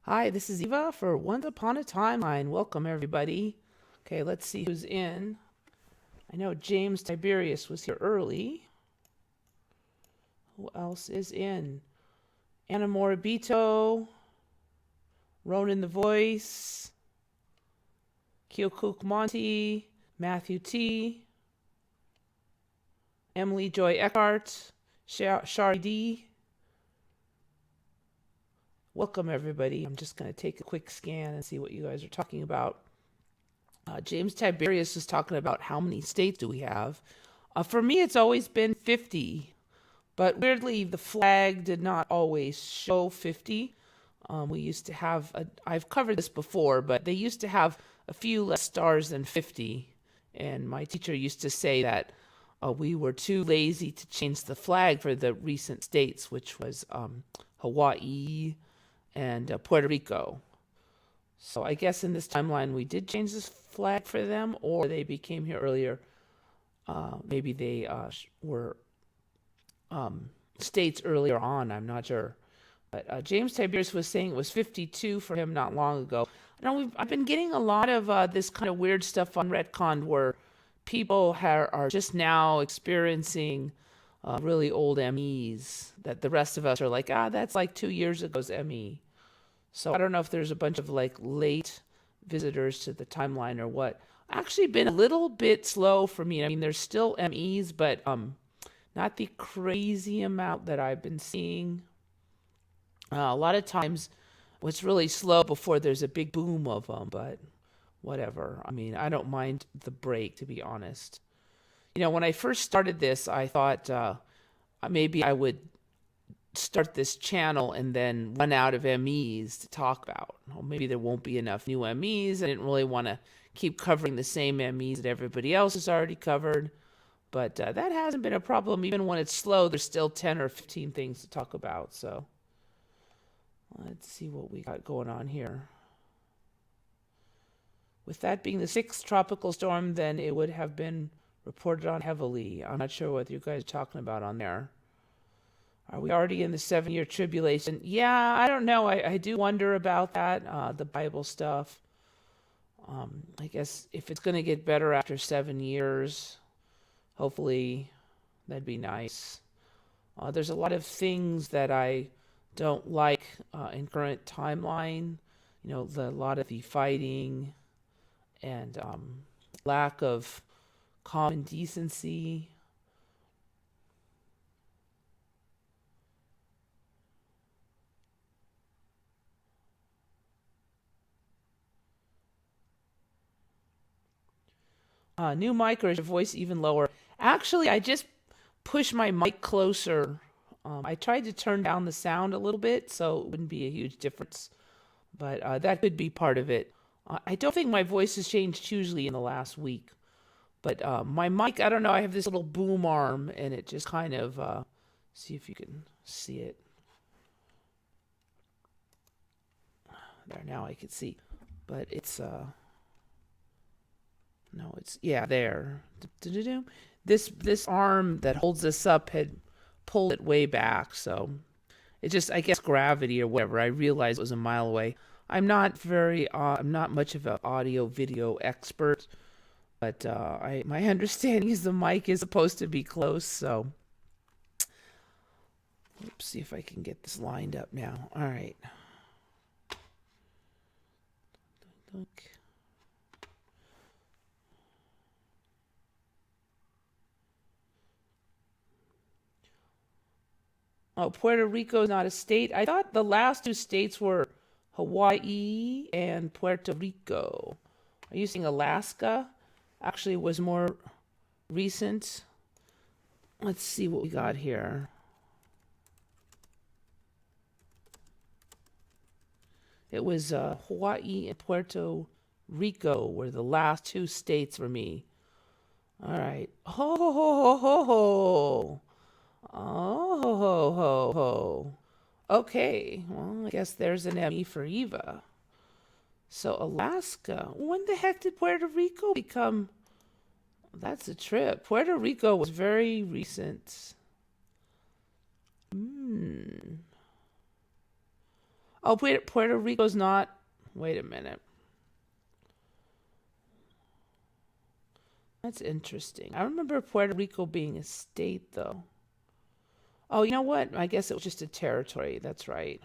Hi, this is Eva for Once Upon a Timeline. Welcome, everybody. Okay, let's see who's in. I know James Tiberius was here early. Who else is in? Anna Morabito, Ronan the Voice, Kyokuk Monty, Matthew T, Emily Joy Eckhart, Shari D. Welcome, everybody. I'm just going to take a quick scan and see what you guys are talking about. James Tiberius is talking about how many states do we have. For me, it's always been 50, but weirdly, the flag did not always show 50. We used to have, I've covered this before, but they used to have a few less stars than 50. And my teacher used to say that we were too lazy to change the flag for the recent states, which was Hawaii and Puerto Rico. So I guess in this timeline we did change this flag for them, or they became here earlier. Maybe they were states earlier on. I'm not sure. But James Tiberius was saying it was 52 for him not long ago. I've been getting a lot of this kind of weird stuff on Retcon where people are just now experiencing really old MEs that the rest of us are like, that's like 2 years ago's ME. So I don't know if there's a bunch of like late visitors to the timeline or what. Actually been a little bit slow for me. I mean, there's still MEs, but not the crazy amount that I've been seeing. A lot of times it's really slow before there's a big boom of them, but whatever. I mean, I don't mind the break, to be honest. You know, when I first started this, I thought maybe I would start this channel and then run out of MEs to talk about. Well, maybe there won't be enough new MEs. I didn't really want to keep covering the same MEs that everybody else has already covered. But that hasn't been a problem. Even when it's slow, there's still 10 or 15 things to talk about. So let's see what we got going on here. With that being the 6th tropical storm, then it would have been reported on heavily. I'm not sure what you guys are talking about on there. Are we already in the 7-year tribulation? Yeah, I don't know. I do wonder about that, the Bible stuff. I guess if it's going to get better after 7 years, hopefully that'd be nice. There's a lot of things that I don't like in current timeline. You know, a lot of the fighting and lack of common decency. New mic, or is your voice even lower? Actually, I just pushed my mic closer. I tried to turn down the sound a little bit so it wouldn't be a huge difference, but that could be part of it. I don't think my voice has changed hugely in the last week, but my mic, I don't know, I have this little boom arm and it just kind of, see if you can see it. There, now I can see, but it's, no, it's, yeah, there. This arm that holds this up had pulled it way back, so it just, I guess gravity or whatever. I realized it was a mile away. I'm not much of an audio video expert, but my understanding is the mic is supposed to be close, so let's see if I can get this lined up now. All right. Okay. Oh, Puerto Rico is not a state. I thought the last 2 states were Hawaii and Puerto Rico. Are you saying Alaska? Actually, was more recent. Let's see what we got here. It was Hawaii and Puerto Rico were the last 2 states for me. All right. Ho ho ho ho ho ho. Oh ho ho ho ho. Okay. Well, I guess there's an ME for Eva. So Alaska. When the heck did Puerto Rico become? That's a trip. Puerto Rico was very recent. Oh, Puerto Rico's not. Wait a minute. That's interesting. I remember Puerto Rico being a state, though. Oh, you know what? I guess it was just a territory. That's right.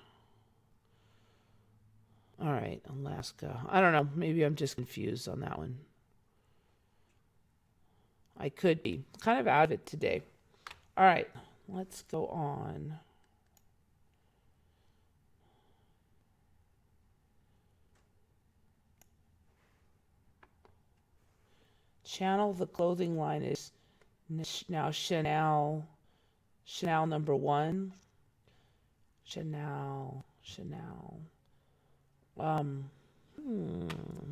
All right, Alaska. I don't know. Maybe I'm just confused on that one. I could be. Kind of out of it today. All right, let's go on. Channel, the clothing line is now Chanel #1. Chanel. Um,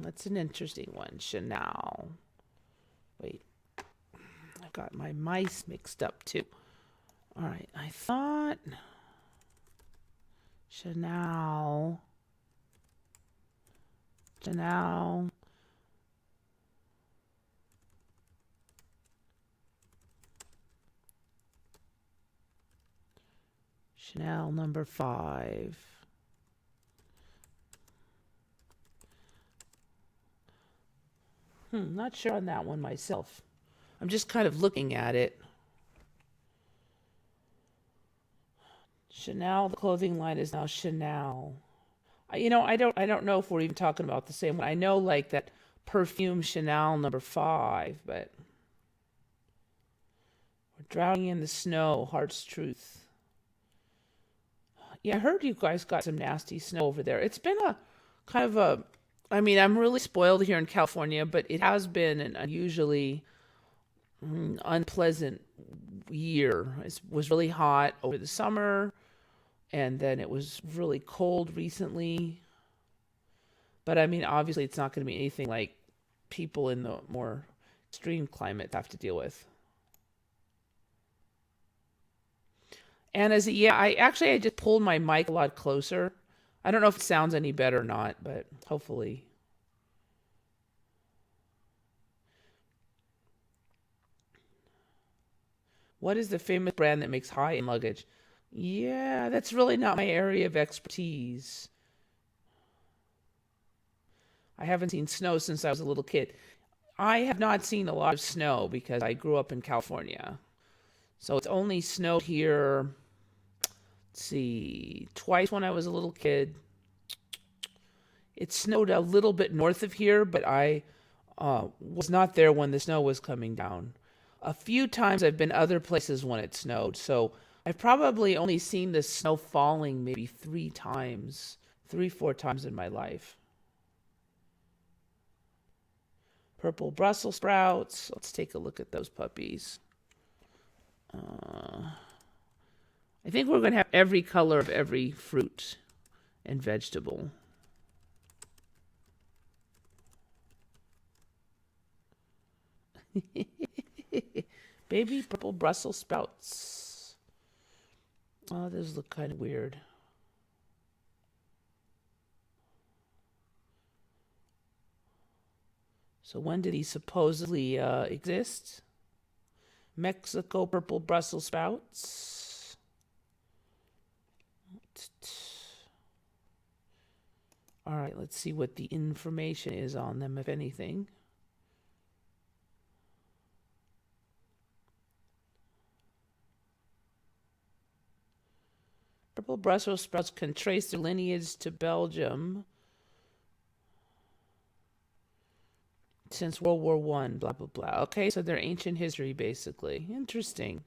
that's an interesting one. Chanel. Wait, I've got my mice mixed up too. All right, I thought Chanel. Chanel #5. Not sure on that one myself. I'm just kind of looking at it. Chanel, the clothing line is now Chanel. I don't know if we're even talking about the same one. I know like that perfume Chanel #5, but we're drowning in the snow, Heart's Truth. Yeah, I heard you guys got some nasty snow over there. It's been a kind of a, I mean, I'm really spoiled here in California, but it has been an unusually unpleasant year. It was really hot over the summer, and then it was really cold recently. But I mean, obviously, it's not going to be anything like people in the more extreme climate have to deal with. And I just pulled my mic a lot closer. I don't know if it sounds any better or not, but hopefully. What is the famous brand that makes high-end luggage? Yeah, that's really not my area of expertise. I haven't seen snow since I was a little kid. I have not seen a lot of snow because I grew up in California. So it's only snowed here, let's see, twice when I was a little kid. It snowed a little bit north of here, but I was not there when the snow was coming down. A few times I've been other places when it snowed, so I've probably only seen the snow falling maybe 4 times in my life. Purple Brussels sprouts. Let's take a look at those puppies. I think we're going to have every color of every fruit and vegetable. Baby purple Brussels sprouts. Oh, those look kind of weird. So when did he supposedly exist? Mexico purple Brussels sprouts. All right, let's see what the information is on them, if anything. Purple Brussels sprouts can trace their lineage to Belgium since World War One. Blah blah blah. Okay, so they're ancient history, basically. Interesting.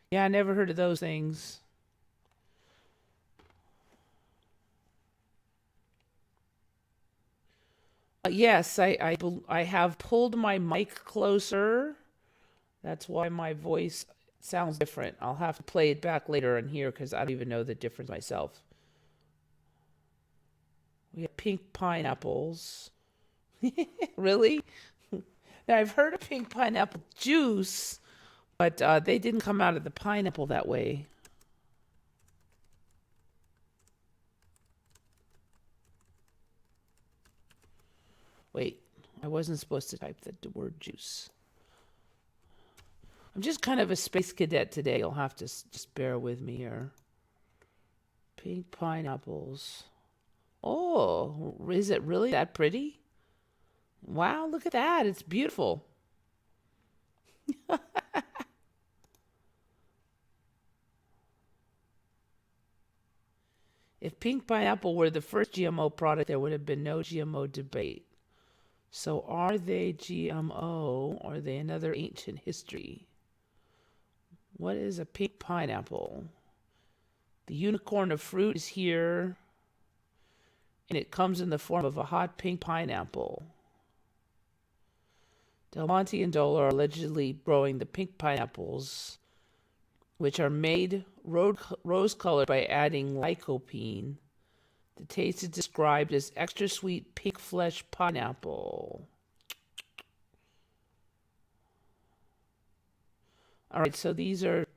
Yeah, I never heard of those things. Yes, I have pulled my mic closer. That's why my voice sounds different. I'll have to play it back later on here because I don't even know the difference myself. We have pink pineapples. Really? Now, I've heard of pink pineapple juice, but they didn't come out of the pineapple that way. Wait, I wasn't supposed to type the word juice. I'm just kind of a space cadet today. You'll have to just bear with me here. Pink pineapples. Oh, is it really that pretty? Wow, look at that. It's beautiful. If pink pineapple were the first GMO product, there would have been no GMO debate. So are they GMO or are they another ancient history? What is a pink pineapple? The unicorn of fruit is here, and it comes in the form of a hot pink pineapple. Del Monte and Dole are allegedly growing the pink pineapples, which are made rose-colored by adding lycopene. The taste is described as extra sweet pink flesh pineapple. All right, so these are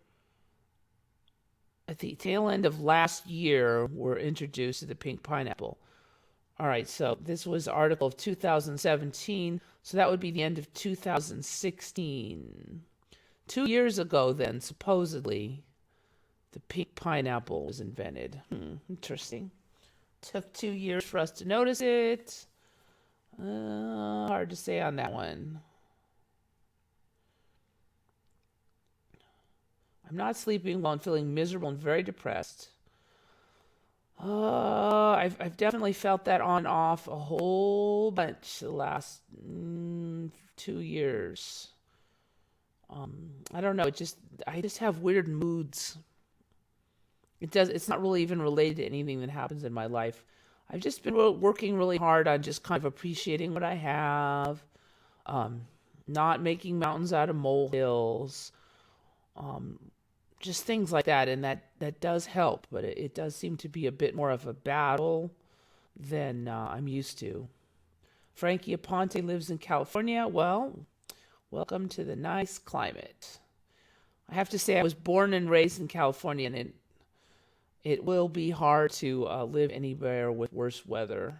at the tail end of last year were introduced to the pink pineapple. All right, so this was article of 2017, so that would be the end of 2016. 2 years ago then, supposedly, the pink pineapple was invented. Interesting. Took 2 years for us to notice it. Hard to say on that one. I'm not sleeping well and feeling miserable and very depressed. I've definitely felt that on and off a whole bunch the last 2 years. I don't know. I just have weird moods. It's not really even related to anything that happens in my life. I've just been working really hard on just kind of appreciating what I have, not making mountains out of molehills, just things like that. And that does help, but it does seem to be a bit more of a battle than I'm used to. Frankie Aponte lives in California. Well, welcome to the nice climate. I have to say I was born and raised in California, and it will be hard to live anywhere with worse weather.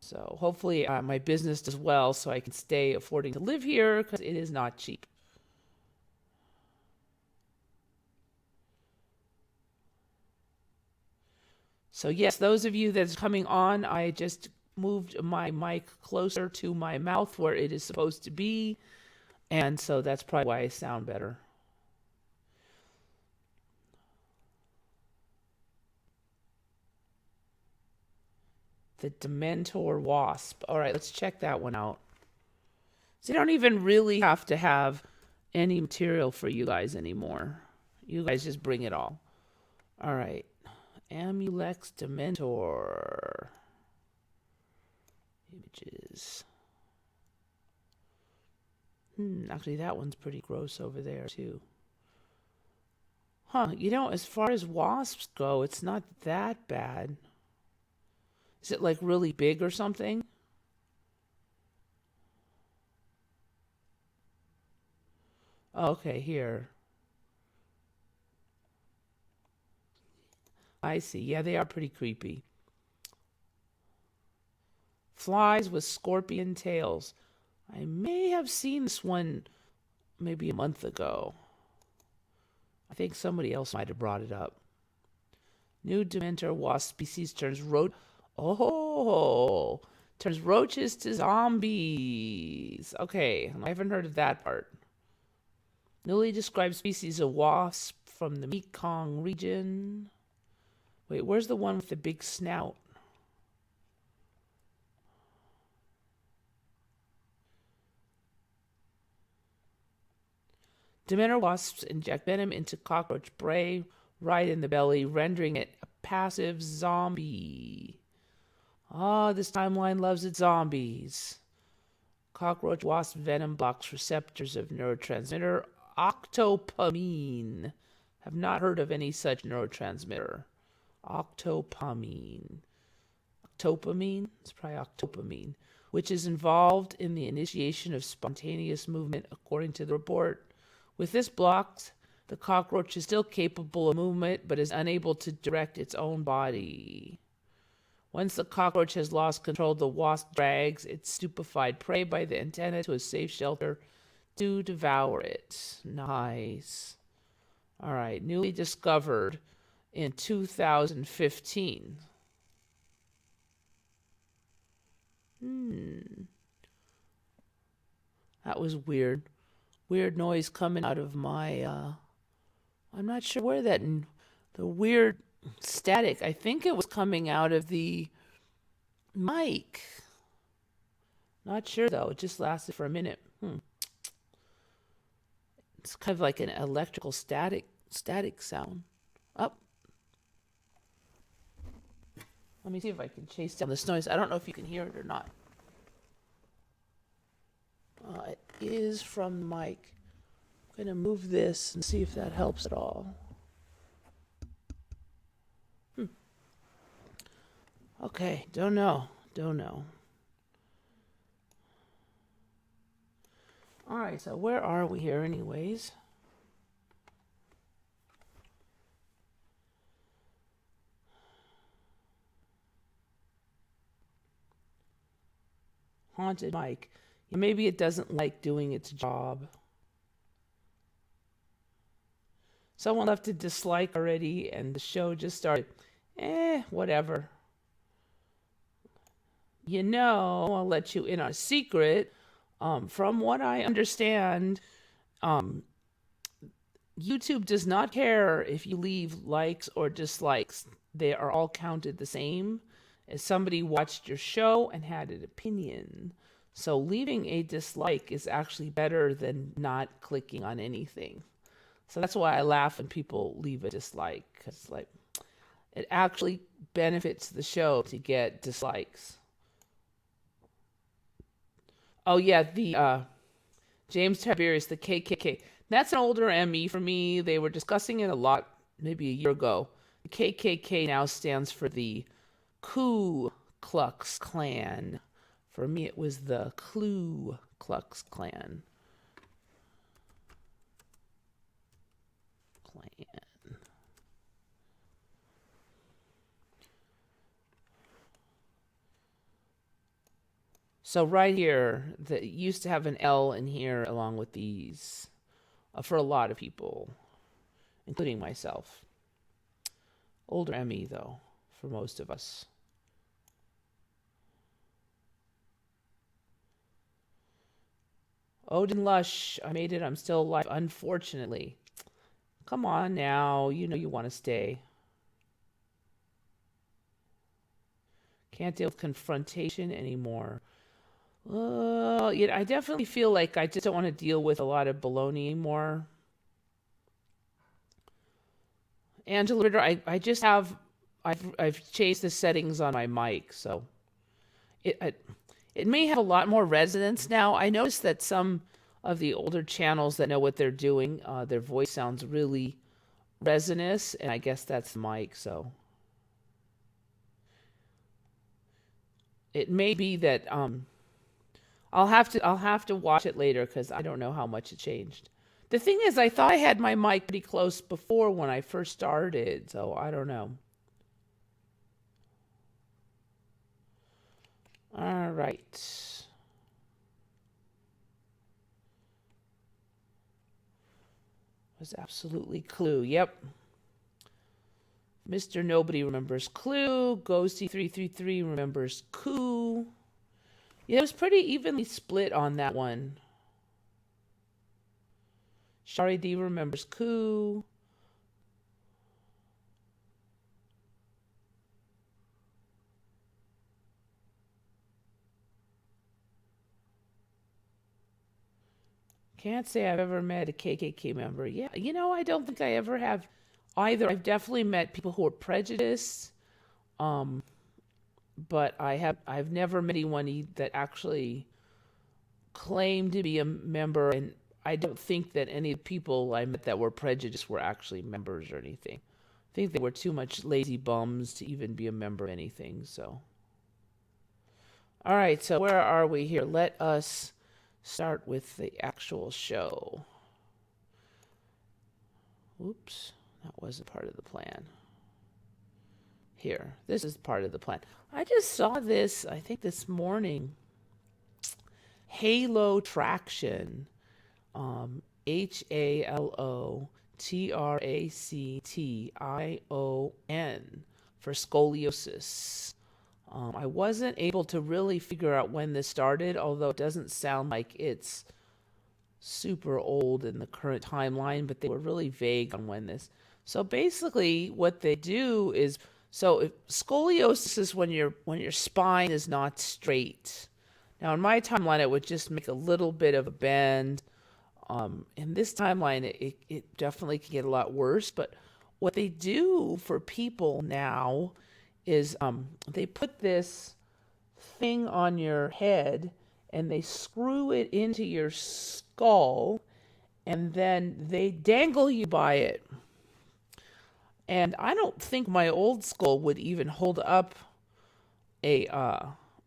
So hopefully my business does well so I can stay affording to live here because it is not cheap. So yes, those of you that's coming on, I just moved my mic closer to my mouth where it is supposed to be. And so that's probably why I sound better. The Dementor Wasp. All right, let's check that one out. So you don't even really have to have any material for you guys anymore. You guys just bring it all. All right. Amulex Dementor. Images. Actually, that one's pretty gross over there, too. As far as wasps go, it's not that bad. Is it like really big or something? Okay, here. I see. Yeah, they are pretty creepy. Flies with scorpion tails. I may have seen this one maybe a month ago. I think somebody else might have brought it up. New Dementor wasp species turns roaches to zombies. Okay, I haven't heard of that part. Newly described species of wasp from the Mekong region. Wait, where's the one with the big snout? Dementor wasps inject venom into cockroach prey right in the belly, rendering it a passive zombie. This timeline loves its zombies. Cockroach wasp venom blocks receptors of neurotransmitter octopamine. Have not heard of any such neurotransmitter. Octopamine. Octopamine? It's probably octopamine, which is involved in the initiation of spontaneous movement, according to the report. With this blocked, the cockroach is still capable of movement, but is unable to direct its own body. Once the cockroach has lost control, the wasp drags its stupefied prey by the antenna to a safe shelter to devour it. Nice. All right, newly discovered in 2015. That was weird. Weird noise coming out of my, I'm not sure where the weird static, I think it was coming out of the mic. Not sure though, it just lasted for a minute. It's kind of like an electrical static sound. Up. Let me see if I can chase down this noise. I don't know if you can hear it or not. It is from the mic. I'm going to move this and see if that helps at all. Okay, don't know. All right, so where are we here anyways? Haunted mic. Maybe it doesn't like doing its job. Someone left a dislike already and the show just started. Whatever. I'll let you in on a secret. From what I understand, YouTube does not care if you leave likes or dislikes. They are all counted the same as somebody watched your show and had an opinion. So leaving a dislike is actually better than not clicking on anything. So that's why I laugh when people leave a dislike, because it actually benefits the show to get dislikes. Oh yeah, the James Tiberius, the KKK. That's an older ME for me. They were discussing it a lot, maybe a year ago. The KKK now stands for the Ku Klux Klan. For me, it was the Ku Klux Klan. So right here, that used to have an L in here along with these for a lot of people, including myself. Older ME, though, for most of us. Odin Lush, I made it. I'm still alive, unfortunately. Come on now. You want to stay. Can't deal with confrontation anymore. I definitely feel like I just don't want to deal with a lot of baloney anymore. Angela Ritter, I've changed the settings on my mic, so it may have a lot more resonance now. I noticed that some of the older channels that know what they're doing, their voice sounds really resonant, and I guess that's the mic, so it may be that I'll have to watch it later because I don't know how much it changed. The thing is, I thought I had my mic pretty close before when I first started, so I don't know. All right. Was absolutely Clue. Yep. Mr. Nobody remembers Clue. Ghosty333 remembers Coup. Yeah, it was pretty evenly split on that one. Shari D remembers Coup. Can't say I've ever met a KKK member. Yeah, I don't think I ever have either. I've definitely met people who are prejudiced, but I've never met anyone that actually claimed to be a member, and I don't think that any of the people I met that were prejudiced were actually members or anything. I think they were too much lazy bums to even be a member of anything, so. All right, so where are we here? Let us start with the actual show. Oops, that wasn't part of the plan. Here, this is part of the plan. I just saw this, I think this morning. Halo Traction, HALO Tractation for scoliosis. I wasn't able to really figure out when this started, although it doesn't sound like it's super old in the current timeline, but they were really vague on when this. So basically what they do is, so if scoliosis is when your spine is not straight. Now in my timeline it would just make a little bit of a bend. In this timeline it definitely can get a lot worse, but what they do for people now is they put this thing on your head and they screw it into your skull, and then they dangle you by it. And I don't think my old skull would even hold up a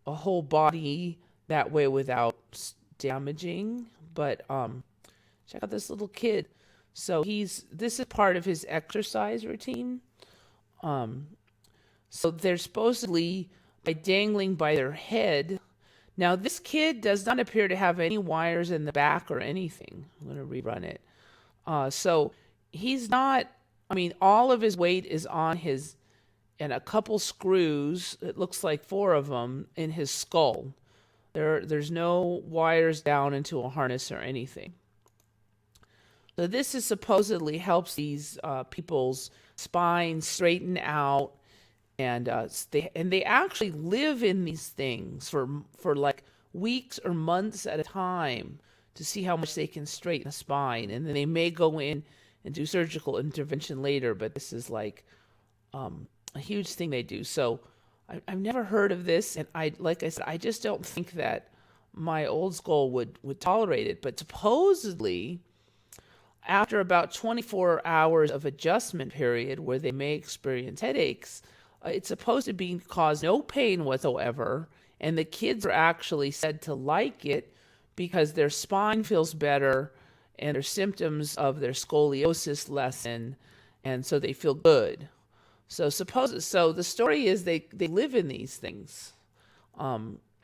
whole body that way without damaging. But check out this little kid. So this is part of his exercise routine. So they're supposedly, by dangling by their head. Now, this kid does not appear to have any wires in the back or anything. I'm going to rerun it. So he's not, all of his weight is on and a couple screws, it looks like 4 of them, in his skull. There's no wires down into a harness or anything. So this is supposedly helps these people's spines straighten out. And they actually live in these things for like weeks or months at a time to see how much they can straighten the spine. And then they may go in and do surgical intervention later, but this is like a huge thing they do. So I've never heard of this, and like I said, I just don't think that my old skull would tolerate it. But supposedly, after about 24 hours of adjustment period where they may experience headaches, it's supposed to cause no pain whatsoever, and the kids are actually said to like it because their spine feels better and their symptoms of their scoliosis lessen, and so they feel good. So the story is they live in these things.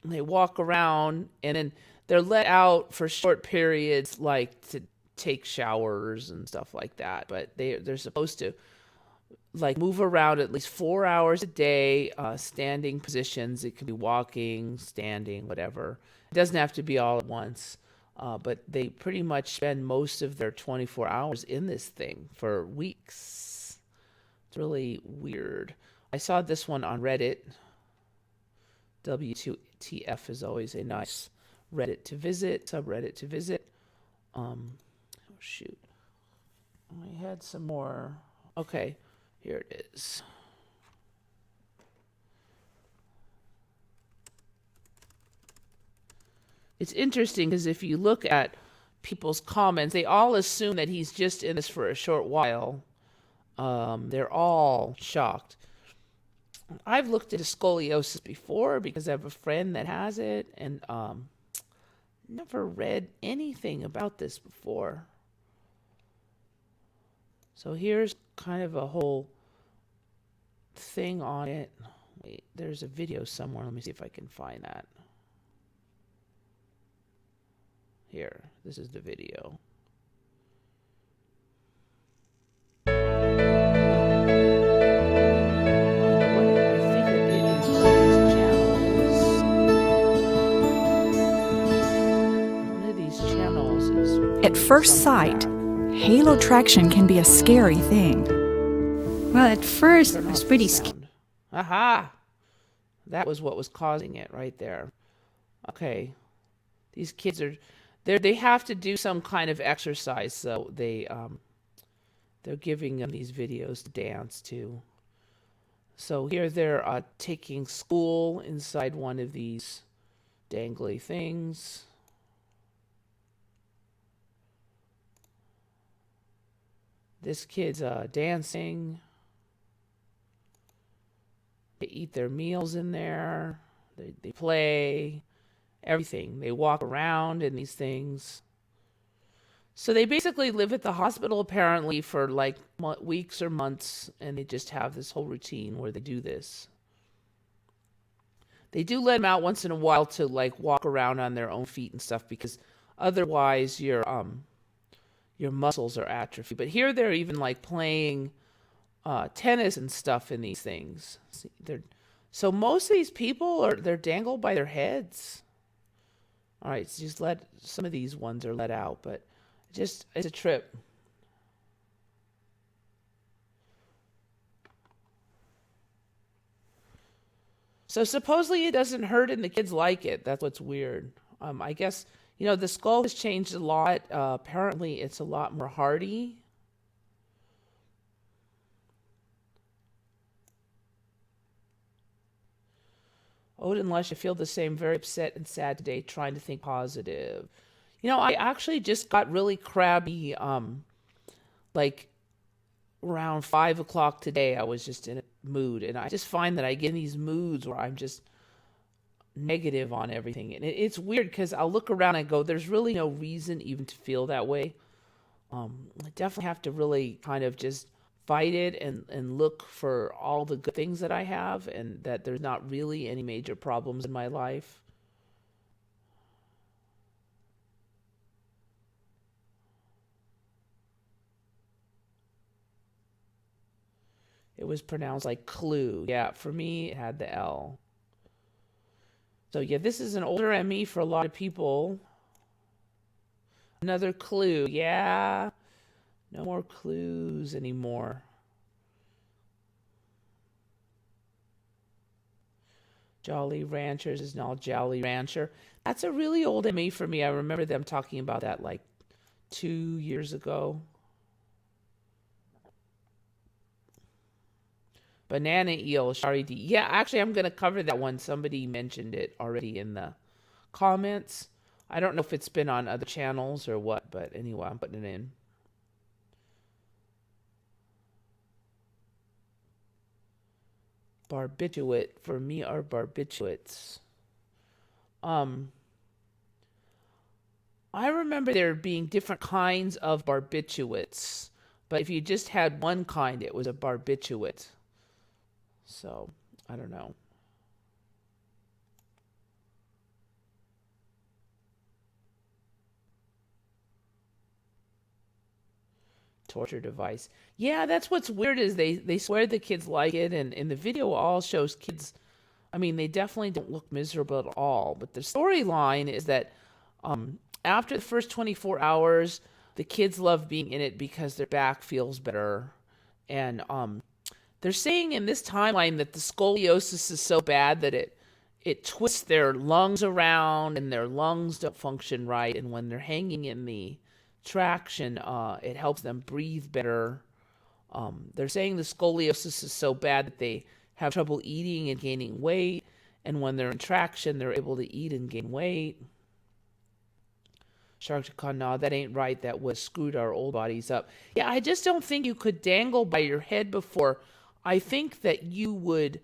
They walk around, and then they're let out for short periods, like to take showers and stuff like that. But they're supposed to like move around at least 4 hours a day, standing positions. It can be walking, standing, whatever. It doesn't have to be all at once. But they pretty much spend most of their 24 hours in this thing for weeks. It's really weird. I saw this one on Reddit. W2TF is always a nice Reddit to visit, subreddit to visit. Shoot. I had some more. Okay. Here it is. It's interesting because if you look at people's comments, they all assume that he's just in this for a short while. They're all shocked. I've looked into scoliosis before because I have a friend that has it, and never read anything about this before. So here's kind of a whole thing on it. Wait, there's a video somewhere. Let me see if I can find that. Here, this is the video. At first sight, halo traction can be a scary thing. Well, at first, it was pretty scary. Aha! That was what was causing it right there. Okay. These kids they have to do some kind of exercise, so they're giving them these videos to dance to. So here they're taking school inside one of these dangly things. This kid's dancing. They eat their meals in there. They play. Everything. They walk around in these things. So they basically live at the hospital apparently for like weeks or months, and they just have this whole routine where they do this. They do let them out once in a while to like walk around on their own feet and stuff, because otherwise your your muscles are atrophy. But here they're even like playing tennis and stuff in these things. See, so most of these people they're dangled by their heads. All right, so just some of these ones are let out, but it's a trip. So supposedly it doesn't hurt and the kids like it. That's what's weird. I guess, the skull has changed a lot. Apparently it's a lot more hardy. Odin Lush, I feel the same, very upset and sad today, trying to think positive. I actually just got really crabby, like around 5 o'clock today. I was just in a mood, and I just find that I get in these moods where I'm just negative on everything. And it's weird because I'll look around and go, there's really no reason even to feel that way. I definitely have to really kind of just fight it and look for all the good things that I have, and that there's not really any major problems in my life. It was pronounced like clue. Yeah, for me, it had the L. So yeah, this is an older ME for a lot of people. Another clue. Yeah. No more clues anymore. Jolly Ranchers is now Jolly Rancher. That's a really old ME for me. I remember them talking about that like 2 years ago. Banana eel, Shari D. Yeah, actually, I'm going to cover that one. Somebody mentioned it already in the comments. I don't know if it's been on other channels or what, but anyway, I'm putting it in. Barbiturate, for me, are barbiturates. I remember there being different kinds of barbiturates, but if you just had one kind, it was a barbiturate. So, I don't know. Torture device. Yeah, that's what's weird is they swear the kids like it, and in the video all shows kids, I mean, they definitely don't look miserable at all. But the storyline is that after the first 24 hours, the kids love being in it because their back feels better. And they're saying in this timeline that the scoliosis is so bad that it twists their lungs around and their lungs don't function right. And when they're hanging in the traction, it helps them breathe better. They're saying the scoliosis is so bad that they have trouble eating and gaining weight. And when they're in traction, they're able to eat and gain weight. Shark no, that ain't right. That was screwed our old bodies up. Yeah, I just don't think you could dangle by your head before. I think that you would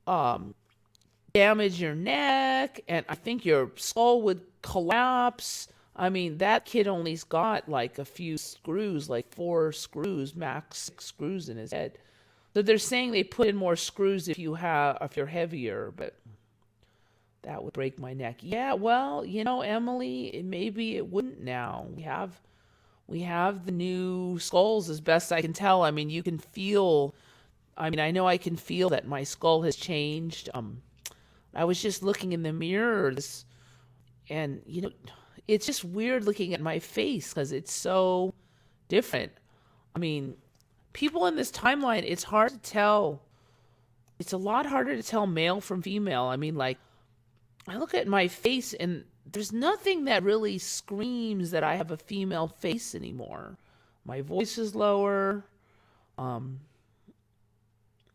damage your neck, and I think your skull would collapse. I mean, that kid only's got like a few screws, like 4 screws, max 6 screws in his head. So they're saying they put in more screws if you're heavier, but that would break my neck. Yeah, well, Emily, maybe it wouldn't now. We have the new skulls as best I can tell. I mean, I know I can feel that my skull has changed. I was just looking in the mirror and it's just weird looking at my face because it's so different. I mean, people in this timeline, it's hard to tell. It's a lot harder to tell male from female. I mean, like, I look at my face and there's nothing that really screams that I have a female face anymore. My voice is lower.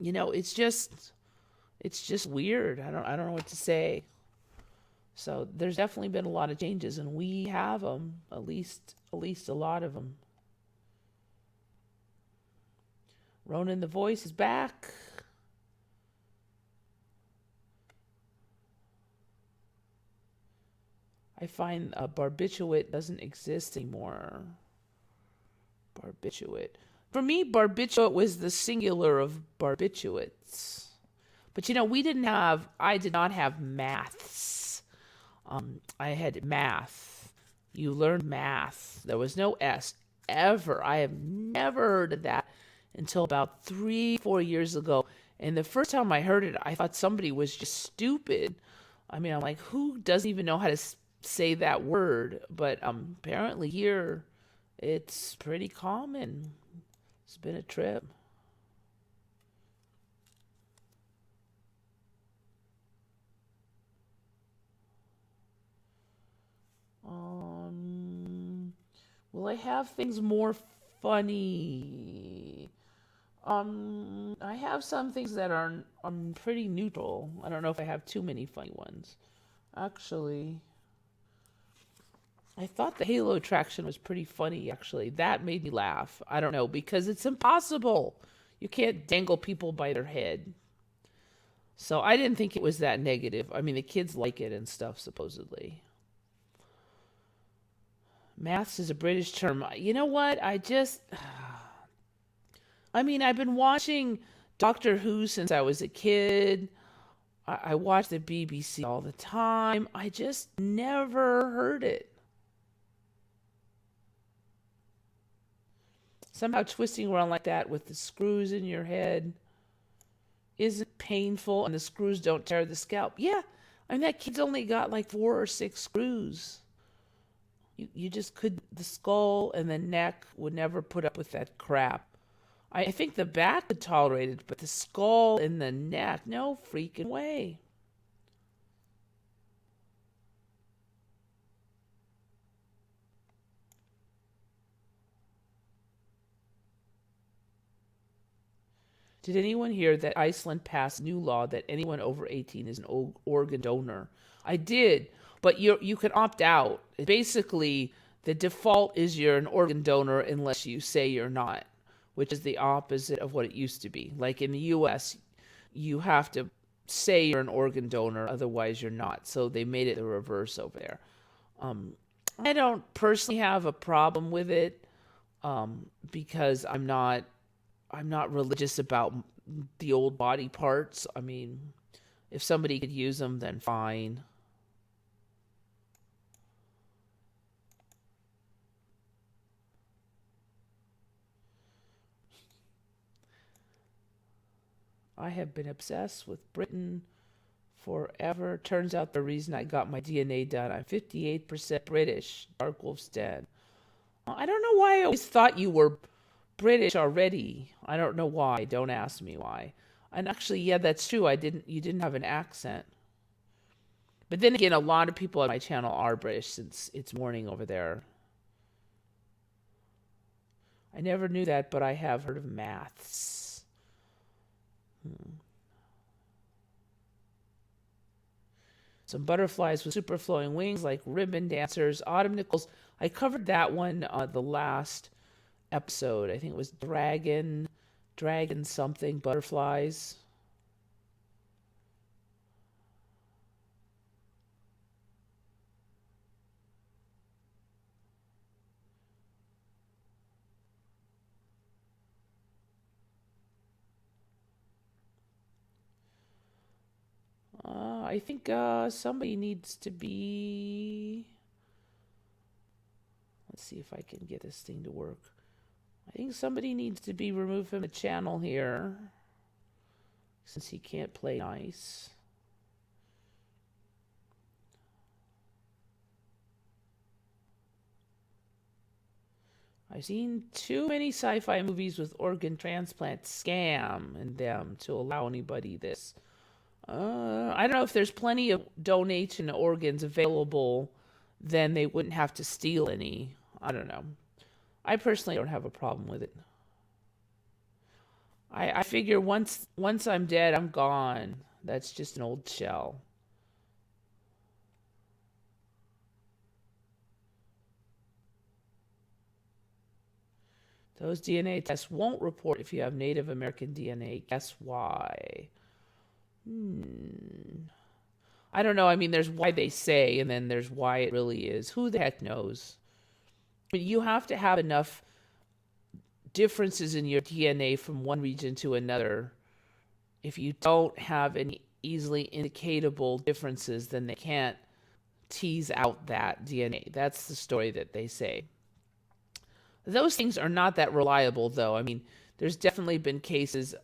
It's just weird. I don't know what to say. So there's definitely been a lot of changes, and we have them, at least a lot of them. Ronan the voice is back. I find a barbiturate doesn't exist anymore. Barbiturate. For me, barbiturate was the singular of barbiturates. But I did not have maths. I had math. You learned math. There was no S. ever. I have never heard of that until about 3-4 years ago. And the first time I heard it, I thought somebody was just stupid. I mean, I'm like, who doesn't even know how to say that word? But apparently here, it's pretty common. It's been a trip. Will I have things more funny? I have some things that are pretty neutral. I don't know if I have too many funny ones. Actually, I thought the Halo attraction was pretty funny, actually. That made me laugh. I don't know, because it's impossible. You can't dangle people by their head. So I didn't think it was that negative. I mean, the kids like it and stuff, supposedly. Maths is a British term. You know what? I mean, I've been watching Doctor Who since I was a kid. I watch the BBC all the time. I just never heard it. Somehow twisting around like that with the screws in your head isn't painful and the screws don't tear the scalp. Yeah, I mean, that kid's only got like 4 or 6 screws. You just could, the skull and the neck would never put up with that crap. I think the back could tolerate it, but the skull and the neck, no freaking way. Did anyone hear that Iceland passed a new law that anyone over 18 is an organ donor? I did, but you can opt out. Basically, the default is you're an organ donor unless you say you're not, which is the opposite of what it used to be. Like in the U.S., you have to say you're an organ donor, otherwise you're not. So they made it the reverse over there. I don't personally have a problem with it because I'm not religious about the old body parts. I mean, if somebody could use them, then fine. I have been obsessed with Britain forever. Turns out the reason I got my DNA done, I'm 58% British. Dark Wolf's Den. I don't know why I always thought you were British already. I don't know why. Don't ask me why. And actually, yeah, that's true. You didn't have an accent. But then again, a lot of people on my channel are British since it's morning over there. I never knew that, but I have heard of maths. Some butterflies with super flowing wings like ribbon dancers. Autumn Nichols. I covered that one the last episode. I think it was dragon something, butterflies. I think somebody needs to be... Let's see if I can get this thing to work. I think somebody needs to be removed from the channel here, since he can't play nice. I've seen too many sci-fi movies with organ transplant scam in them to allow anybody this. I don't know, if there's plenty of donation organs available, then they wouldn't have to steal any. I don't know. I personally don't have a problem with it. I figure once I'm dead, I'm gone. That's just an old shell. Those DNA tests won't report if you have Native American DNA. Guess why? I don't know. I mean, there's why they say, and then there's why it really is. Who the heck knows? But you have to have enough differences in your DNA from one region to another. If you don't have any easily indicatable differences, then they can't tease out that DNA. That's the story that they say. Those things are not that reliable, though. I mean, there's definitely been cases.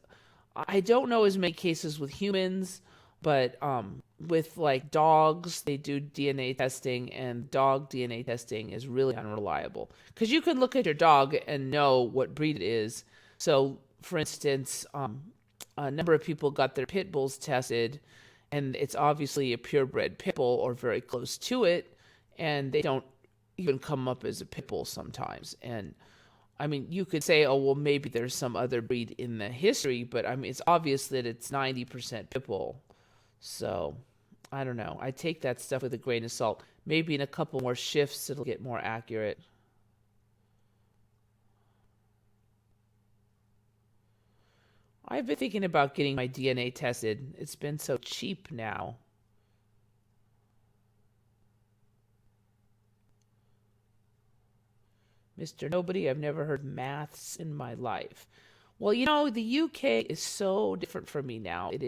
I don't know as many cases with humans, but with like dogs, they do DNA testing, and dog DNA testing is really unreliable because you can look at your dog and know what breed it is. So, for instance, a number of people got their pit bulls tested, and it's obviously a purebred pit bull or very close to it, and they don't even come up as a pit bull sometimes. And I mean, you could say, oh, well, maybe there's some other breed in the history, but I mean, it's obvious that it's 90% pit bull. So, I don't know. I take that stuff with a grain of salt. Maybe in a couple more shifts, it'll get more accurate. I've been thinking about getting my DNA tested. It's been so cheap now. Mr. Nobody, I've never heard maths in my life. Well, the UK is so different from me now. It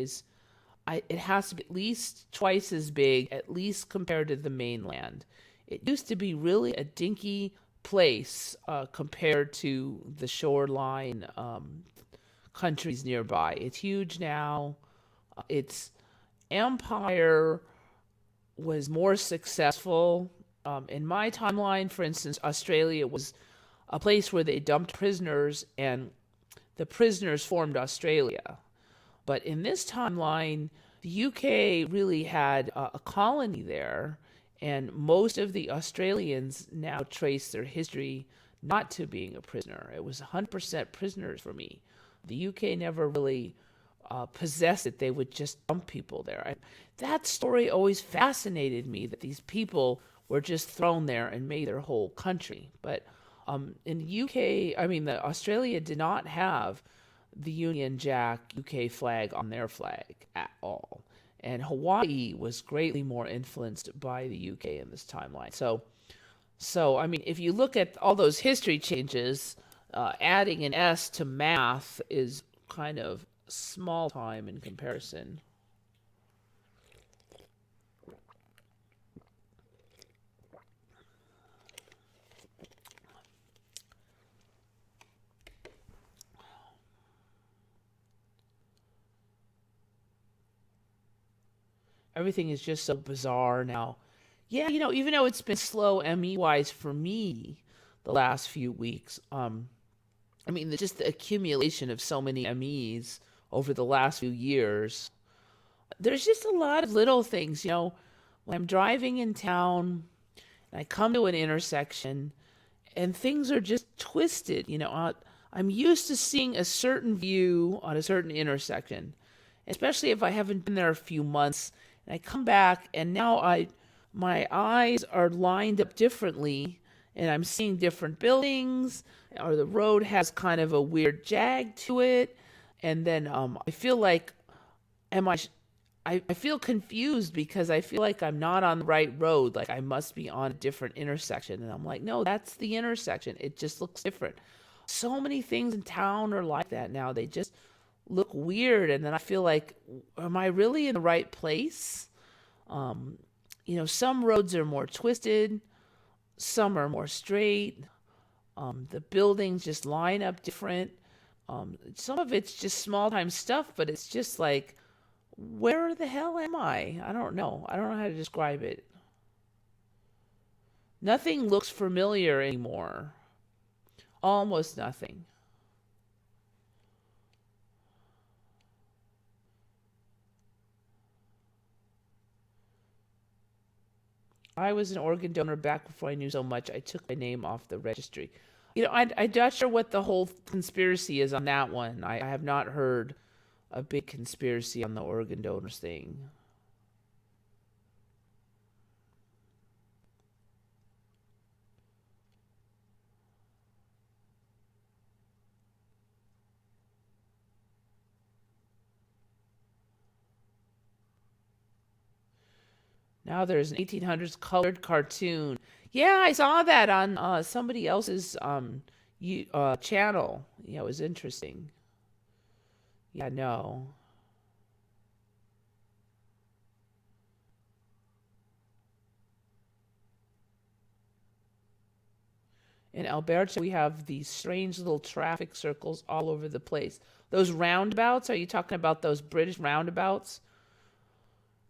has to be at least twice as big, at least compared to the mainland. It used to be really a dinky place compared to the shoreline countries nearby. It's huge now. Its empire was more successful. In my timeline, for instance, Australia was a place where they dumped prisoners, and the prisoners formed Australia. But in this timeline, the UK really had a colony there, and most of the Australians now trace their history not to being a prisoner. It was 100% prisoners for me. The UK never really possessed it. They would just dump people there. That story always fascinated me, that these people were just thrown there and made their whole country. But in the UK, I mean, Australia did not have the Union Jack UK flag on their flag at all. And Hawaii was greatly more influenced by the UK in this timeline. So I mean, if you look at all those history changes, adding an S to math is kind of small time in comparison. Everything is just so bizarre now. Yeah, even though it's been slow ME-wise for me the last few weeks, I mean, just the accumulation of so many MEs over the last few years, there's just a lot of little things, when I'm driving in town and I come to an intersection and things are just twisted, I'm used to seeing a certain view on a certain intersection, especially if I haven't been there a few months. And I come back, and now my eyes are lined up differently, and I'm seeing different buildings, or the road has kind of a weird jag to it, and then I feel like, I feel confused because I feel like I'm not on the right road, like I must be on a different intersection, and I'm like, no, that's the intersection. It just looks different. So many things in town are like that now. They just look weird, and then I feel like, am I really in the right place? Some roads are more twisted, some are more straight. The buildings just line up different. Some of it's just small time stuff, but it's just like, where the hell am I? I don't know. I don't know how to describe it. Nothing looks familiar anymore. Almost nothing. I was an organ donor back before I knew so much. I took my name off the registry. I'm not sure what the whole conspiracy is on that one. I have not heard a big conspiracy on the organ donors thing. Now there's an 1800s colored cartoon. Yeah, I saw that on somebody else's channel. Yeah, it was interesting. Yeah, no. in Alberta, we have these strange little traffic circles all over the place. Those roundabouts, are you talking about those British roundabouts?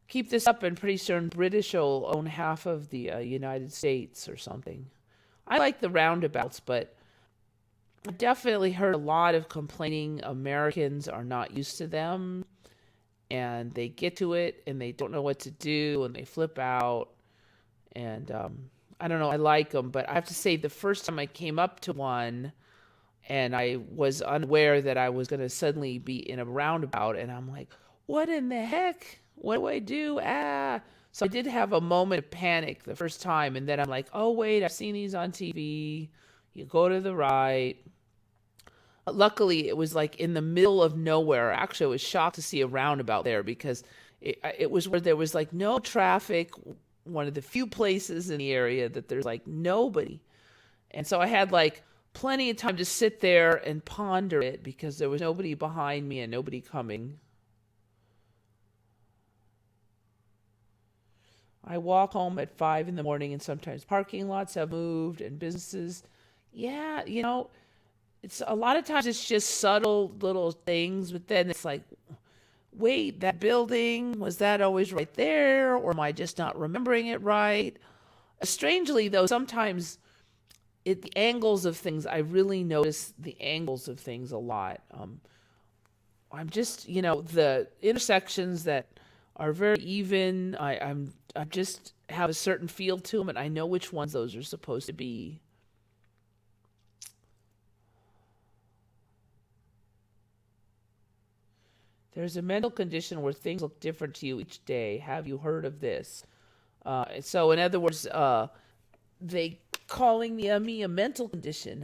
Keep this up and pretty soon British will own half of the United States or something. I like the roundabouts, but I definitely heard a lot of complaining Americans are not used to them, and they get to it and they don't know what to do and they flip out. And I don't know, I like them, but I have to say the first time I came up to one and I was unaware that I was going to suddenly be in a roundabout, and I'm like, what in the heck? What do I do? So I did have a moment of panic the first time, and then I'm like, oh, wait, I've seen these on TV. You go to the right. Luckily, it was like in the middle of nowhere. Actually, I was shocked to see a roundabout there because it was where there was like no traffic, one of the few places in the area that there's like nobody. And so I had like plenty of time to sit there and ponder it because there was nobody behind me and nobody coming. I walk home at 5 in the morning, and sometimes parking lots have moved and businesses. Yeah, it's a lot of times it's just subtle little things, but then it's like, wait, that building, was that always right there? Or am I just not remembering it right? Strangely, though, sometimes the angles of things, I really notice the angles of things a lot. I'm just, the intersections that are very even, I just have a certain feel to them, and I know which ones those are supposed to be. There's a mental condition where things look different to you each day. Have you heard of this? So in other words, they calling me a mental condition,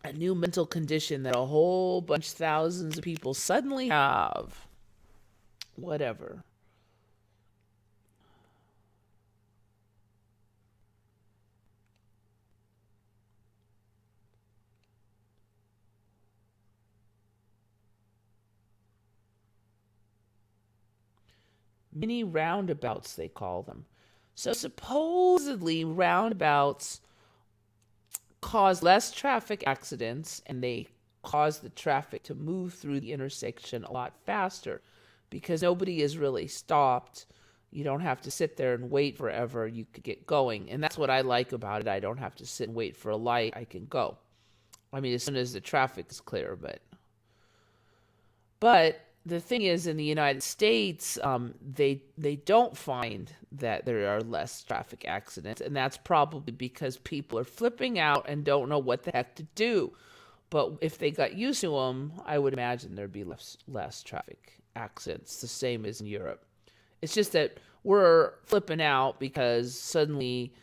a new mental condition that a whole bunch, thousands of people suddenly have. Whatever. Mini roundabouts, they call them. So supposedly roundabouts cause less traffic accidents, and they cause the traffic to move through the intersection a lot faster because nobody is really stopped. You don't have to sit there and wait forever. You could get going. And that's what I like about it. I don't have to sit and wait for a light. I can go. I mean, as soon as the traffic is clear, but the thing is, in the United States, they don't find that there are less traffic accidents, and that's probably because people are flipping out and don't know what the heck to do. But if they got used to them, I would imagine there'd be less traffic accidents, the same as in Europe. It's just that we're flipping out because suddenly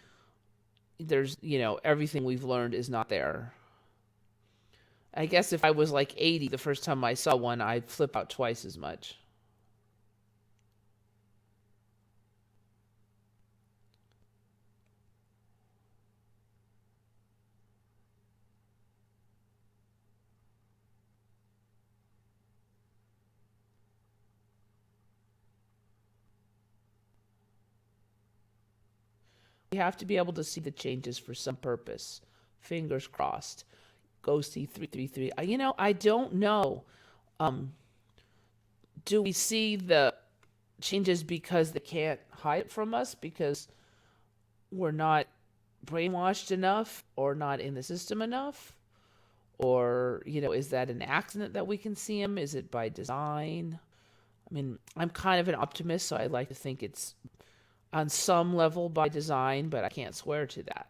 there's, everything we've learned is not there. I guess if I was like 80 the first time I saw one, I'd flip out twice as much. We have to be able to see the changes for some purpose. Fingers crossed. Go see 333. I don't know. Do we see the changes because they can't hide it from us because we're not brainwashed enough or not in the system enough? Or, is that an accident that we can see them? Is it by design? I mean, I'm kind of an optimist, so I like to think it's on some level by design, but I can't swear to that.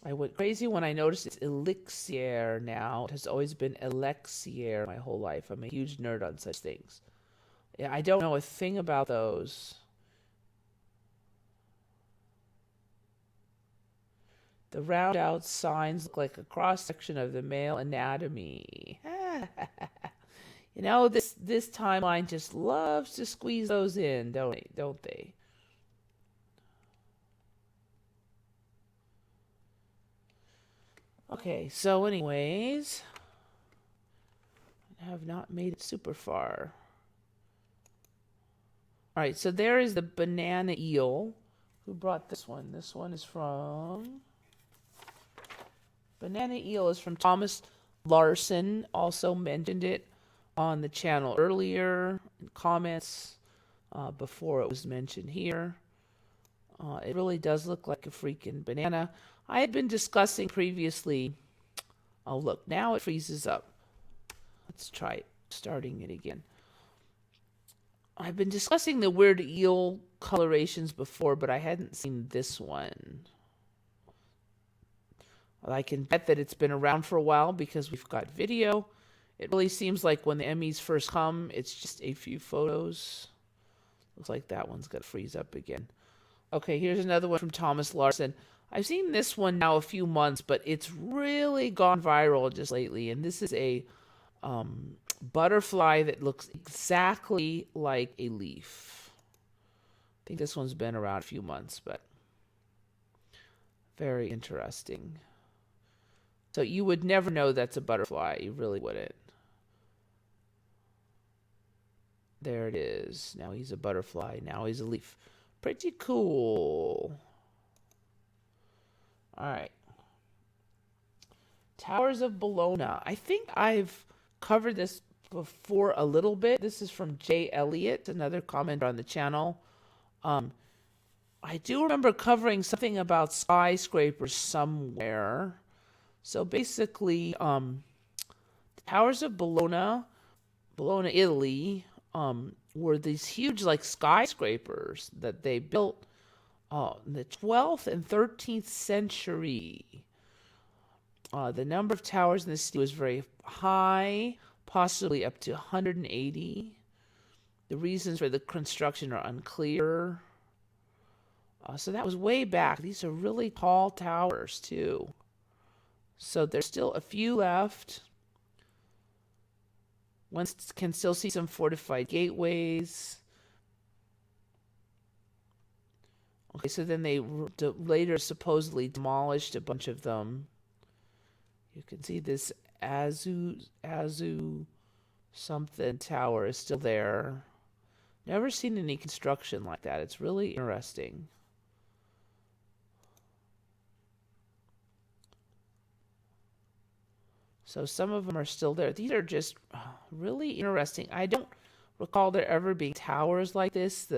I went crazy when I noticed it's elixir now. It has always been elixir my whole life. I'm a huge nerd on such things. Yeah, I don't know a thing about those. The round out signs look like a cross-section of the male anatomy. This timeline just loves to squeeze those in, don't they? Okay, so anyways, I have not made it super far. All right, so there is the banana eel. Who brought this one? This one is from... Banana eel is from Thomas Larson. Also mentioned it on the channel earlier in comments before it was mentioned here. It really does look like a freaking banana. I had been discussing previously... Oh, look, now it freezes up. Let's try it, starting it again. I've been discussing the weird eel colorations before, but I hadn't seen this one. I can bet that it's been around for a while because we've got video. It really seems like when the Emmys first come, it's just a few photos. Looks like that one's going to freeze up again. Okay, here's another one from Thomas Larson. I've seen this one now a few months, but it's really gone viral just lately. And this is a butterfly that looks exactly like a leaf. I think this one's been around a few months, but very interesting. So you would never know that's a butterfly. You really wouldn't. There it is. Now he's a butterfly. Now he's a leaf. Pretty cool. All right. Towers of Bologna. I think I've covered this before a little bit. This is from Jay Elliott, another commenter on the channel. I do remember covering something about skyscrapers somewhere. So basically, the Towers of Bologna, Italy, were these huge like skyscrapers that they built in the 12th and 13th century. The number of towers in the city was very high, possibly up to 180. The reasons for the construction are unclear. So that was way back. These are really tall towers, too. So there's still a few left. One can still see some fortified gateways. Okay, so then they later supposedly demolished a bunch of them. You can see this Azu something tower is still there. Never seen any construction like that. It's really interesting. So some of them are still there. These are just really interesting. I don't recall there ever being towers like this.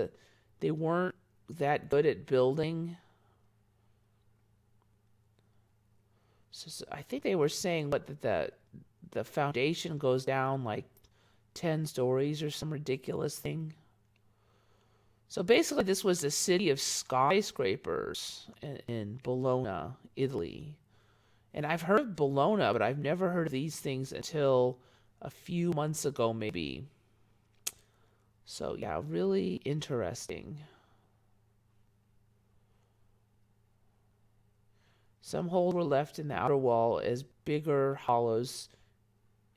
They weren't that good at building. So I think they were saying that the foundation goes down like 10 stories or some ridiculous thing. So basically this was a city of skyscrapers in Bologna, Italy. And I've heard of Bologna, but I've never heard of these things until a few months ago, maybe. So, yeah, really interesting. Some holes were left in the outer wall as bigger hollows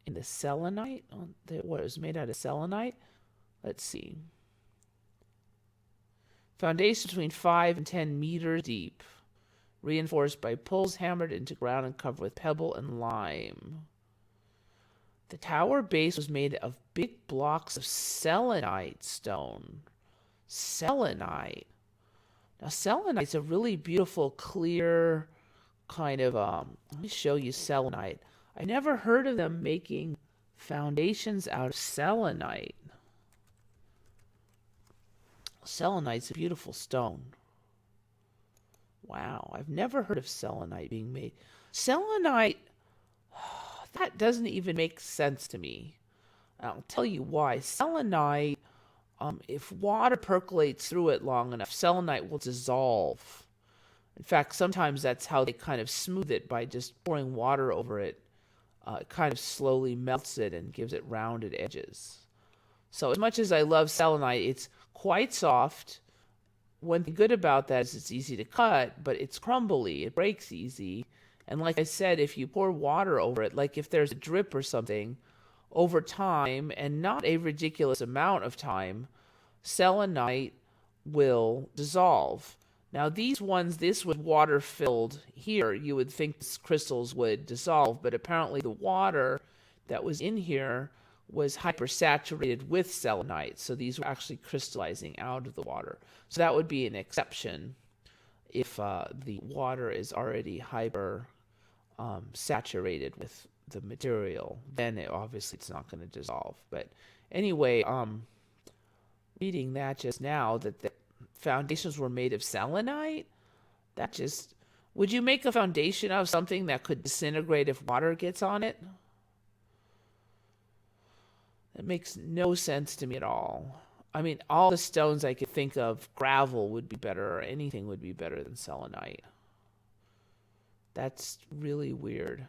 in the selenite. What, it was made out of selenite? Let's see. Foundation between 5 and 10 meters deep. Reinforced by poles hammered into ground and covered with pebble and lime. The tower base was made of big blocks of selenite stone. Selenite. Now, selenite's a really beautiful, clear kind of, let me show you selenite. I never heard of them making foundations out of selenite. Selenite's a beautiful stone. Wow, I've never heard of selenite being made. Selenite, that doesn't even make sense to me. I'll tell you why. Selenite, if water percolates through it long enough, selenite will dissolve. In fact, sometimes that's how they kind of smooth it, by just pouring water over it. It kind of slowly melts it and gives it rounded edges. So as much as I love selenite, it's quite soft. One thing good about that is it's easy to cut, but it's crumbly. It breaks easy. And like I said, if you pour water over it, like if there's a drip or something, over time, and not a ridiculous amount of time, selenite will dissolve. Now these ones, this was water filled here. You would think these crystals would dissolve, but apparently the water that was in here was hypersaturated with selenite. So these were actually crystallizing out of the water. So that would be an exception if the water is already hyper saturated with the material. Then obviously it's not going to dissolve. But anyway, reading that just now, that the foundations were made of selenite, that just... Would you make a foundation out of something that could disintegrate if water gets on it? That makes no sense to me at all. I mean, all the stones I could think of, gravel would be better, or anything would be better than selenite. That's really weird.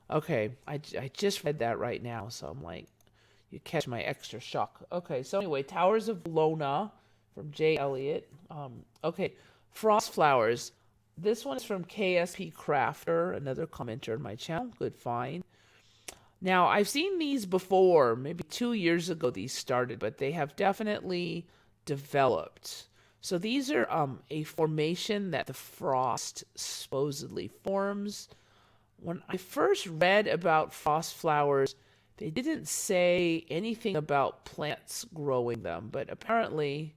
Okay, I just read that right now, so I'm like, you catch my extra shock. Okay, so anyway, Towers of Lona from J. Elliott. Okay, Frost Flowers. This one is from KSP Crafter, another commenter on my channel. Good find. Now, I've seen these before. Maybe 2 years ago these started, but they have definitely developed. So these are a formation that the frost supposedly forms. When I first read about frost flowers, they didn't say anything about plants growing them, but apparently,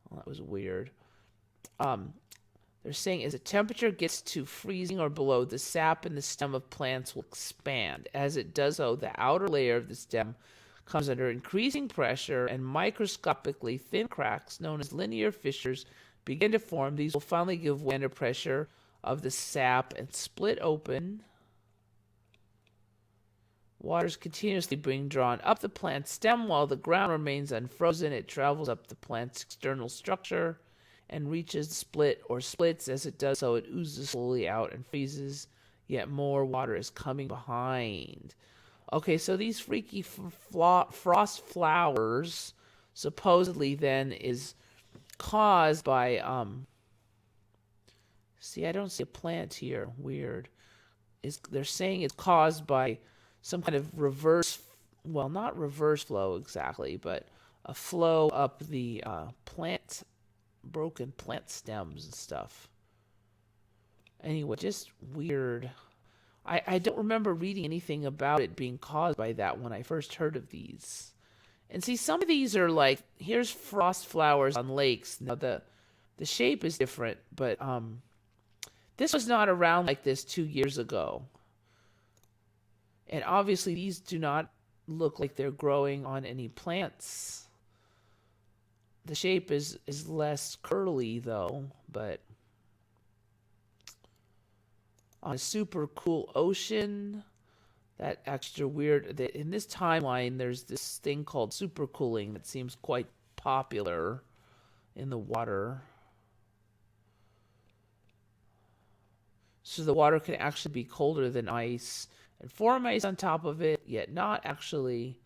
well, that was weird. They're saying as the temperature gets to freezing or below, the sap in the stem of plants will expand. As it does so, the outer layer of the stem comes under increasing pressure, and microscopically thin cracks known as linear fissures begin to form. These will finally give way under pressure of the sap and split open. Water is continuously being drawn up the plant's stem while the ground remains unfrozen. It travels up the plant's external structure and reaches the split or splits. As it does so, it oozes slowly out and freezes, yet more water is coming behind. Okay, so these freaky frost flowers supposedly then is caused by, see, I don't see a plant here. Weird. They're saying it's caused by some kind of reverse, well, not reverse flow exactly, but a flow up the broken plant stems and stuff. Anyway, just weird. I don't remember reading anything about it being caused by that when I first heard of these. And see, some of these are like, here's frost flowers on lakes. Now, the shape is different, but this was not around like this 2 years ago. And obviously, these do not look like they're growing on any plants. The shape is less curly, though, but on a super cool ocean, that extra weird... In this timeline, there's this thing called supercooling that seems quite popular in the water. So the water can actually be colder than ice and form ice on top of it, yet not actually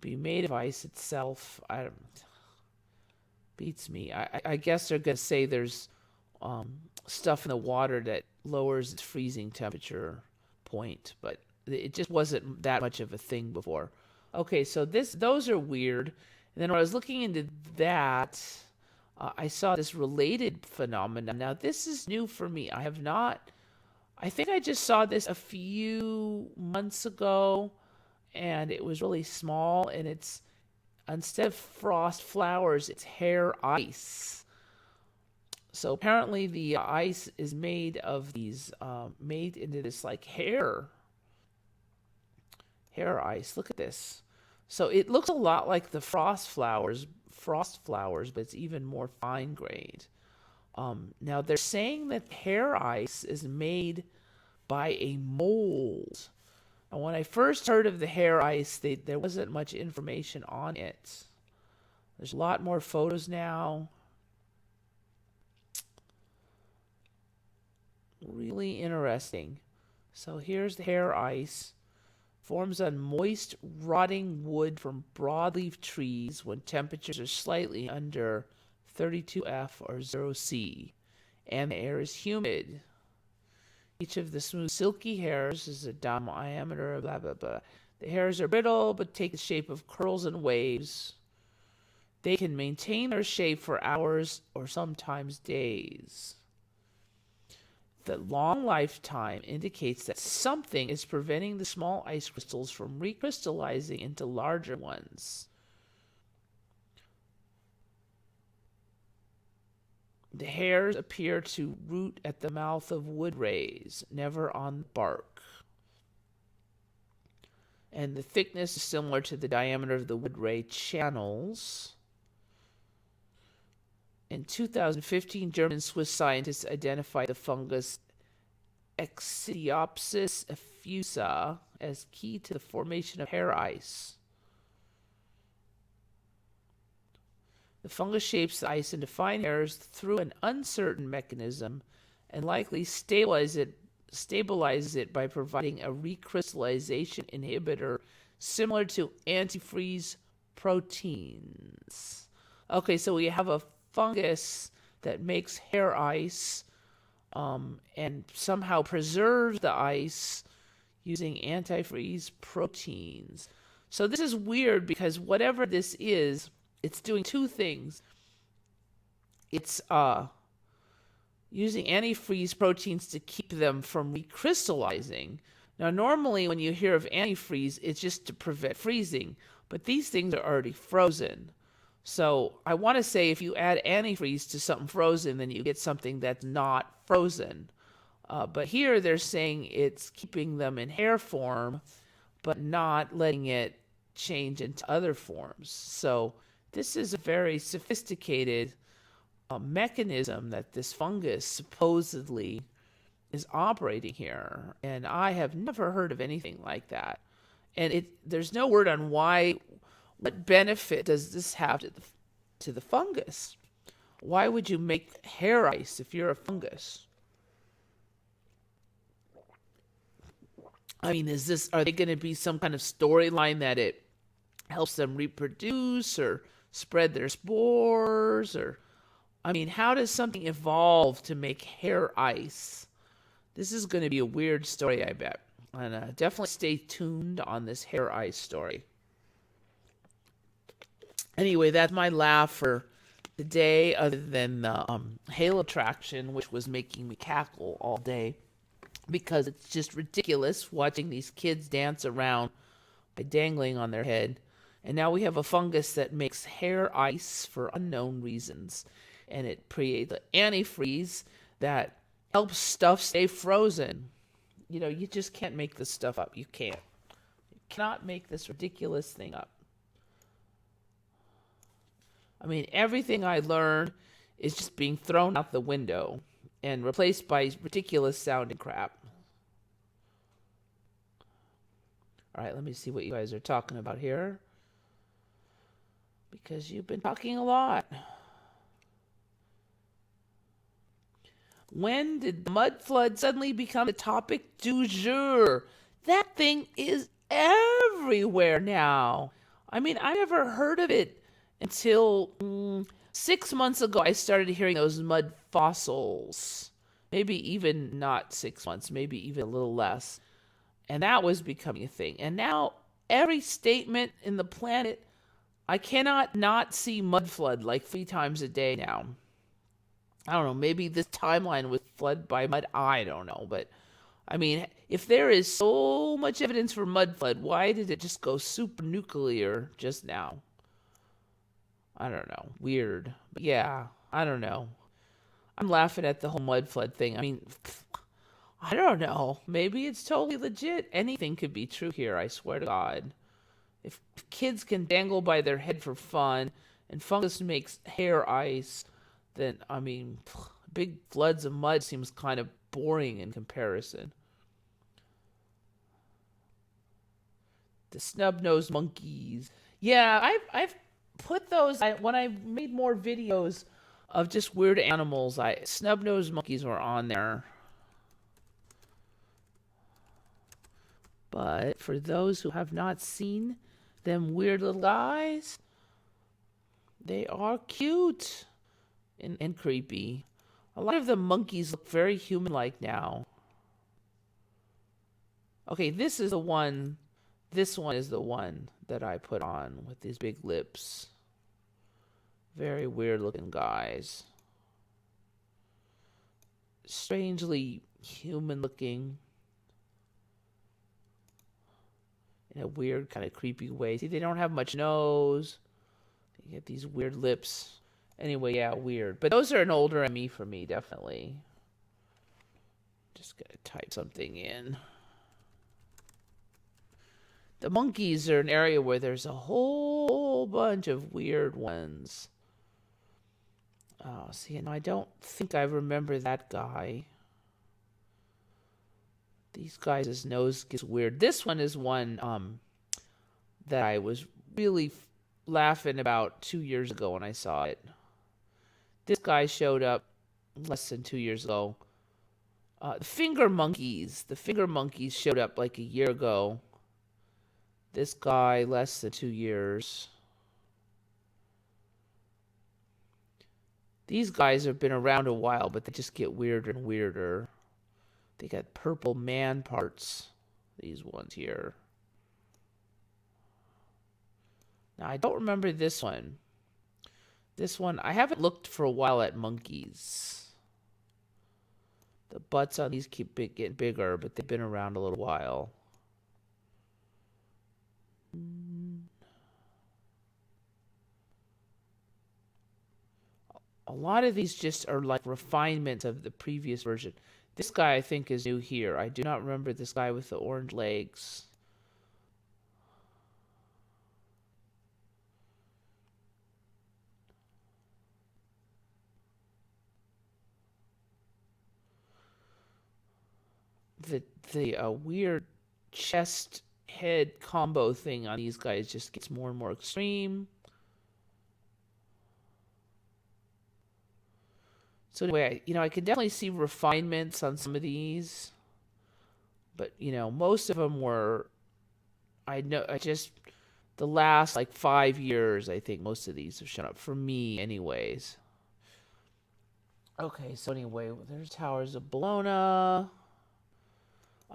be made of ice itself. Beats me. I guess they're going to say there's stuff in the water that lowers its freezing temperature point, but it just wasn't that much of a thing before. Okay, so those are weird. And then when I was looking into that, I saw this related phenomenon. Now, this is new for me. I think I just saw this a few months ago, and it was really small, and it's, instead of frost flowers, it's hair ice. So apparently the ice is made of these, made into this like hair ice. Look at this. So it looks a lot like the frost flowers, but it's even more fine grained. Now they're saying that hair ice is made by a mold. And when I first heard of the hair ice, there wasn't much information on it. There's a lot more photos now. Really interesting. So here's the hair ice. Forms on moist, rotting wood from broadleaf trees when temperatures are slightly under 32°F or 0°C, and the air is humid. Each of the smooth, silky hairs is a diameter, blah, blah, blah. The hairs are brittle, but take the shape of curls and waves. They can maintain their shape for hours or sometimes days. The long lifetime indicates that something is preventing the small ice crystals from recrystallizing into larger ones. The hairs appear to root at the mouth of wood rays, never on bark. And the thickness is similar to the diameter of the wood ray channels. In 2015, German and Swiss scientists identified the fungus Exidiopsis effusa as key to the formation of hair ice. The fungus shapes the ice into fine hairs through an uncertain mechanism and likely stabilizes it by providing a recrystallization inhibitor similar to antifreeze proteins. Okay, so we have a fungus that makes hair ice and somehow preserves the ice using antifreeze proteins. So this is weird because whatever this is, it's doing two things. It's using antifreeze proteins to keep them from recrystallizing. Now, normally when you hear of antifreeze, it's just to prevent freezing, but these things are already frozen. So I want to say if you add antifreeze to something frozen, then you get something that's not frozen. But here they're saying it's keeping them in hair form, but not letting it change into other forms. So this is a very sophisticated mechanism that this fungus supposedly is operating here. And I have never heard of anything like that. And there's no word on what benefit does this have to the fungus? Why would you make hair ice if you're a fungus? I mean, are they going to be some kind of storyline that it helps them reproduce or spread their spores? Or, I mean, how does something evolve to make hair ice? This is going to be a weird story, I bet. And definitely stay tuned on this hair ice story. Anyway, that's my laugh for the day, other than the halo attraction, which was making me cackle all day, because it's just ridiculous watching these kids dance around by dangling on their head. And now we have a fungus that makes hair ice for unknown reasons, and it creates the antifreeze that helps stuff stay frozen. You know, you just can't make this stuff up. You can't. You cannot make this ridiculous thing up. I mean, everything I learned is just being thrown out the window and replaced by ridiculous sounding crap. All right, let me see what you guys are talking about here, because you've been talking a lot. When did the mud flood suddenly become the topic du jour? That thing is everywhere now. I mean, I never heard of it until 6 months ago. I started hearing those mud fossils. Maybe even not 6 months, maybe even a little less. And that was becoming a thing. And now every statement in the planet, I cannot not see mud flood like 3 times a day now. I don't know, maybe this timeline was flooded by mud. I don't know. But, I mean, if there is so much evidence for mud flood, why did it just go super nuclear just now? I don't know. Weird. But yeah, I don't know. I'm laughing at the whole mud flood thing. I mean, I don't know. Maybe it's totally legit. Anything could be true here, I swear to God. If kids can dangle by their head for fun and fungus makes hair ice, then, I mean, big floods of mud seems kind of boring in comparison. The snub-nosed monkeys. Yeah, I've put those, when I made more videos of just weird animals, snub-nosed monkeys were on there. But for those who have not seen them weird little guys, they are cute and creepy. A lot of the monkeys look very human-like now. Okay, this is the one. This one is the one that I put on with these big lips. Very weird looking guys. Strangely human looking. In a weird kind of creepy way. See, they don't have much nose. You get these weird lips. Anyway, yeah, weird. But those are an older ME for me, definitely. Just gotta type something in. The monkeys are an area where there's a whole bunch of weird ones. Oh, see, and I don't think I remember that guy. These guys' nose gets weird. This one is one that I was really laughing about 2 years ago when I saw it. This guy showed up less than 2 years ago. The finger monkeys. The finger monkeys showed up like a year ago. This guy, less than 2 years. These guys have been around a while, but they just get weirder and weirder. They got purple man parts. These ones here. Now, I don't remember this one. This one, I haven't looked for a while at monkeys. The butts on these keep getting bigger, but they've been around a little while. A lot of these just are like refinements of the previous version. This guy, I think, is new here. I do not remember this guy with the orange legs. The weird chest head combo thing on these guys just gets more and more extreme. So anyway, I can definitely see refinements on some of these, but most of them were, the last like 5 years, I think most of these have shown up for me, anyways. Okay, so anyway, there's Towers of Bologna.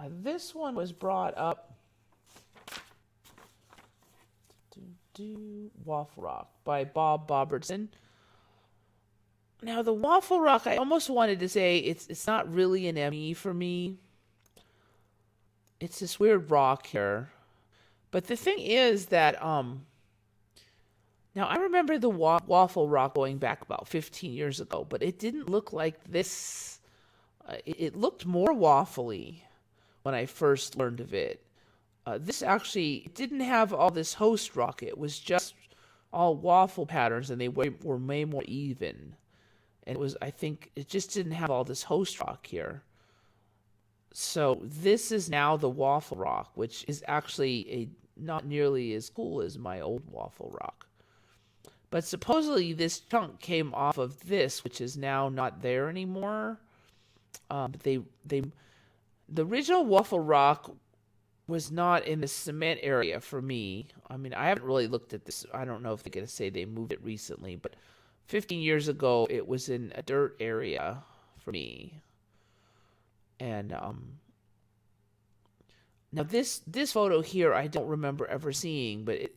This one was brought up. Waffle Rock by Bob Bobertson. Now, the Waffle Rock, I almost wanted to say it's not really an ME for me. It's this weird rock here. But the thing is that, now I remember the Waffle Rock going back about 15 years ago, but it didn't look like this. It looked more waffly when I first learned of it. This actually didn't have all this host rock. It was just all waffle patterns, and they were way more even. And I think it just didn't have all this host rock here. So this is now the Waffle Rock, which is actually not nearly as cool as my old Waffle Rock. But supposedly this chunk came off of this, which is now not there anymore. The original Waffle Rock was not in the cement area for me. I mean, I haven't really looked at this. I don't know if they're going to say they moved it recently, but 15 years ago, it was in a dirt area for me. And now this photo here, I don't remember ever seeing, but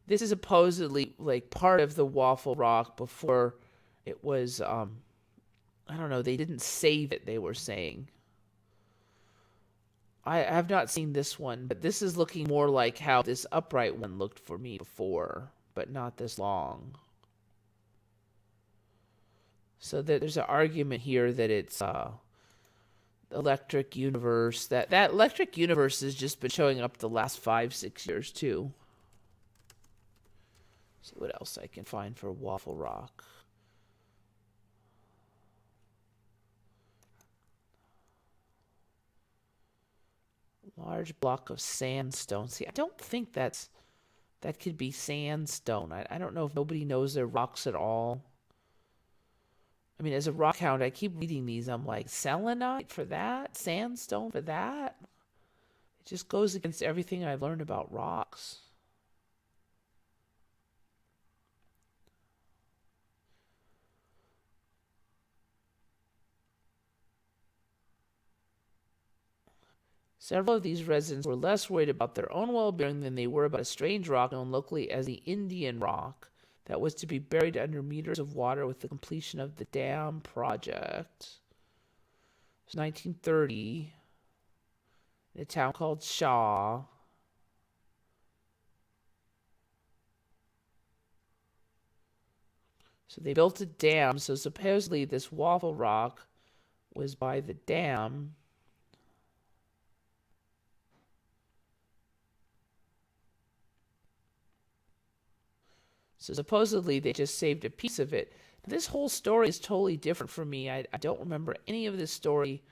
this is supposedly like part of the Waffle Rock before it was. I don't know. They didn't save it. They were saying. I have not seen this one, but this is looking more like how this upright one looked for me before, but not this long. So there's an argument here that it's electric universe. That electric universe has just been showing up the last 5-6 years too. See what else I can find for Waffle Rock. Large block of sandstone. See, I don't think that could be sandstone. I don't know if nobody knows their rocks at all. I mean, as a rock hound, I keep reading these. I'm like, selenite for that? Sandstone for that? It just goes against everything I've learned about rocks. Several of these residents were less worried about their own well-being than they were about a strange rock known locally as the Indian rock that was to be buried under meters of water with the completion of the dam project. It was 1930 in a town called Shaw. So they built a dam. So supposedly this waffle rock was by the dam. So supposedly they just saved a piece of it. This whole story is totally different for me. I don't remember any of this story.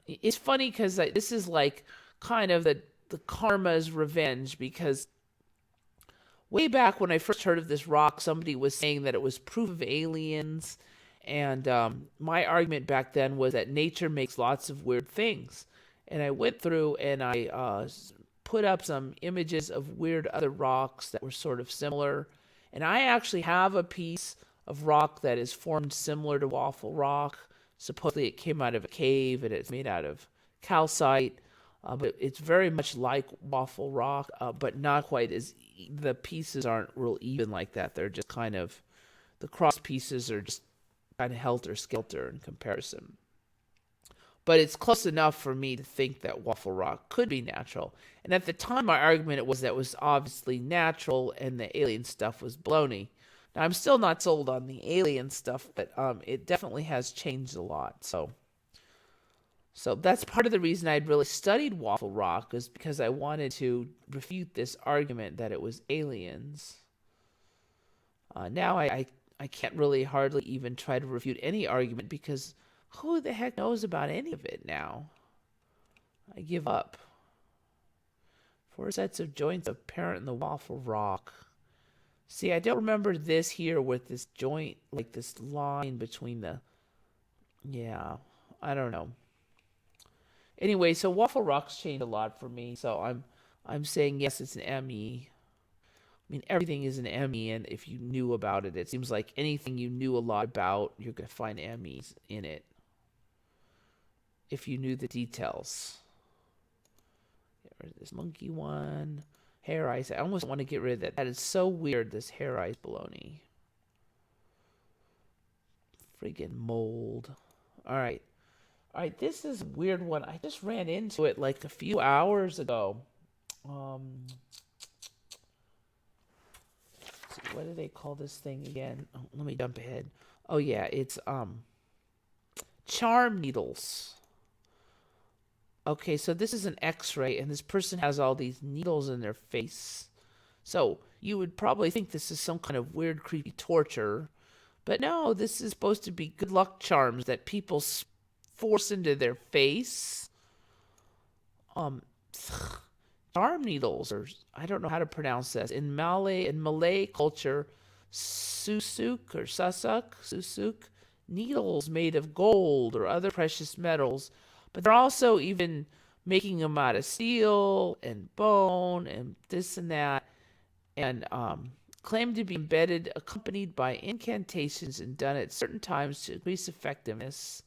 It's funny because this is like kind of the karma's revenge, because way back when I first heard of this rock, somebody was saying that it was proof of aliens. And my argument back then was that nature makes lots of weird things. And I went through and I put up some images of weird other rocks that were sort of similar. And I actually have a piece of rock that is formed similar to waffle rock. Supposedly it came out of a cave and it's made out of calcite. But it's very much like waffle rock, but not quite as... The pieces aren't real even like that. They're just kind of... The cross pieces are just kind of helter-skelter in comparison. But it's close enough for me to think that waffle rock could be natural. And at the time, my argument was that it was obviously natural and the alien stuff was baloney. Now, I'm still not sold on the alien stuff, but it definitely has changed a lot. So that's part of the reason I'd really studied waffle rock, is because I wanted to refute this argument that it was aliens. Now I can't really hardly even try to refute any argument, because who the heck knows about any of it now? I give up. 4 sets of joints apparent in the waffle rock. See, I don't remember this here with this joint, like this line between the... Yeah, I don't know. Anyway, so waffle rock's changed a lot for me, so I'm saying yes, it's an ME. I mean, everything is an ME, and if you knew about it, it seems like anything you knew a lot about, you're going to find MEs in it. If you knew the details. There's this monkey one. Hair ice. I almost want to get rid of that. That is so weird, this hair ice baloney. Friggin' mold. All right, this is a weird one. I just ran into it like a few hours ago. What do they call this thing again? Oh, let me jump ahead. Oh yeah, it's charm needles. Okay, so this is an x-ray, and this person has all these needles in their face. So you would probably think this is some kind of weird, creepy torture. But no, this is supposed to be good luck charms that people force into their face. Charm needles, or I don't know how to pronounce this. In Malay culture, susuk, needles made of gold or other precious metals. But they're also even making them out of steel and bone and this and that, and claimed to be embedded, accompanied by incantations and done at certain times to increase effectiveness.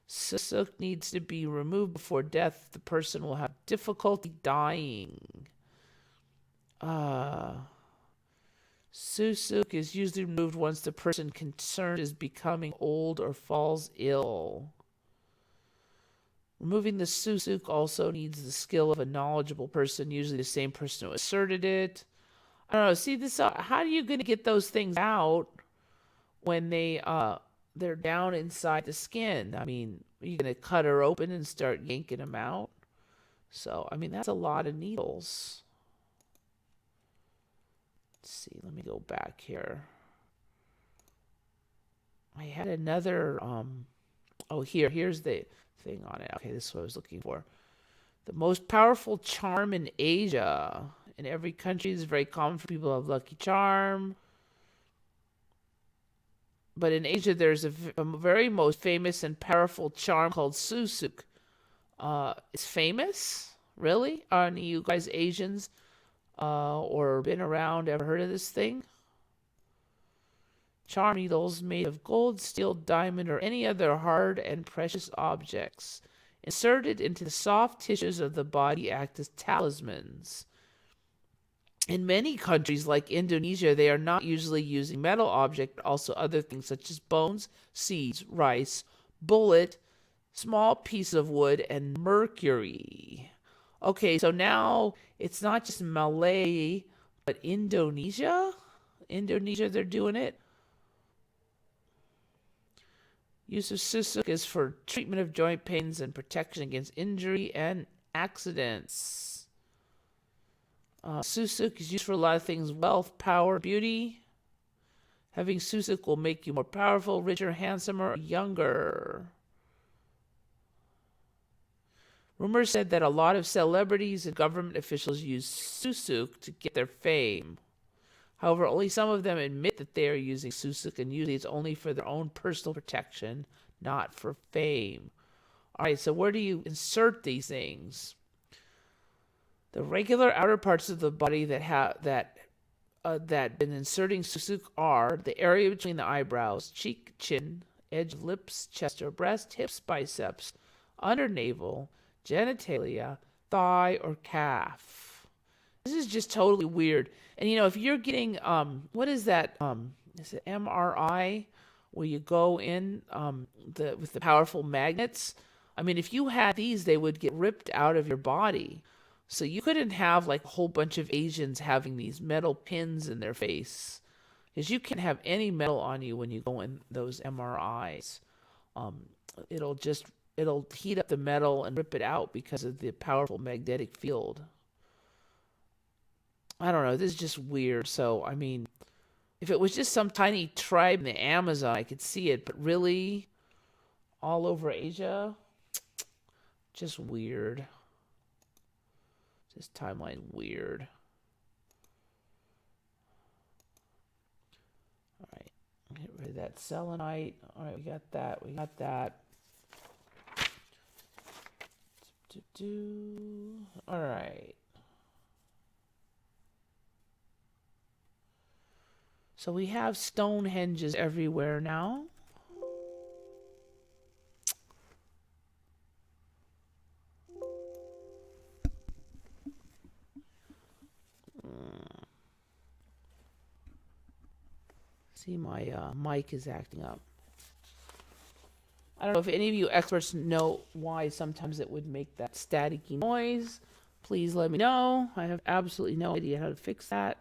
Susuk needs to be removed before death. The person will have difficulty dying. Susuk is usually removed once the person concerned is becoming old or falls ill. Removing the susuk also needs the skill of a knowledgeable person, usually the same person who asserted it. I don't know. See this? How are you going to get those things out when they're down inside the skin? I mean, are you going to cut her open and start yanking them out? So, I mean, that's a lot of needles. Let's see. Let me go back here. I had another. Here's the thing on it. Okay, this is what I was looking for. The most powerful charm in Asia. In every country, it's very common for people to have lucky charm. But in Asia, there's a very most famous and powerful charm called susuk. It's famous? Really? Are any of you guys Asians or been around, ever heard of this thing? Charm needles made of gold, steel, diamond, or any other hard and precious objects, inserted into the soft tissues of the body, act as talismans. In many countries like Indonesia, they are not usually using metal objects, but also other things such as bones, seeds, rice, bullet, small pieces of wood, and mercury. Okay, so now it's not just Malay, but Indonesia? Indonesia, they're doing it. Use of susuk is for treatment of joint pains and protection against injury and accidents. Susuk is used for a lot of things: wealth, power, beauty. Having susuk will make you more powerful, richer, handsomer, or younger. Rumors said that a lot of celebrities and government officials use susuk to get their fame. However, only some of them admit that they are using susuk, and usually it's only for their own personal protection, not for fame. All right, so where do you insert these things? The regular outer parts of the body that been inserting susuk are the area between the eyebrows, cheek, chin, edge of lips, chest or breast, hips, biceps, under navel, genitalia, thigh, or calf. This is just totally weird. And if you're getting what is that? Is it MRI where you go in with the powerful magnets? I mean, if you had these, they would get ripped out of your body. So you couldn't have like a whole bunch of Asians having these metal pins in their face, because you can't have any metal on you when you go in those MRIs. It'll heat up the metal and rip it out because of the powerful magnetic field. I don't know. This is just weird. So, I mean, if it was just some tiny tribe in the Amazon, I could see it. But really, all over Asia, just weird. This timeline weird. All right. Get rid of that selenite. All right, we got that. We got that. All right. So we have Stonehenges everywhere now. See, my mic is acting up. I don't know if any of you experts know why sometimes it would make that staticky noise. Please let me know. I have absolutely no idea how to fix that.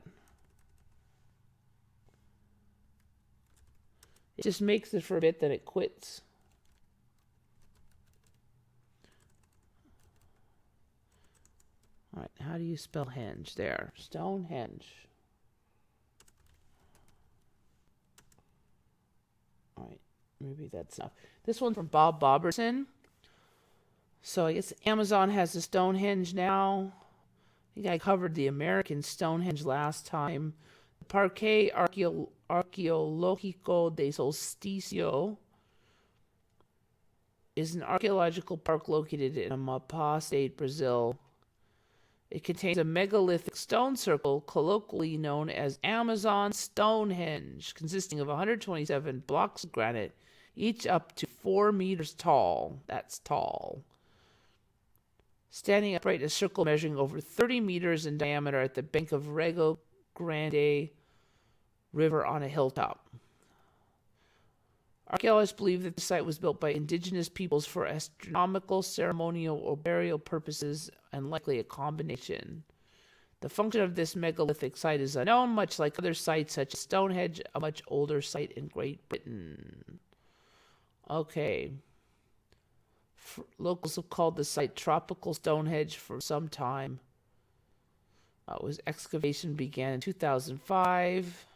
It just makes it for a bit, then it quits. All right, how do you spell henge? There, Stonehenge. All right, maybe that's enough. This one's from Bob Boberson. So I guess Amazon has the Stonehenge now. I think I covered the American Stonehenge last time. The Parque Arqueológico de Solsticio is an archaeological park located in Amapá State, Brazil. It contains a megalithic stone circle, colloquially known as Amazon Stonehenge, consisting of 127 blocks of granite, each up to 4 meters tall. That's tall. Standing upright in a circle measuring over 30 meters in diameter at the bank of Rego Grande River on a hilltop. Archaeologists believe that the site was built by indigenous peoples for astronomical, ceremonial, or burial purposes, and likely a combination. The function of this megalithic site is unknown, much like other sites such as Stonehenge, a much older site in Great Britain. Okay. Locals have called the site Tropical Stonehenge for some time. Excavation began in 2005.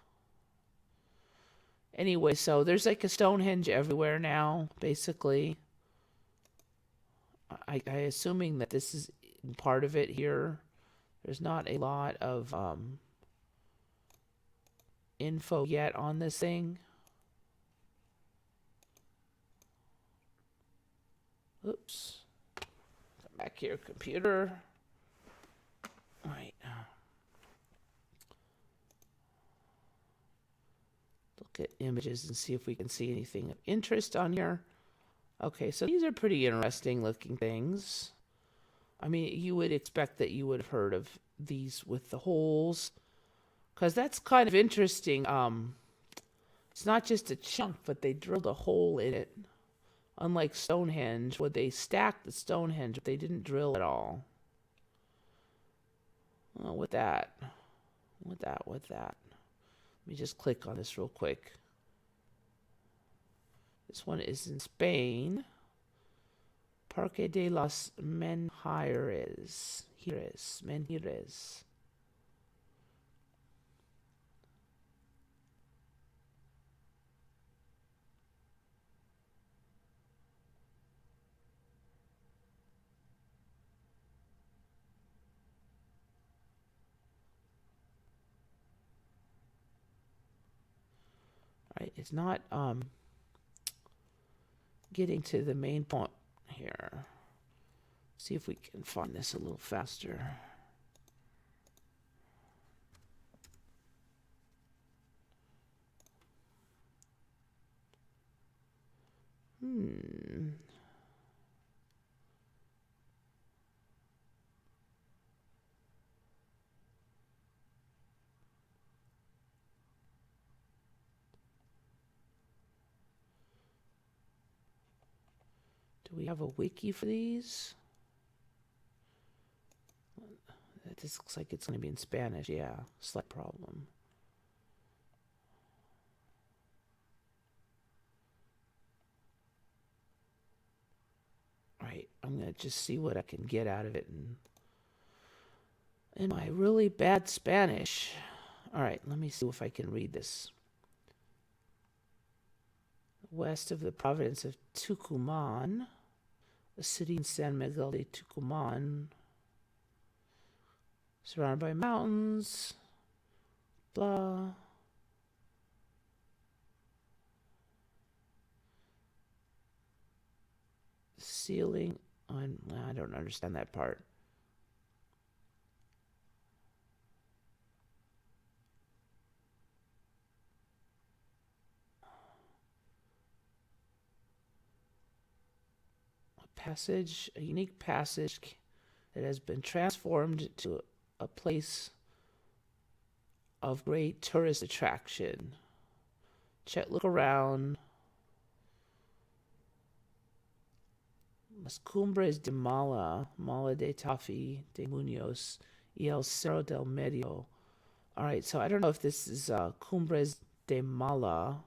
Anyway, so there's like a Stonehenge everywhere now, basically. I assuming that this is part of it here. There's not a lot of info yet on this thing. Oops. Come back here, computer. All right. Look at images and see if we can see anything of interest on here. Okay, so these are pretty interesting looking things. I mean, you would expect that you would have heard of these with the holes, because that's kind of interesting. It's not just a chunk, but they drilled a hole in it. Unlike Stonehenge, where they stacked the Stonehenge, but they didn't drill at all. Oh, with that. Let me just click on this real quick. This one is in Spain. Parque de los Menhires. Menhires. Right, it's not getting to the main point here. See if we can find this a little faster. Do we have a wiki for these? This looks like it's going to be in Spanish. Yeah, slight problem. All right, I'm going to just see what I can get out of it in my really bad Spanish. All right, let me see if I can read this. West of the province of Tucumán, a city in San Miguel de Tucumán, surrounded by mountains, blah. Ceiling on, I don't understand that part. A unique passage that has been transformed to a place of great tourist attraction. Look around. Las Cumbres de Mala de Tafi, de Muñoz, y el Cerro del Medio. All right, so I don't know if this is Cumbres de Mala. I'm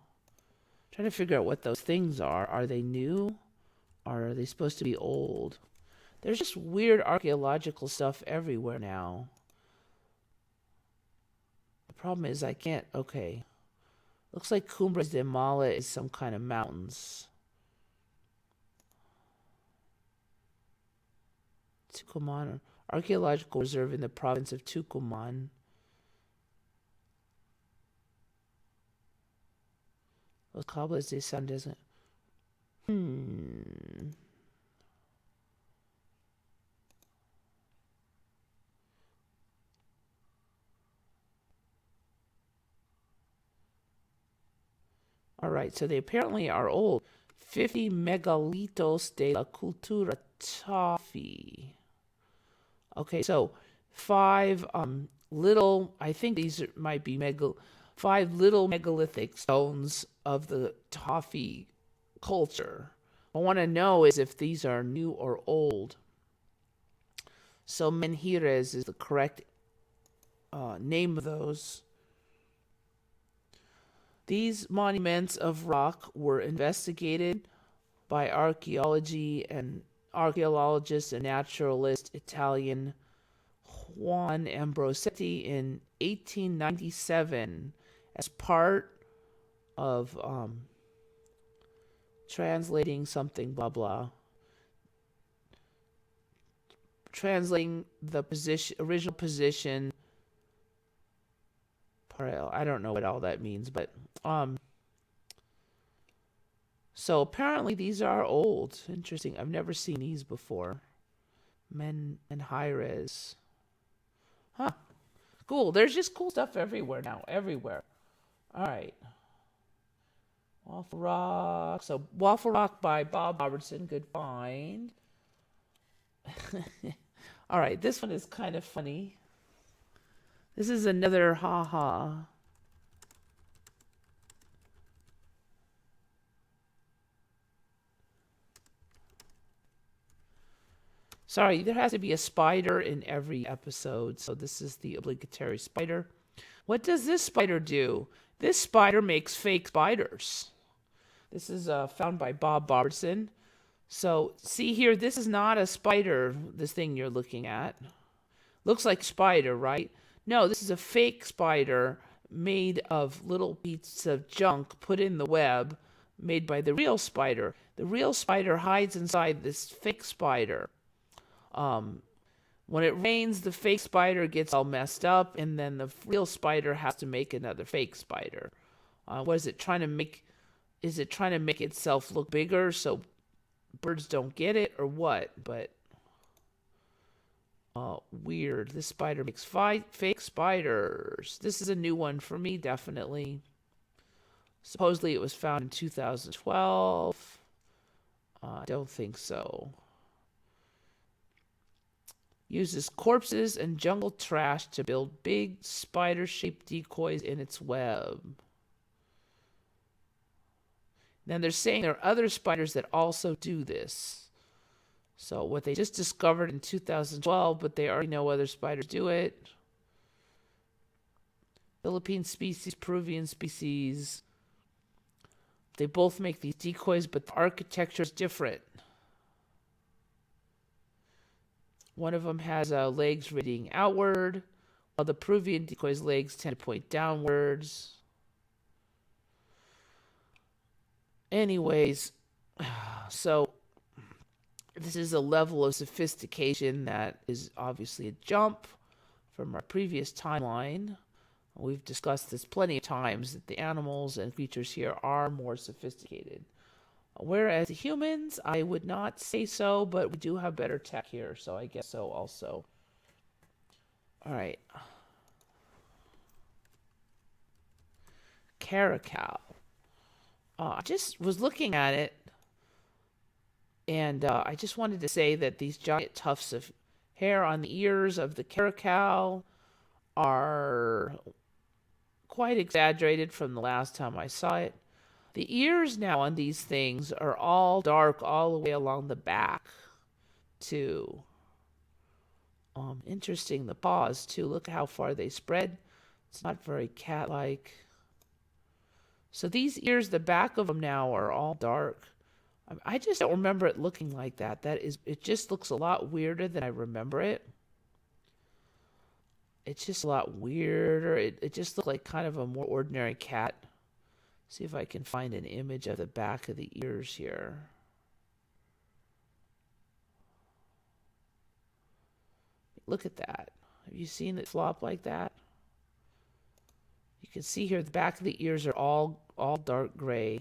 trying to figure out what those things are. Are they new? Or are they supposed to be old? There's just weird archaeological stuff everywhere now. The problem is I can't, okay. Looks like Cumbres de Mala is some kind of mountains. Tucumán, archaeological reserve in the province of Tucumán. Los Cables de San Desert. All right, so they apparently are old. 50 megalitos de la cultura Tafi. Okay, so 5 little, I think these might be 5 little megalithic stones of the Tafi culture. I want to know is if these are new or old. So Menhires is the correct name of those. These monuments of rock were investigated by archaeologists and naturalist Italian Juan Ambrosetti in 1897 as part of translating something, blah, blah. Translating the original position. I don't know what all that means, but so apparently these are old. Interesting. I've never seen these before. Menhires. Huh. Cool. There's just cool stuff everywhere now. Everywhere. All right. Waffle Rock. So Waffle Rock by Bob Robertson. Good find. All right. This one is kind of funny. This is another haha. Sorry, there has to be a spider in every episode, so this is the obligatory spider. What does this spider do? This spider makes fake spiders. This is found by Bob Robertson. So, see here, this is not a spider, this thing you're looking at. Looks like spider, right? No, this is a fake spider made of little pieces of junk put in the web made by the real spider. The real spider hides inside this fake spider. When it rains, the fake spider gets all messed up, and then the real spider has to make another fake spider. What is it trying to make? Is it trying to make itself look bigger so birds don't get it, or what? But weird. This spider makes fake spiders. This is a new one for me, definitely. Supposedly it was found in 2012. I don't think so. Uses corpses and jungle trash to build big spider-shaped decoys in its web. Then they're saying there are other spiders that also do this. So what they just discovered in 2012, but they already know other spiders do it. Philippine species, Peruvian species. They both make these decoys, but the architecture is different. One of them has legs radiating outward, while the Peruvian decoy's legs tend to point downwards. Anyways, so this is a level of sophistication that is obviously a jump from our previous timeline. We've discussed this plenty of times, that the animals and creatures here are more sophisticated. Whereas humans, I would not say so, but we do have better tech here, so I guess so also. All right. Caracal. I just was looking at it, and I just wanted to say that these giant tufts of hair on the ears of the caracal are quite exaggerated from the last time I saw it. The ears now on these things are all dark all the way along the back, too. Interesting, the paws, too. Look how far they spread. It's not very cat-like. So these ears, the back of them now are all dark. I just don't remember it looking like that. It just looks a lot weirder than I remember it. It's just a lot weirder. It just looked like kind of a more ordinary cat. See if I can find an image of the back of the ears here. Look at that. Have you seen it flop like that? You can see here the back of the ears are all dark gray.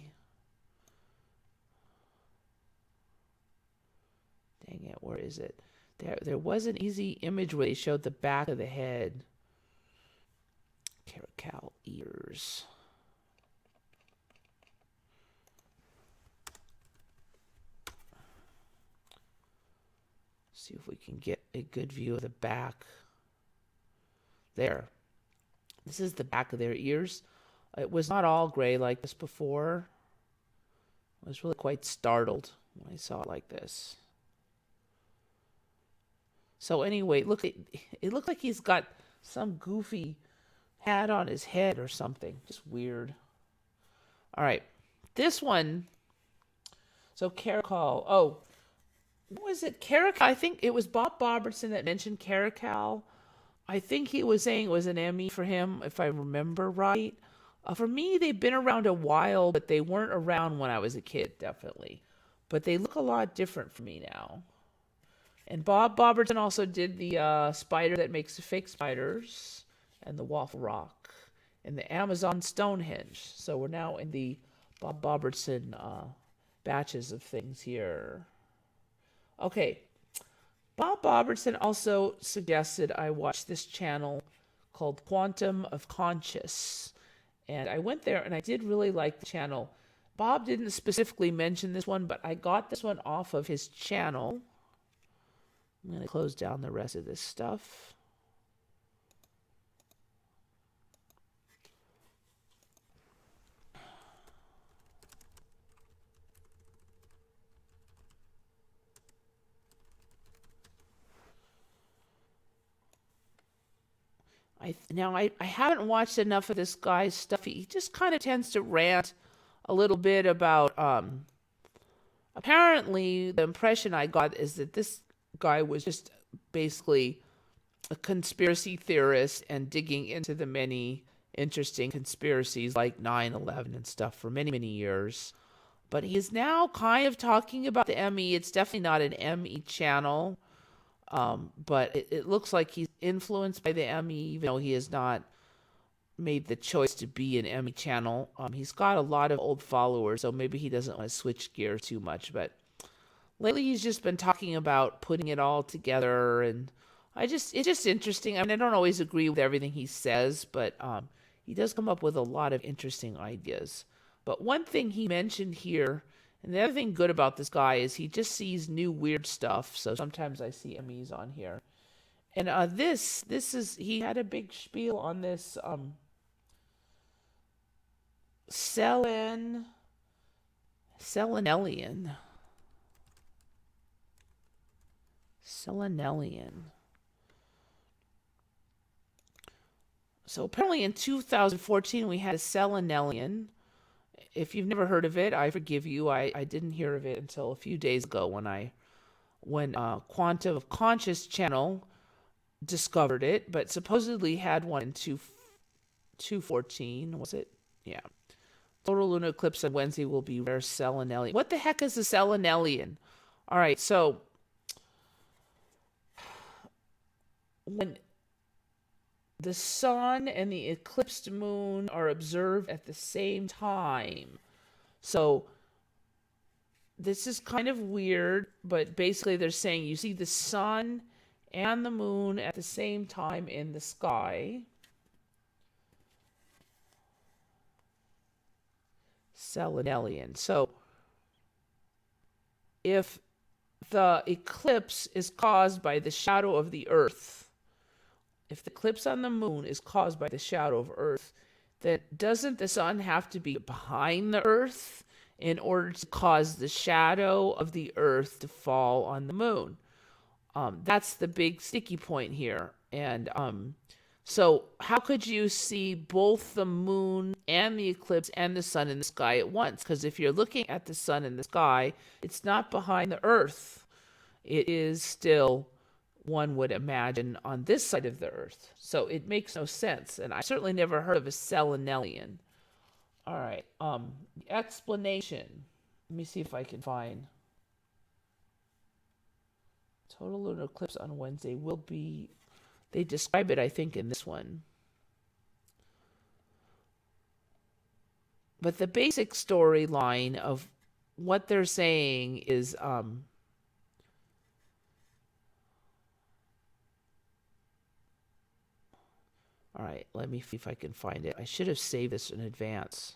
Dang it, where is it? There was an easy image where they showed the back of the head. Caracal ears. See if we can get a good view of the back. There. This is the back of their ears. It was not all gray like this before. I was really quite startled when I saw it like this. So anyway, look, it looked like he's got some goofy hat on his head or something. Just weird. All right. This one. So caracal. Oh. What was it? Caracal. I think it was Bob Robertson that mentioned caracal. I think he was saying it was an Emmy for him, if I remember right. For me, they've been around a while, but they weren't around when I was a kid, definitely. But they look a lot different for me now. And Bob Robertson also did the spider that makes the fake spiders, and the Waffle Rock, and the Amazon Stonehenge. So we're now in the Bob Robertson batches of things here. Okay, Bob Robertson also suggested I watch this channel called Quantum of Conscious. And I went there and I did really like the channel. Bob didn't specifically mention this one, but I got this one off of his channel. I'm going to close down the rest of this stuff. I haven't watched enough of this guy's stuff. He just kind of tends to rant a little bit about apparently the impression I got is that this guy was just basically a conspiracy theorist and digging into the many interesting conspiracies like 9/11 and stuff for many, many years. But he is now kind of talking about the ME. It's definitely not an ME channel, but it looks like he's influenced by the ME, even though he has not made the choice to be an ME channel. He's got a lot of old followers, so maybe he doesn't want to switch gears too much. But lately he's just been talking about putting it all together, and it's just interesting. I mean, I don't always agree with everything he says, but he does come up with a lot of interesting ideas. But one thing he mentioned here, and the other thing good about this guy is he just sees new weird stuff. So sometimes I see MEs on here. And this is, he had a big spiel on this selenelian. So apparently in 2014 we had a selenelian. If you've never heard of it, I forgive you. I didn't hear of it until a few days ago when Quantum of Conscious channel discovered it, but supposedly had one in 214, was it? Yeah. Total lunar eclipse on Wednesday will be rare selenelian. What the heck is a selenelian? All right, so when the sun and the eclipsed moon are observed at the same time. So this is kind of weird, but basically they're saying you see the sun and the moon at the same time in the sky. Selenelian. So if the eclipse is caused by the shadow of the Earth, if the eclipse on the moon is caused by the shadow of Earth, then doesn't the sun have to be behind the Earth in order to cause the shadow of the Earth to fall on the moon? That's the big sticky point here. And so how could you see both the moon and the eclipse and the sun in the sky at once? Because if you're looking at the sun in the sky, it's not behind the Earth. It is still, one would imagine, on this side of the Earth. So it makes no sense. And I certainly never heard of a selenelian. All right. The explanation. Let me see if I can find. Total lunar eclipse on Wednesday will be, they describe it, I think, in this one. But the basic storyline of what they're saying is, all right, let me see if I can find it. I should have saved this in advance.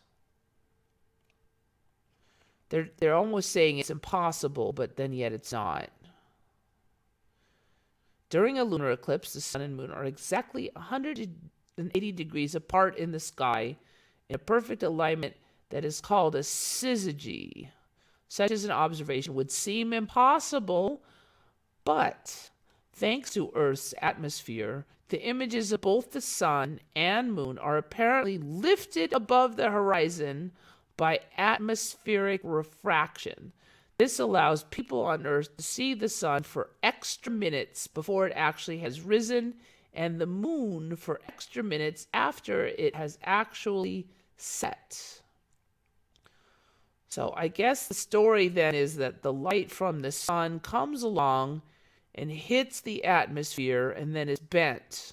They're almost saying it's impossible, but then yet it's not. During a lunar eclipse, the sun and moon are exactly 180 degrees apart in the sky in a perfect alignment that is called a syzygy. Such as an observation would seem impossible, but thanks to Earth's atmosphere, the images of both the sun and moon are apparently lifted above the horizon by atmospheric refraction. This allows people on Earth to see the sun for extra minutes before it actually has risen, and the moon for extra minutes after it has actually set. So I guess the story then is that the light from the sun comes along and hits the atmosphere and then is bent.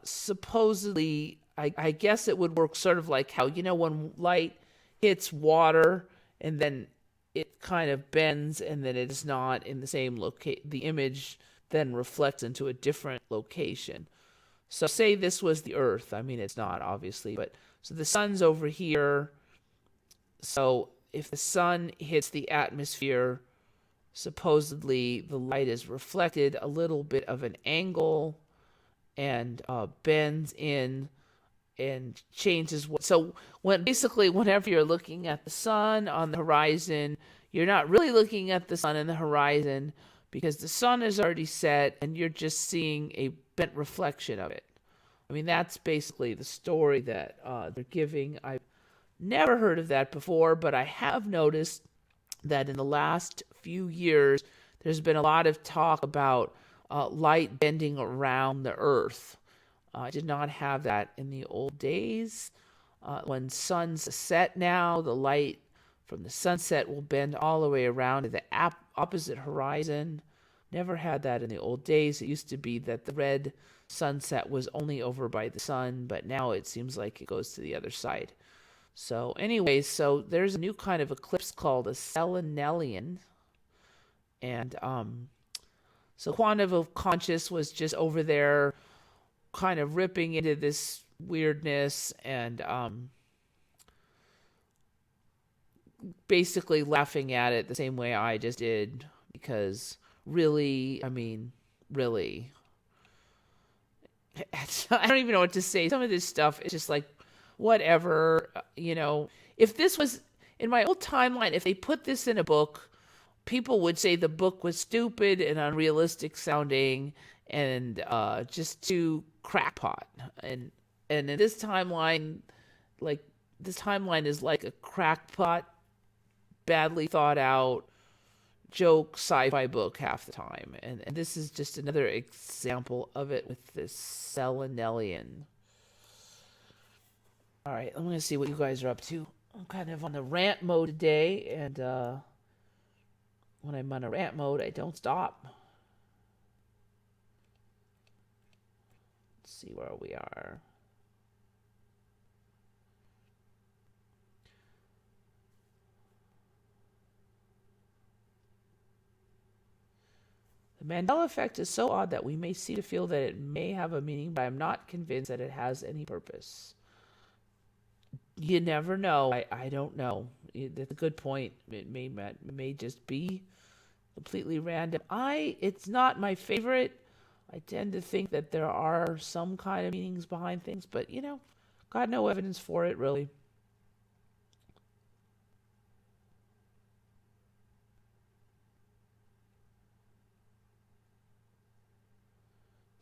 Supposedly, I guess it would work sort of like how, when light hits water and then it kind of bends and then it is not in the same location. The image then reflects into a different location. So say this was the Earth. I mean, it's not, obviously, but so the sun's over here. So if the sun hits the atmosphere, supposedly the light is reflected a little bit of an angle and bends in and changes. So whenever you're looking at the sun on the horizon, you're not really looking at the sun in the horizon because the sun is already set and you're just seeing a bent reflection of it. I mean, that's basically the story that they're giving. I've never heard of that before, but I have noticed that in the last few years, there's been a lot of talk about light bending around the Earth. I did not have that in the old days. When suns set now, the light from the sunset will bend all the way around to the opposite horizon. Never had that in the old days. It used to be that the red sunset was only over by the sun, but now it seems like it goes to the other side. So anyways, so there's a new kind of eclipse called a selenelian. And so Quantum of Conscious was just over there kind of ripping into this weirdness and basically laughing at it the same way I just did, because really, I mean, really, I don't even know what to say. Some of this stuff is just like, whatever, you know. If this was in my old timeline, if they put this in a book, people would say the book was stupid and unrealistic sounding and just too crackpot. And in this timeline, like, this timeline is like a crackpot, badly thought out joke sci-fi book half the time. And this is just another example of it with this Selenelian. All right, I'm going to see what you guys are up to. I'm kind of on the rant mode today, and when I'm on a rant mode, I don't stop. Let's see where we are. The Mandela Effect is so odd that we may see to feel that it may have a meaning, but I'm not convinced that it has any purpose. You never know. I don't know. That's a good point. It may just be completely random. It's not my favorite. I tend to think that there are some kind of meanings behind things, but you know, got no evidence for it really.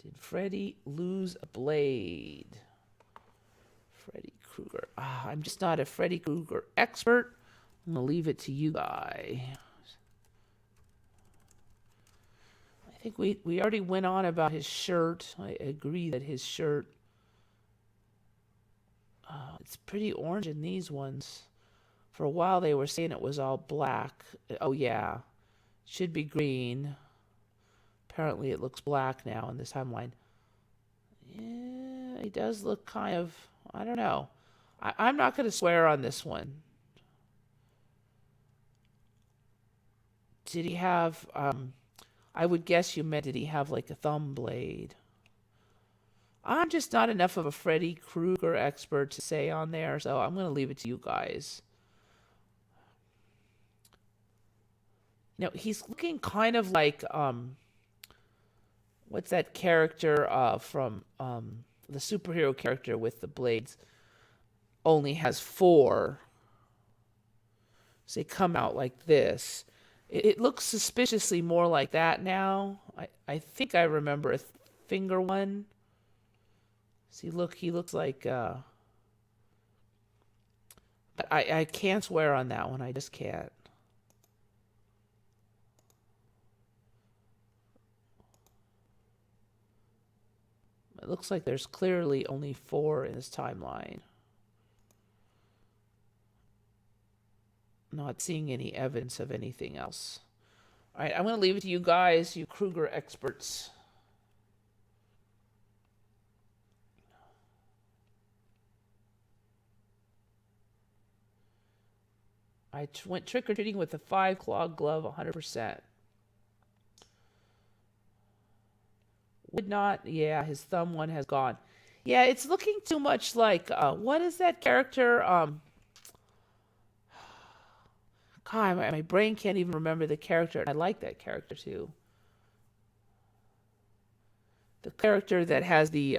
Did Freddy lose a blade? Freddy Krueger. I'm just not a Freddy Krueger expert. I'm going to leave it to you guys. I think we already went on about his shirt. I agree that his shirt, it's pretty orange in these ones. For a while they were saying it was all black. Oh yeah, should be green. Apparently it looks black now in this timeline. Yeah, he does look kind of, I don't know. I'm not going to swear on this one. Did he have, I would guess you meant, did he have like a thumb blade? I'm just not enough of a Freddy Krueger expert to say on there, so I'm going to leave it to you guys. You know, he's looking kind of like, what's that character from the superhero character with the blades? Only has 4. So they come out like this. It looks suspiciously more like that now. I think I remember a finger one. See, look, he looks like... but I can't swear on that one. I just can't. It looks like there's clearly only 4 in this timeline. Not seeing any evidence of anything else. All right, I'm going to leave it to you guys, you Krueger experts. I went trick-or-treating with a 5-claw glove 100%. Would not, yeah, his thumb one has gone. Yeah, it's looking too much like, what is that character? God, my brain can't even remember the character. I like that character too. The character that has the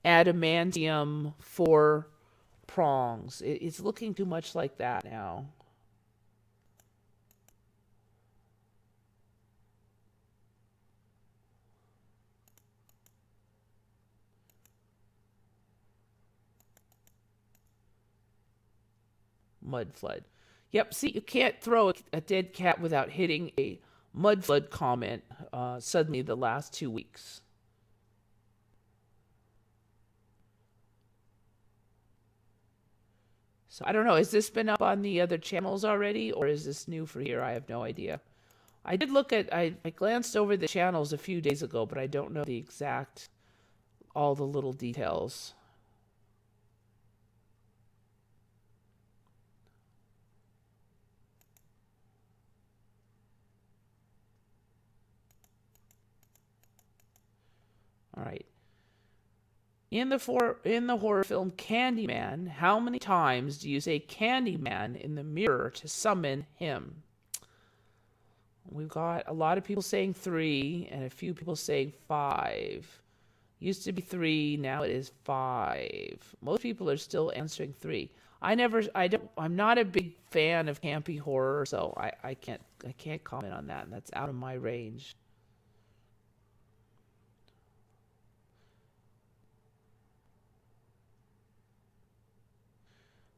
adamantium 4 prongs. It's looking too much like that now. mud flood. Yep, see, you can't throw a dead cat without hitting a mud flood comment suddenly the last 2 weeks. So I don't know, has this been up on the other channels already, or is this new for here? I have no idea. I did look at, I glanced over the channels a few days ago, but I don't know the exact, all the little details. All right. In the horror film Candyman, how many times do you say Candyman in the mirror to summon him? We've got a lot of people saying 3 and a few people saying 5. Used to be 3, now it is 5. Most people are still answering 3. I'm not a big fan of campy horror, so I can't comment on that. That's out of my range.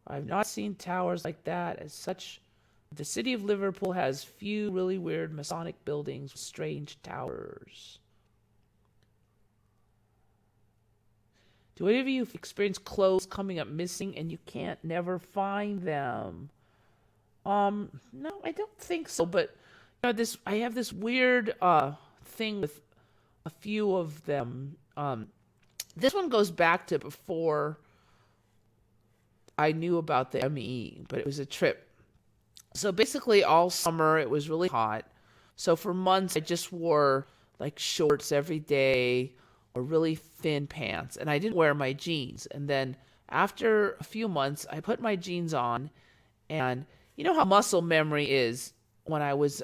I've not seen towers like that as such. The city of Liverpool has few really weird Masonic buildings with strange towers. Do any of you experience clothes coming up missing and you can't never find them? No, I don't think so. But I have this weird thing with a few of them. This one goes back to before I knew about the ME, but it was a trip. So basically all summer it was really hot. So for months I just wore like shorts every day or really thin pants, and I didn't wear my jeans. And then after a few months I put my jeans on, and you know how muscle memory is. When I was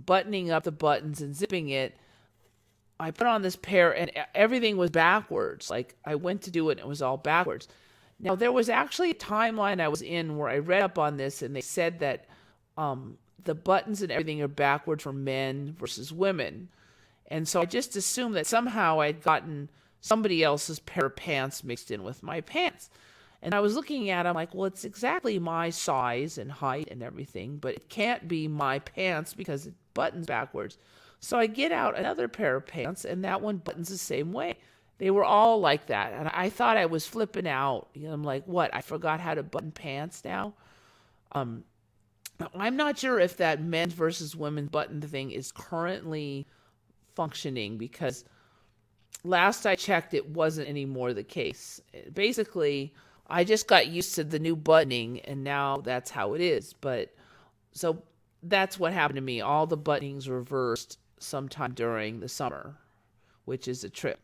buttoning up the buttons and zipping it, I put on this pair and everything was backwards. Like I went to do it and it was all backwards. Now, there was actually a timeline I was in where I read up on this, and they said that the buttons and everything are backward for men versus women. And so I just assumed that somehow I'd gotten somebody else's pair of pants mixed in with my pants. And I was looking at it, I'm like, well, it's exactly my size and height and everything, but it can't be my pants because it buttons backwards. So I get out another pair of pants, and that one buttons the same way. They were all like that, and I thought I was flipping out. I'm like, what? I forgot how to button pants now? I'm not sure if that men's versus women's button thing is currently functioning, because last I checked, it wasn't anymore the case. Basically, I just got used to the new buttoning, and now that's how it is. But so that's what happened to me. All the buttonings reversed sometime during the summer, which is a trip.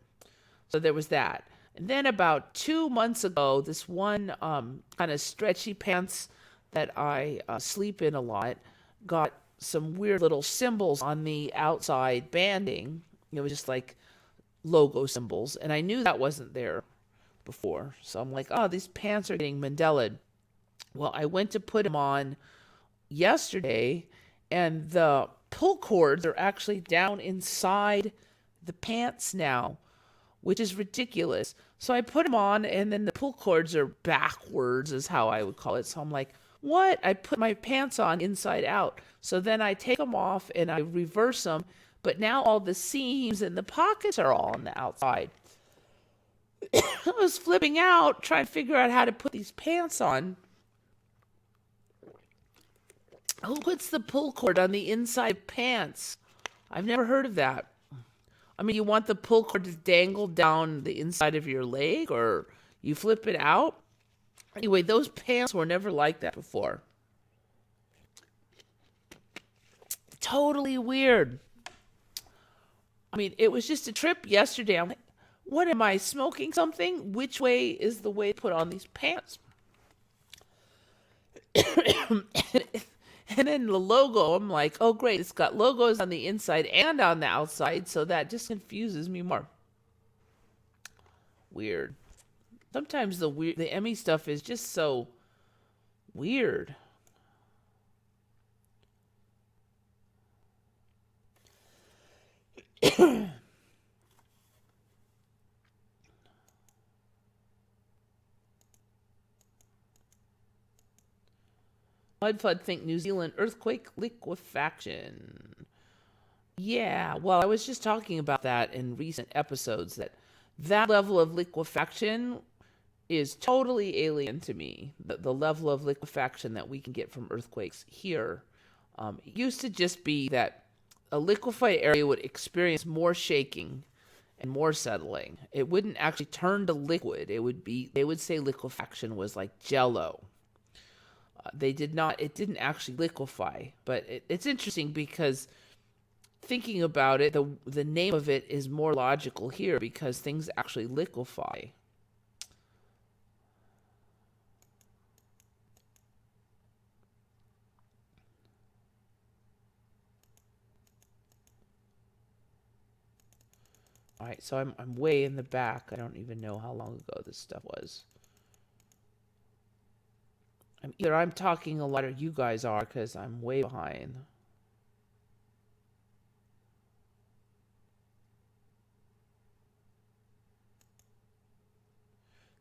So there was that. And then about 2 months ago, this one kind of stretchy pants that I sleep in a lot got some weird little symbols on the outside banding. It was just like logo symbols. And I knew that wasn't there before. So I'm like, oh, these pants are getting Mandelaed. Well, I went to put them on yesterday, and the pull cords are actually down inside the pants now, which is ridiculous. So I put them on, and then the pull cords are backwards, is how I would call it. So I'm like, what? I put my pants on inside out. So then I take them off and I reverse them, but now all the seams and the pockets are all on the outside. I was flipping out, trying to figure out how to put these pants on. Who puts the pull cord on the inside of pants? I've never heard of that. I mean, you want the pull cord to dangle down the inside of your leg, or you flip it out? Anyway, those pants were never like that before. Totally weird. I mean, it was just a trip yesterday. I'm like, what am I, smoking something? Which way is the way to put on these pants? And then the logo, I'm like, oh, great. It's got logos on the inside and on the outside, so that just confuses me more. Weird. Sometimes the Emmy stuff is just so weird. Mud flood, think New Zealand earthquake liquefaction. Yeah, well, I was just talking about that in recent episodes, that level of liquefaction is totally alien to me. The level of liquefaction that we can get from earthquakes here. It used to just be that a liquefied area would experience more shaking and more settling. It wouldn't actually turn to liquid. They would say liquefaction was like jello. It didn't actually liquefy. But it's interesting because thinking about it, the name of it is more logical here because things actually liquefy. All right, so I'm way in the back. I don't even know how long ago this stuff was. Either I'm talking a lot or you guys are because I'm way behind.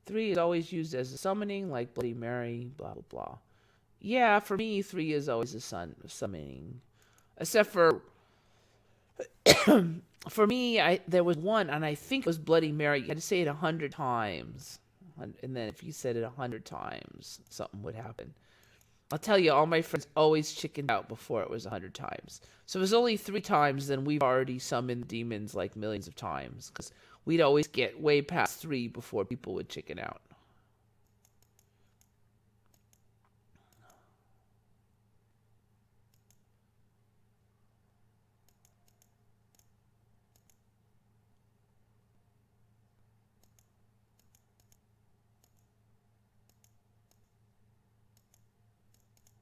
Three is always used as a summoning, like Bloody Mary, blah, blah, blah. Yeah, for me, three is always a summoning. Except for for me, there was one, and I think it was Bloody Mary. You had to say it 100 times. And then if you said it 100 times, something would happen. I'll tell you, all my friends always chickened out before it was 100 times. So if it was only 3 times, then we've already summoned demons like millions of times. Because we'd always get way past 3 before people would chicken out.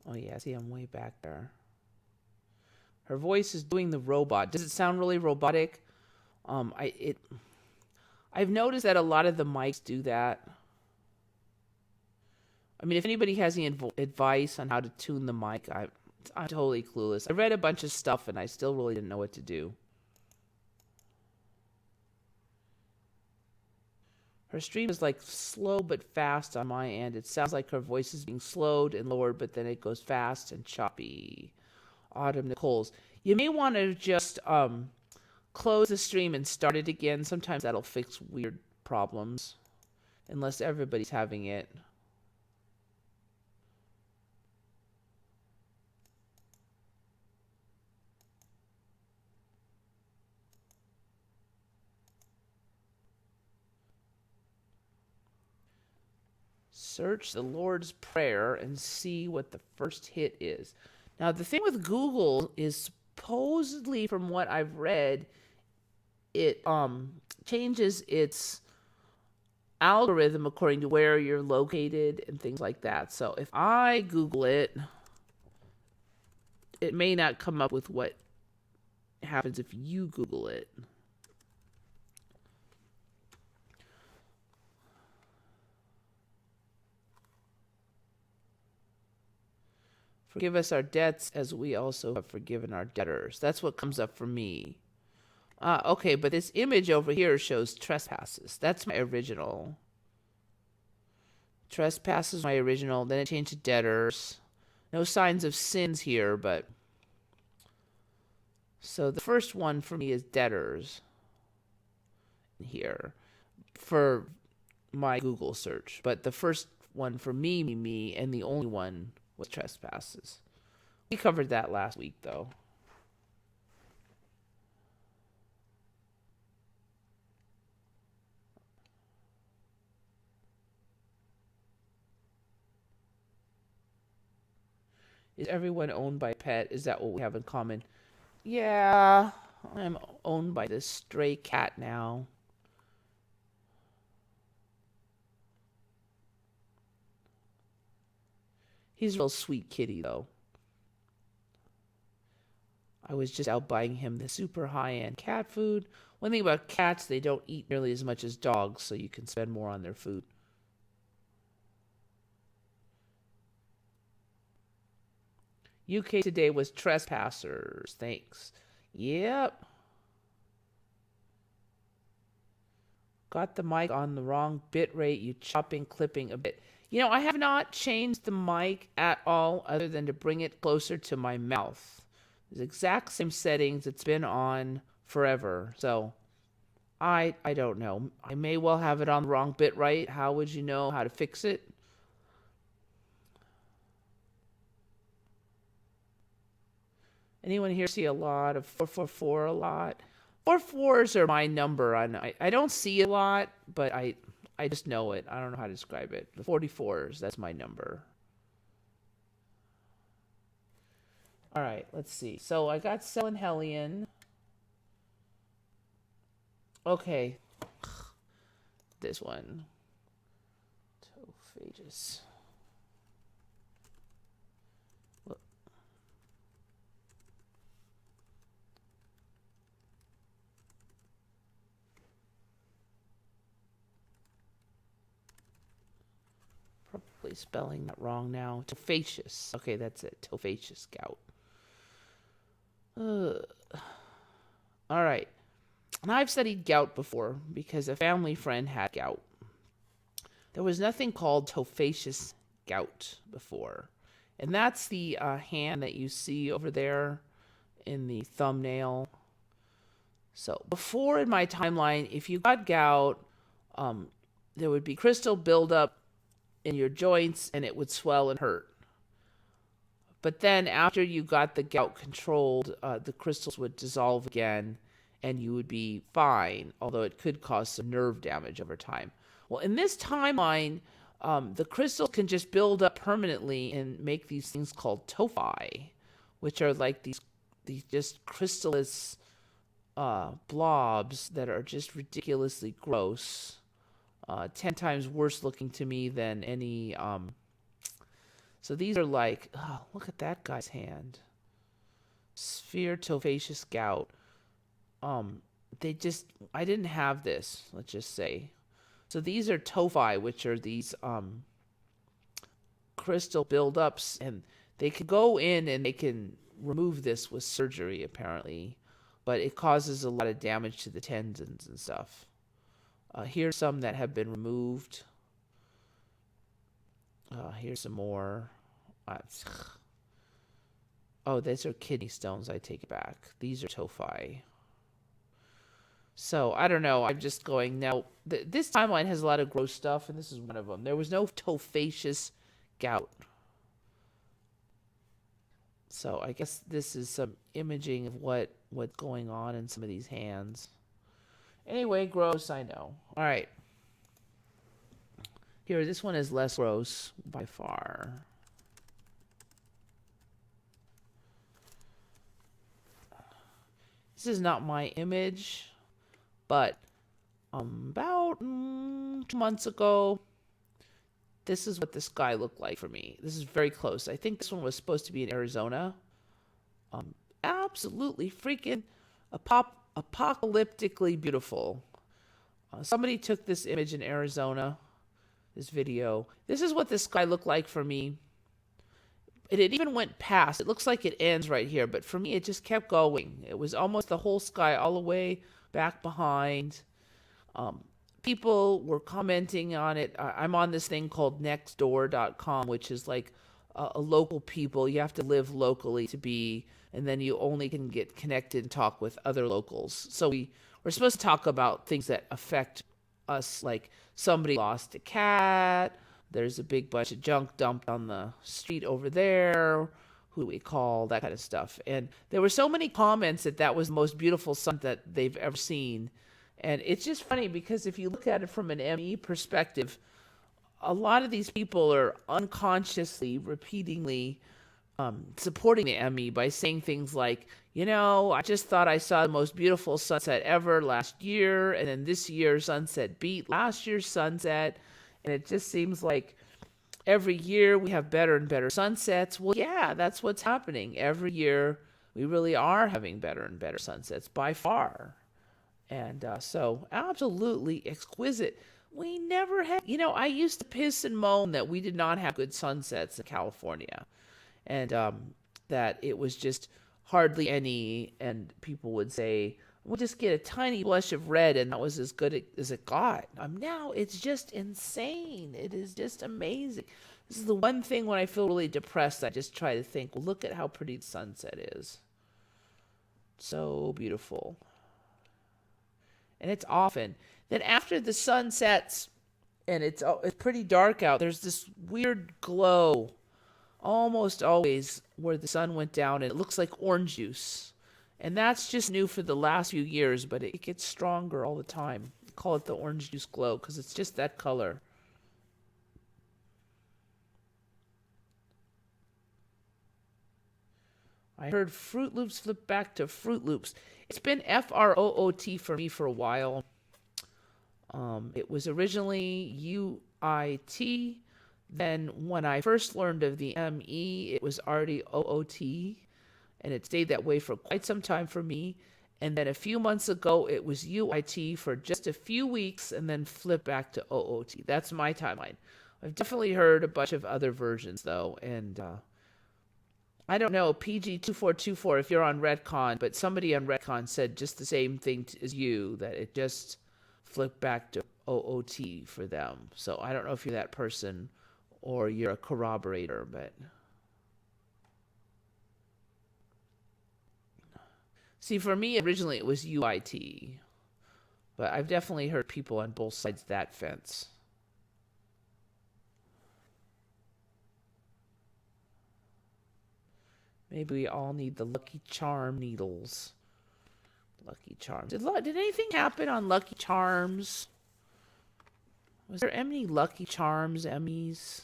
Oh yeah, see, I'm way back there. Her voice is doing the robot. Does it sound really robotic? I've noticed that a lot of the mics do that. I mean, if anybody has any advice on how to tune the mic, I'm totally clueless. I read a bunch of stuff and I still really didn't know what to do. Her stream is like slow but fast on my end. It sounds like her voice is being slowed and lowered, but then it goes fast and choppy. Autumn Nichols. You may want to just close the stream and start it again. Sometimes that'll fix weird problems, unless everybody's having it. Search the Lord's Prayer and see what the first hit is. Now, the thing with Google is supposedly, from what I've read, it changes its algorithm according to where you're located and things like that. So if I Google it, it may not come up with what happens if you Google it. Forgive us our debts as we also have forgiven our debtors. That's what comes up for me. Okay, but this image over here shows trespasses. That's my original. Trespasses, my original. Then it changed to debtors. No signs of sins here, but... So the first one for me is debtors. Here. For my Google search. But the first one for me, and the only one was trespasses. We covered that last week, though. Is everyone owned by a pet? Is that what we have in common? Yeah, I'm owned by this stray cat now. He's a real sweet kitty, though. I was just out buying him the super high-end cat food. One thing about cats, they don't eat nearly as much as dogs, so you can spend more on their food. UK today was trespassers. Thanks. Yep. got the mic on the wrong bit rate. You chopping, clipping a bit. You know, I have not changed the mic at all other than to bring it closer to my mouth. The exact same settings it's been on forever. So I don't know. I may well have it on the wrong bit rate. How would you know how to fix it? Anyone here see a lot of 444 a lot? 4/4s are my number. I don't see a lot, but I just know it. I don't know how to describe it. The 44s, that's my number. All right, let's see. So I got Cell and Hellion. Okay. This one. Tophagus. Probably spelling that wrong now. Tophagus. Okay, that's it. Tophagus gout. All right. And I've studied gout before because a family friend had gout. There was nothing called tophagus gout before. And that's the hand that you see over there in the thumbnail. So before in my timeline, if you got gout, there would be crystal buildup in your joints and it would swell and hurt. But then after you got the gout controlled, the crystals would dissolve again and you would be fine, although it could cause some nerve damage over time. Well, in this timeline, the crystals can just build up permanently and make these things called tophi, which are like these just crystallous blobs that are just ridiculously gross. 10 times worse looking to me than any... So these are like, oh, look at that guy's hand. Sphere tophagus gout. I didn't have this, let's just say. So these are tophi, which are these crystal buildups, and they can go in and they can remove this with surgery, apparently. But it causes a lot of damage to the tendons and stuff. Here's some that have been removed. Here's some more. Oh, these are kidney stones. I take it back. These are tophi. So, I don't know. I'm just going... Now, this timeline has a lot of gross stuff, and this is one of them. There was no tophagus gout. So, I guess this is some imaging of what's going on in some of these hands. Anyway, gross, I know. All right. Here, this one is less gross by far. This is not my image, but about 2 months ago, this is what this guy looked like for me. This is very close. I think this one was supposed to be in Arizona. Absolutely freaking apocalyptically beautiful. Somebody took this image in Arizona, this video. This is what this guy looked like for me. It even went past. It looks like it ends right here, but for me, it just kept going. It was almost the whole sky all the way back behind. People were commenting on it. I'm on this thing called nextdoor.com, which is like a local people. You have to live locally to be, and then you only can get connected and talk with other locals. So we're supposed to talk about things that affect us, like somebody lost a cat. There's a big bunch of junk dumped on the street over there. Who do we call? That kind of stuff. And there were so many comments that was the most beautiful sunset that they've ever seen. And it's just funny because if you look at it from an ME perspective, a lot of these people are unconsciously, repeatedly supporting the ME by saying things like, you know, I just thought I saw the most beautiful sunset ever last year, and then this year's sunset beat last year's sunset. And it just seems like every year we have better and better sunsets. Well, yeah, that's what's happening. Every year we really are having better and better sunsets by far. And so absolutely exquisite. We never had, you know, I used to piss and moan that we did not have good sunsets in California. And that it was just hardly any, and people would say, We'll just get a tiny blush of red, and that was as good as it got. Now it's just insane. It is just amazing. This is the one thing when I feel really depressed, I just try to think, well, look at how pretty the sunset is. So beautiful. And it's often. Then after the sun sets and it's pretty dark out, there's this weird glow almost always where the sun went down, and it looks like orange juice. And that's just new for the last few years, but it gets stronger all the time. I call it the orange juice glow because it's just that color. I heard Fruit Loops flip back to Fruit Loops. It's been FROOT for me for a while. It was originally UIT. Then when I first learned of the ME, it was already OOT. And it stayed that way for quite some time for me. And then a few months ago, it was UIT for just a few weeks and then flipped back to OOT. That's my timeline. I've definitely heard a bunch of other versions, though. And I don't know, PG2424, if you're on Redcon, but somebody on Redcon said just the same thing as you, that it just flipped back to OOT for them. So I don't know if you're that person or you're a corroborator, but... See, for me, originally it was UIT, but I've definitely heard people on both sides of that fence. Maybe we all need the Lucky Charm needles. Lucky Charms. Did anything happen on Lucky Charms? Was there any Lucky Charms Emmys?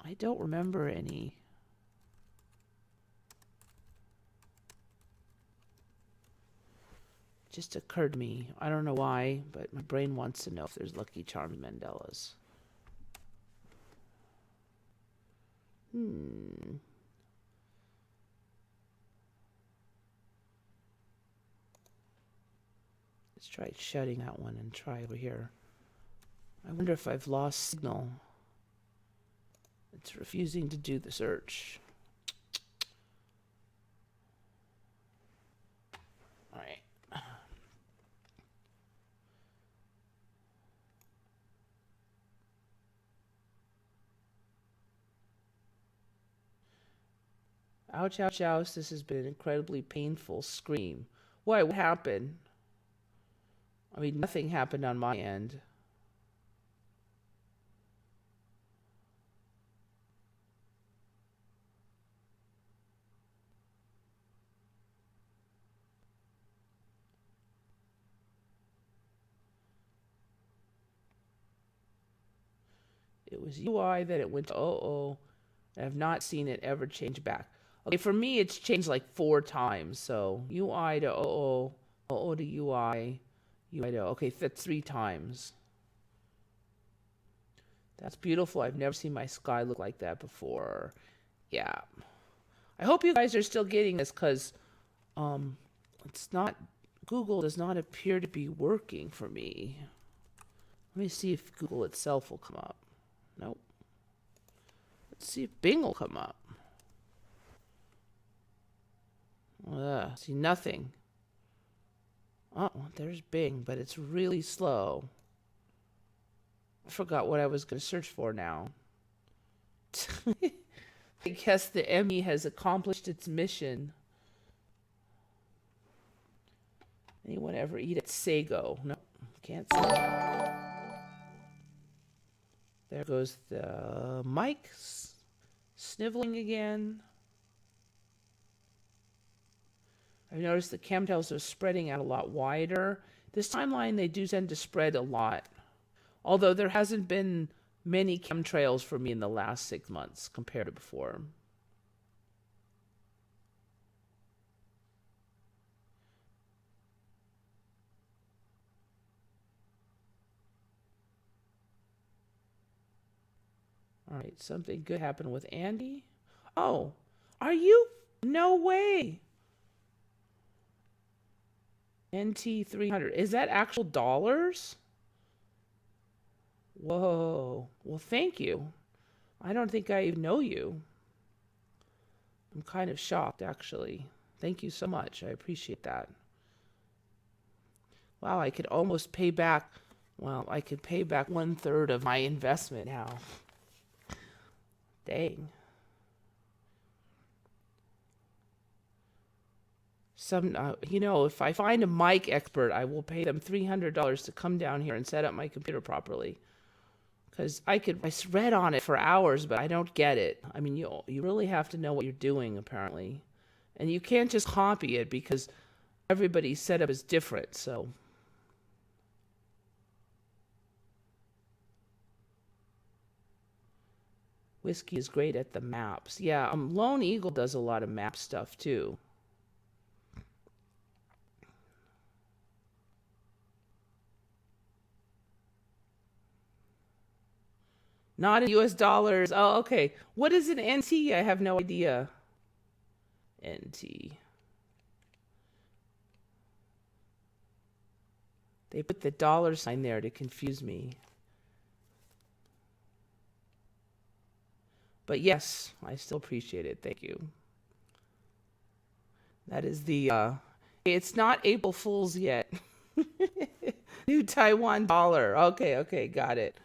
I don't remember any. Just occurred to me. I don't know why, but my brain wants to know if there's Lucky Charms Mandelas. Let's try shutting that one and try over here. I wonder if I've lost signal. It's refusing to do the search. All right. Ouch, ouch, ouch. This has been an incredibly painful scream. Why? What happened? I mean, nothing happened on my end. It was UI that it went to OO. I have not seen it ever change back. Okay, for me, it's changed like 4 times. So UI to OO, OO to UI, UI to... Okay, that's 3 times. That's beautiful. I've never seen my sky look like that before. Yeah. I hope you guys are still getting this because it's not... Google does not appear to be working for me. Let me see if Google itself will come up. Nope. Let's see if Bing will come up. See nothing. Oh, there's Bing, but it's really slow. I forgot what I was going to search for now. I guess the ME has accomplished its mission. Anyone ever eat at Sago? No, can't say that. There goes the mic sniveling again. I've noticed the chemtrails are spreading out a lot wider. This timeline, they do tend to spread a lot. Although there hasn't been many chemtrails for me in the last 6 months compared to before. All right, something good happened with Andy. Oh, are you? No way. NT 300. Is that actual dollars? Whoa. Well, thank you. I don't think I even know you. I'm kind of shocked, actually. Thank you so much. I appreciate that. Wow, I could almost pay back. Well, I could pay back 1/3 of my investment now. Dang. If I find a mic expert, I will pay them $300 to come down here and set up my computer properly. Because I read on it for hours, but I don't get it. I mean, you really have to know what you're doing, apparently. And you can't just copy it because everybody's setup is different, so. Whiskey is great at the maps. Yeah, Lone Eagle does a lot of map stuff, too. Not in US dollars. Oh, okay. What is an NT? I have no idea. NT. They put the dollar sign there to confuse me. But yes, I still appreciate it. Thank you. That is it's not April Fool's yet. New Taiwan dollar. Okay, got it.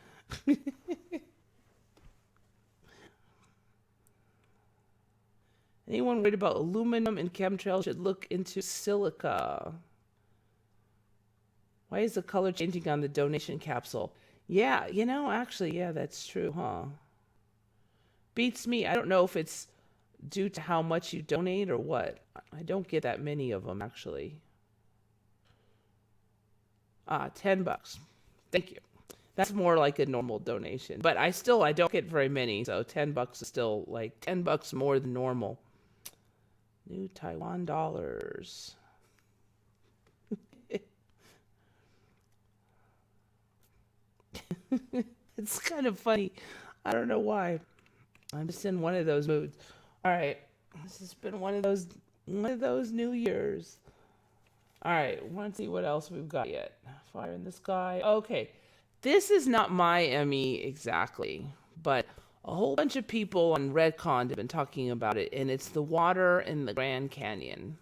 Anyone worried about aluminum and chemtrails should look into silica. Why is the color changing on the donation capsule? Yeah, actually, yeah, that's true, huh? Beats me. I don't know if it's due to how much you donate or what. I don't get that many of them, actually. $10. Thank you. That's more like a normal donation. But I don't get very many, so $10 is still like $10 more than normal. New Taiwan dollars. It's kind of funny. I don't know why. I'm just in one of those moods. All right. This has been one of those New Years. All right. Want to see what else we've got yet. Fire in the sky. Okay. This is not my Emmy exactly, but a whole bunch of people on Redcon have been talking about it, and it's the water in the Grand Canyon.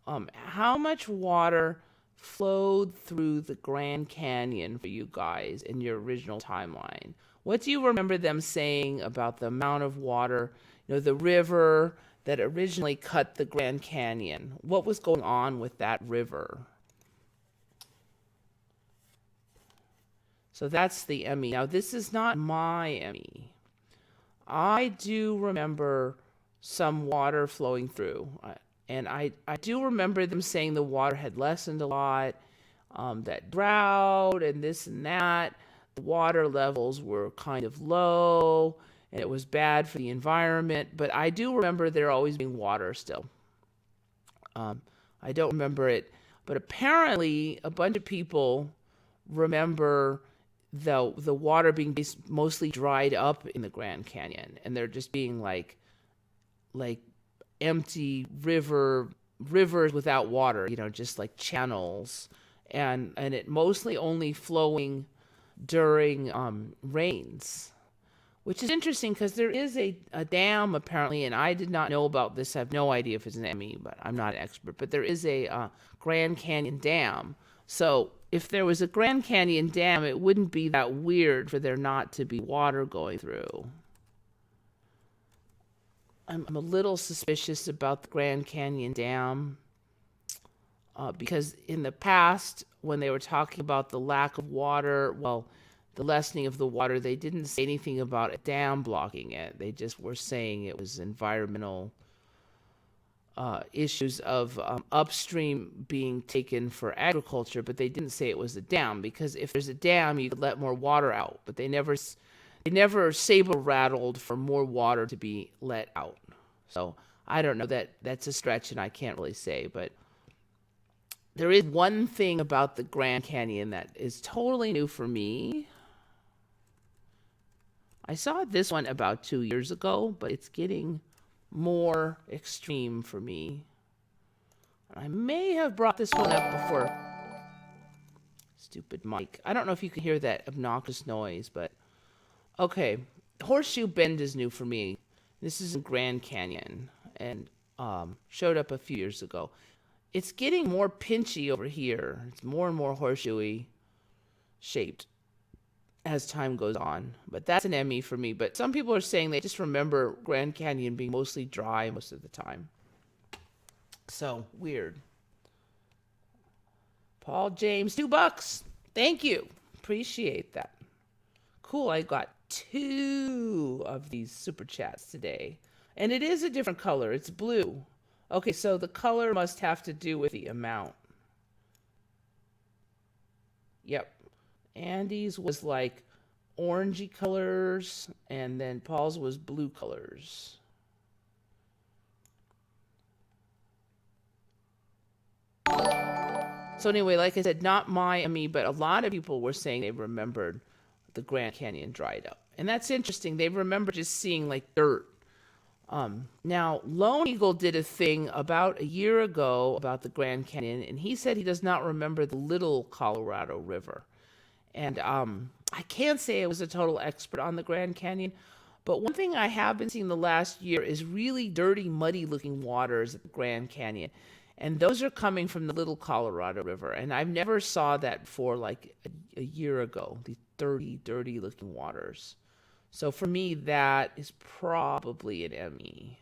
How much water flowed through the Grand Canyon for you guys in your original timeline? What do you remember them saying about the amount of water, the river that originally cut the Grand Canyon? What was going on with that river? So that's the Emmy. Now, this is not my Emmy. I do remember some water flowing through. And I do remember them saying the water had lessened a lot, that drought and this and that. The water levels were kind of low, and it was bad for the environment. But I do remember there always being water still. I don't remember it. But apparently, a bunch of people remember the water being mostly dried up in the Grand Canyon, and they're just being like empty rivers without water, just like channels, and it mostly only flowing during rains, which is interesting because there is a dam apparently, and I did not know about this. I have no idea if it's an Emmy, but I'm not an expert. But there is a Grand Canyon Dam. So if there was a Grand Canyon Dam, it wouldn't be that weird for there not to be water going through. I'm a little suspicious about the Grand Canyon Dam because in the past, when they were talking about the lack of water, the lessening of the water, they didn't say anything about a dam blocking it. They just were saying it was environmental issues of upstream being taken for agriculture, but they didn't say it was a dam, because if there's a dam, you could let more water out, but they never saber rattled for more water to be let out. So I don't know, that's a stretch and I can't really say, but there is one thing about the Grand Canyon that is totally new for me. I saw this one about 2 years ago, but it's getting more extreme for me. I may have brought this one up before. Stupid mic. I don't know if you can hear that obnoxious noise, but okay. Horseshoe Bend is new for me. This is in Grand Canyon, and showed up a few years ago. It's getting more pinchy over here. It's more and more horseshoey shaped as time goes on. But that's an Emmy for me. But some people are saying they just remember Grand Canyon being mostly dry most of the time. So, weird. Paul James, $2. Thank you. Appreciate that. Cool, I got 2 of these super chats today. And it is a different color. It's blue. Okay, so the color must have to do with the amount. Yep. Andy's was like orangey colors, and then Paul's was blue colors. So anyway, like I said, not my and me, but a lot of people were saying they remembered the Grand Canyon dried up. And that's interesting. They remember just seeing like dirt. Now, Lone Eagle did a thing about a year ago about the Grand Canyon, and he said he does not remember the Little Colorado River. And I can't say I was a total expert on the Grand Canyon, but one thing I have been seeing the last year is really dirty, muddy-looking waters at the Grand Canyon. And those are coming from the Little Colorado River. And I've never saw that before like a year ago, these dirty, dirty-looking waters. So for me, that is probably an Emmy.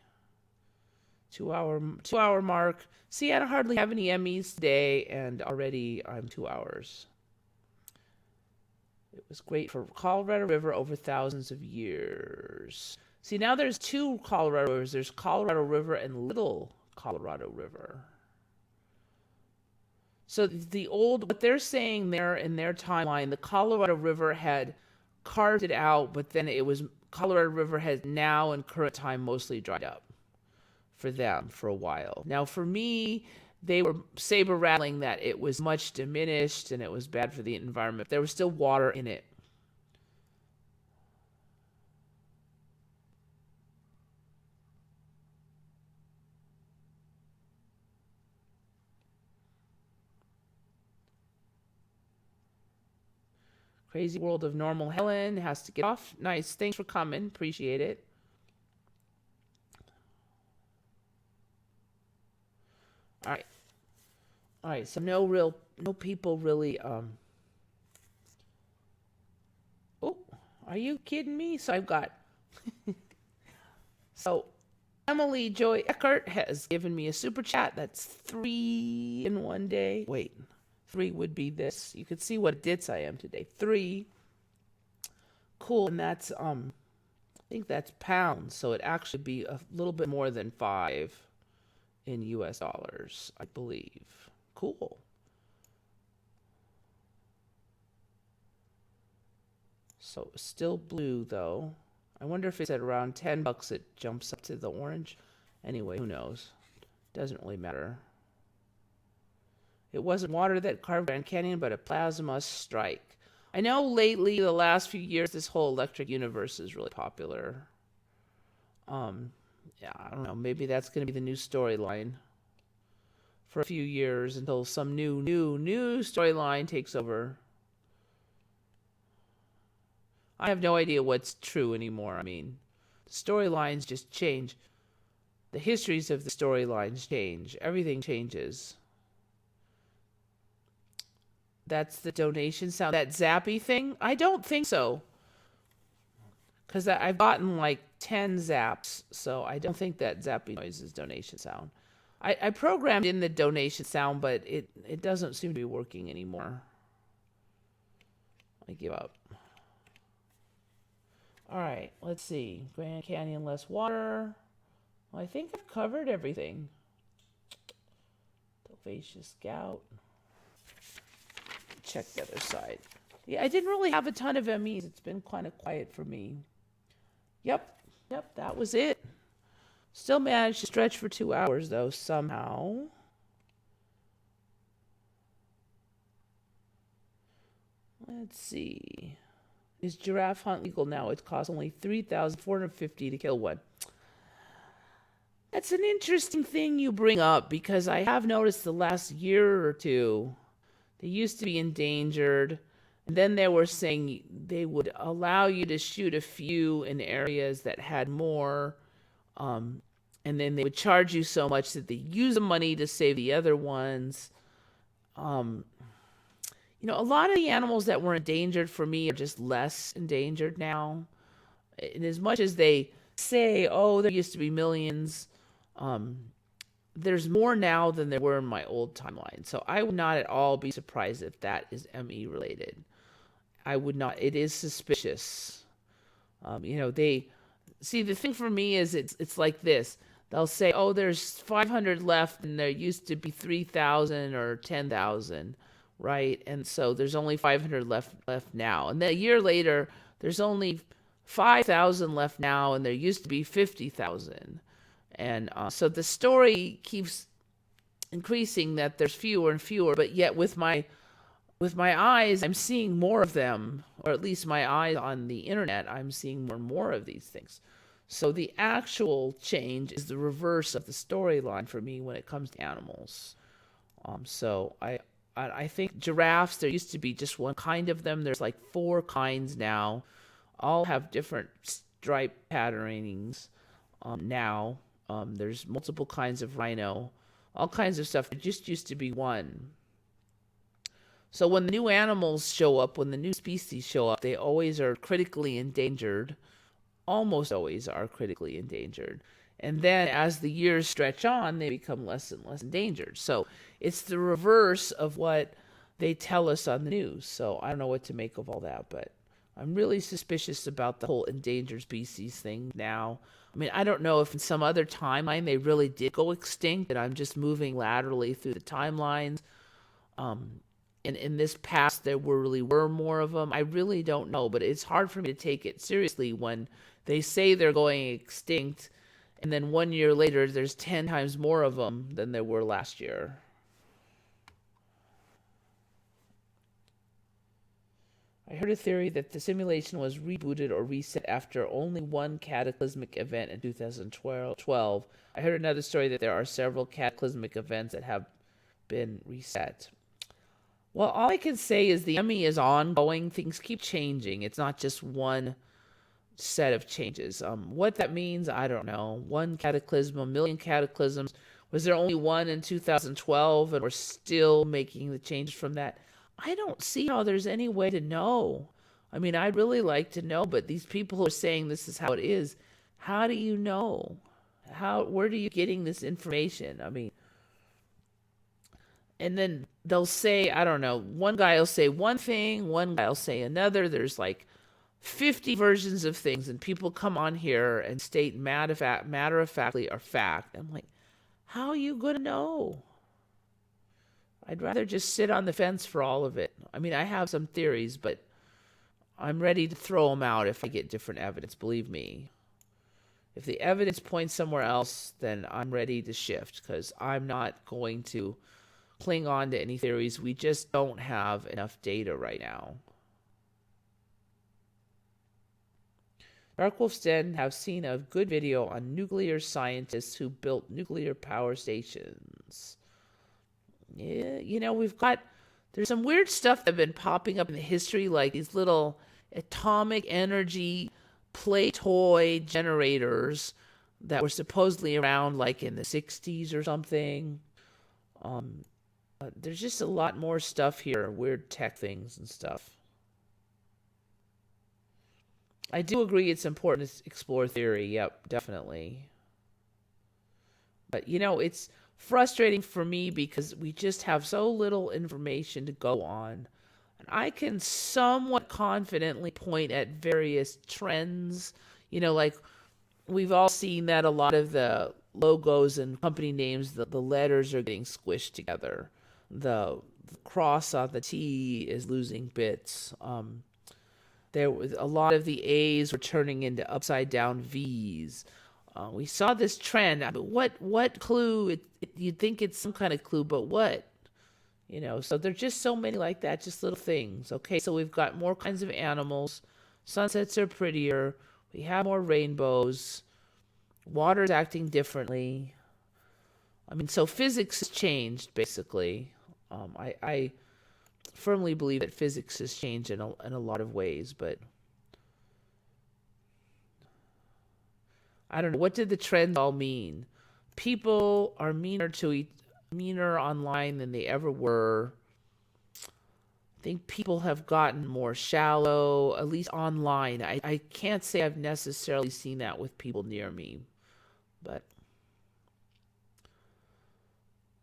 2-hour mark. See, I don't hardly have any Emmys today, and already I'm 2 hours. It was great for Colorado River over thousands of years. See, now there's 2 Colorado rivers. There's Colorado River and Little Colorado River. So what they're saying there in their timeline, the Colorado River had carved it out, but then Colorado River has now in current time mostly dried up for them for a while. Now for me, they were saber rattling that it was much diminished and it was bad for the environment. There was still water in it. Crazy World of Normal Helen has to get off. Nice. Thanks for coming. Appreciate it. All right. All right. So no people really. Oh, are you kidding me? So I've got. So Emily Joy Eckert has given me a super chat. That's 3 in one day. Wait. 3 would be this. You could see what dits I am today. 3. Cool. And that's, I think that's pounds. So it actually be a little bit more than 5 in US dollars, I believe. Cool. So still blue though. I wonder if it's at around $10 it jumps up to the orange. Anyway, who knows? Doesn't really matter. It wasn't water that carved Grand Canyon, but a plasma strike. I know lately, the last few years, this whole electric universe is really popular. Yeah, I don't know. Maybe that's going to be the new storyline for a few years until some new storyline takes over. I have no idea what's true anymore. I mean, storylines just change. The histories of the storylines change. Everything changes. That's the donation sound. That zappy thing? I don't think so. Because I've gotten like 10 zaps, so I don't think that zappy noise is donation sound. I programmed in the donation sound, but it doesn't seem to be working anymore. I give up. All right, let's see. Grand Canyon, less water. Well, I think I've covered everything. Dovacious Scout. Check the other side. Yeah, I didn't really have a ton of Emmys. It's been kind of quiet for me. Yep, that was it. Still managed to stretch for 2 hours, though, somehow. Let's see. Is giraffe hunt legal now? It costs only $3,450 to kill one. That's an interesting thing you bring up, because I have noticed the last year or two, they used to be endangered, and then they were saying they would allow you to shoot a few in areas that had more and then they would charge you so much that they use the money to save the other ones. A lot of the animals that were endangered for me are just less endangered now. And as much as they say, oh, there used to be millions, there's more now than there were in my old timeline. So I would not at all be surprised if that is ME related. I would not. It is suspicious. They see, the thing for me is it's like this. They'll say, oh, there's 500 left and there used to be 3,000 or 10,000, right? And so there's only 500 left now. And then a year later, there's only 5,000 left now and there used to be 50,000. And so the story keeps increasing that there's fewer and fewer, but yet with my eyes, I'm seeing more of them, or at least my eyes on the internet, I'm seeing more and more of these things. So the actual change is the reverse of the storyline for me when it comes to animals. So I think giraffes, there used to be just one kind of them. There's like 4 kinds now. All have different stripe patternings now. There's multiple kinds of rhino, all kinds of stuff. It just used to be one. So when the new animals show up, when the new species show up, they always are critically endangered. Almost always are critically endangered. And then as the years stretch on, they become less and less endangered. So it's the reverse of what they tell us on the news. So I don't know what to make of all that, but I'm really suspicious about the whole endangered species thing now. I mean, I don't know if in some other timeline they really did go extinct and I'm just moving laterally through the timelines. In this past, there really were more of them. I really don't know, but it's hard for me to take it seriously when they say they're going extinct, and then 1 year later, there's 10 times more of them than there were last year. I heard a theory that the simulation was rebooted or reset after only one cataclysmic event in 2012. I heard another story that there are several cataclysmic events that have been reset. Well, all I can say is the ME is ongoing. Things keep changing. It's not just one set of changes. What that means, I don't know. One cataclysm, a million cataclysms. Was there only one in 2012 and we're still making the changes from that? I don't see how there's any way to know. I mean, I'd really like to know, but these people who are saying this is how it is, how do you know? Where are you getting this information? I mean, and then they'll say, I don't know, one guy will say one thing, one guy will say another. There's like 50 versions of things, and people come on here and state matter-of-factly or fact. I'm like, how are you going to know? I'd rather just sit on the fence for all of it. I mean, I have some theories, but I'm ready to throw them out if I get different evidence, believe me. If the evidence points somewhere else, then I'm ready to shift, because I'm not going to cling on to any theories. We just don't have enough data right now. Darkwolf's Den have seen a good video on nuclear scientists who built nuclear power stations. Yeah, there's some weird stuff that have been popping up in the history, like these little atomic energy play toy generators that were supposedly around like in the 60s or something. There's just a lot more stuff here, weird tech things and stuff. I do agree it's important to explore theory. Yep, definitely. But, it's frustrating for me because we just have so little information to go on. And I can somewhat confidently point at various trends. Like we've all seen that a lot of the logos and company names, the letters are getting squished together. The cross on the T is losing bits. There was a lot of the A's were turning into upside down V's. We saw this trend. But what clue? You'd think it's some kind of clue, but what? So there's just so many like that, just little things. Okay, so we've got more kinds of animals. Sunsets are prettier. We have more rainbows. Water's acting differently. I mean, so physics has changed, basically. I firmly believe that physics has changed in a lot of ways, but I don't know. What did the trends all mean? people are meaner online than they ever were. I think people have gotten more shallow, at least online. I can't say I've necessarily seen that with people near me, but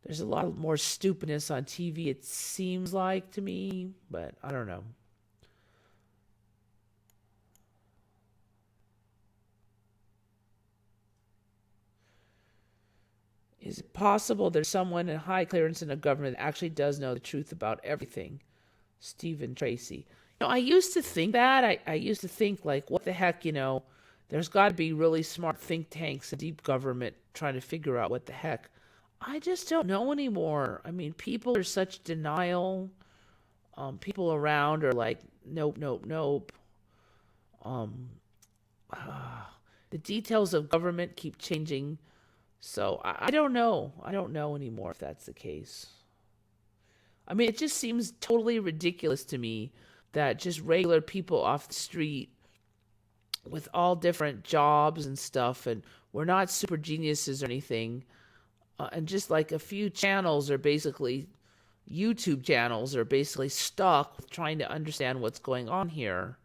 there's a lot more stupidness on TV, it seems like to me, but I don't know. Is it possible there's someone in high clearance in a government that actually does know the truth about everything? Stephen Tracy. I used to think that. I used to think, like, what the heck, there's got to be really smart think tanks and deep government trying to figure out what the heck. I just don't know anymore. I mean, people are such denial. People around are like, nope, nope, nope. The details of government keep changing. So I don't know. I don't know anymore if that's the case. I mean, it just seems totally ridiculous to me that just regular people off the street with all different jobs and stuff, and we're not super geniuses or anything, and just like a few channels are basically, YouTube channels are basically stuck with trying to understand what's going on here.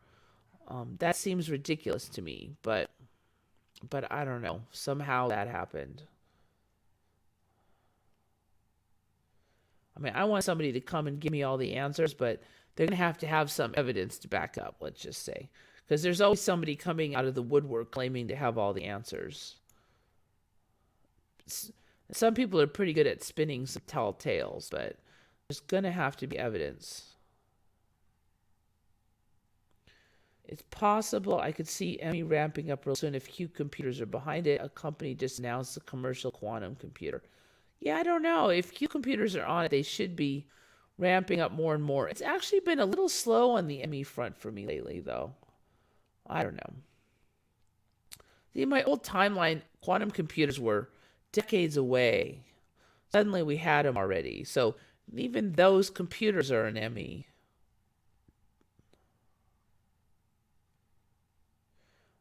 That seems ridiculous to me, but I don't know. Somehow that happened. I mean, I want somebody to come and give me all the answers, but they're going to have some evidence to back up, let's just say. Because there's always somebody coming out of the woodwork claiming to have all the answers. Some people are pretty good at spinning some tall tales, but there's going to have to be evidence. It's possible I could see Emmy ramping up real soon if Q computers are behind it. A company just announced a commercial quantum computer. Yeah, I don't know. If Q computers are on it, they should be ramping up more and more. It's actually been a little slow on the Emmy front for me lately, though. I don't know. See, in my old timeline, quantum computers were decades away. Suddenly we had them already. So even those computers are an Emmy.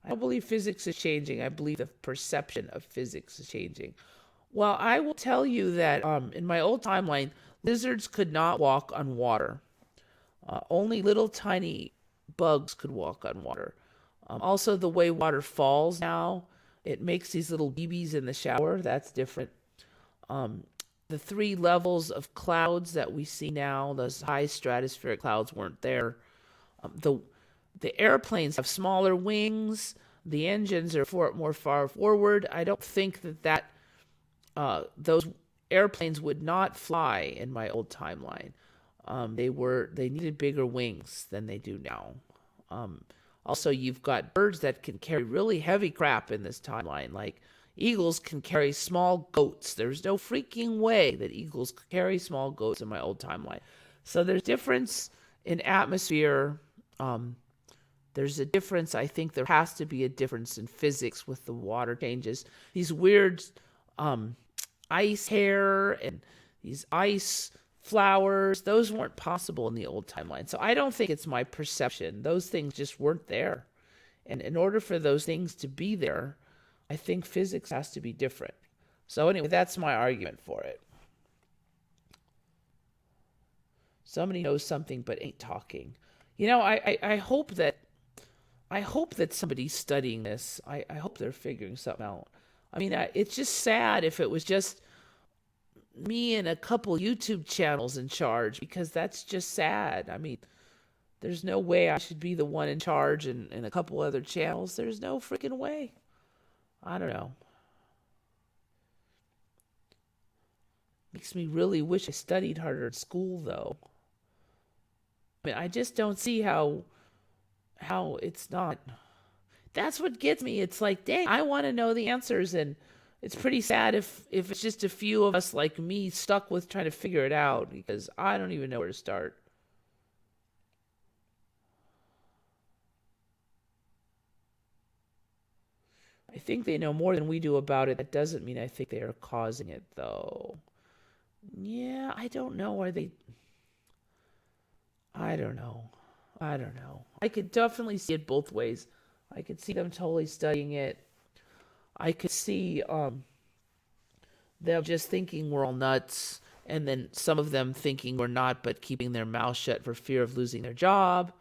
I don't believe physics is changing. I believe the perception of physics is changing. Well, I will tell you that in my old timeline, lizards could not walk on water. Only little tiny bugs could walk on water. Also, the way water falls now, it makes these little BBs in the shower. That's different. The 3 levels of clouds that we see now, those high stratospheric clouds, weren't there. The airplanes have smaller wings. The engines are more far forward. I don't think that those airplanes would not fly in my old timeline. They needed bigger wings than they do now. Also, you've got birds that can carry really heavy crap in this timeline. Like eagles can carry small goats. There's no freaking way that eagles could carry small goats in my old timeline. So there's difference in atmosphere. There's a difference. I think there has to be a difference in physics with the water changes. These weird ice hair and these ice flowers, those weren't possible in the old timeline. So I don't think it's my perception. Those things just weren't there. And in order for those things to be there, I think physics has to be different. So anyway, that's my argument for it. Somebody knows something but ain't talking. I hope that somebody's studying this. I hope they're figuring something out. I mean, it's just sad if it was just me and a couple YouTube channels in charge, because that's just sad. I mean, there's no way I should be the one in charge and a couple other channels. There's no freaking way. I don't know. Makes me really wish I studied harder in school, though. I mean, I just don't see how it's not. That's what gets me. It's like, dang, I want to know the answers, and it's pretty sad if it's just a few of us like me stuck with trying to figure it out, because I don't even know where to start. I think they know more than we do about it. That doesn't mean I think they are causing it, though. Yeah, I don't know. I don't know. I could definitely see it both ways. I could see them totally studying it. I could see They're just thinking we're all nuts, and then some of them thinking we're not, but keeping their mouth shut for fear of losing their job.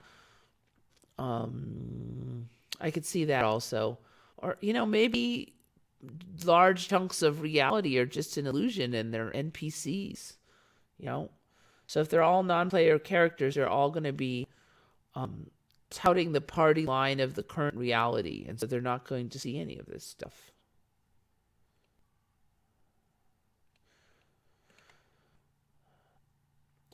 I could see that also. Or, maybe large chunks of reality are just an illusion and they're NPCs, you know? So if they're all non-player characters, they're all going to be touting the party line of the current reality. And so they're not going to see any of this stuff.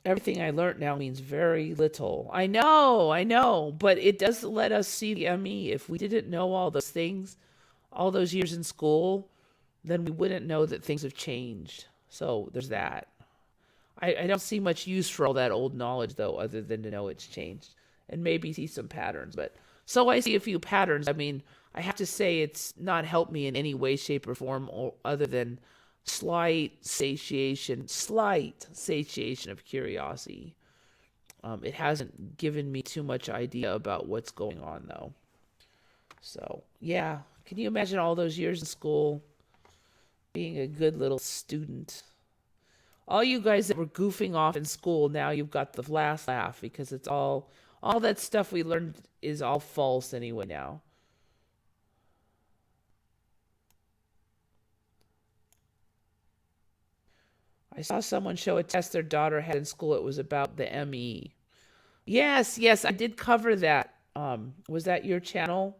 Everything I learned now means very little. I know, but it does let us see the ME. If we didn't know all those things, all those years in school, then we wouldn't know that things have changed. So there's that. I don't see much use for all that old knowledge, though, other than to know it's changed and maybe see some patterns. But so I see a few patterns. I mean, I have to say it's not helped me in any way, shape, or form, or other than slight satiation of curiosity. It hasn't given me too much idea about what's going on, though. So, yeah. Can you imagine all those years in school being a good little student? All you guys that were goofing off in school, now you've got the last laugh because it's all that stuff we learned is all false anyway now. I saw someone show a test their daughter had in school. It was about the ME. Yes, I did cover that. Was that your channel?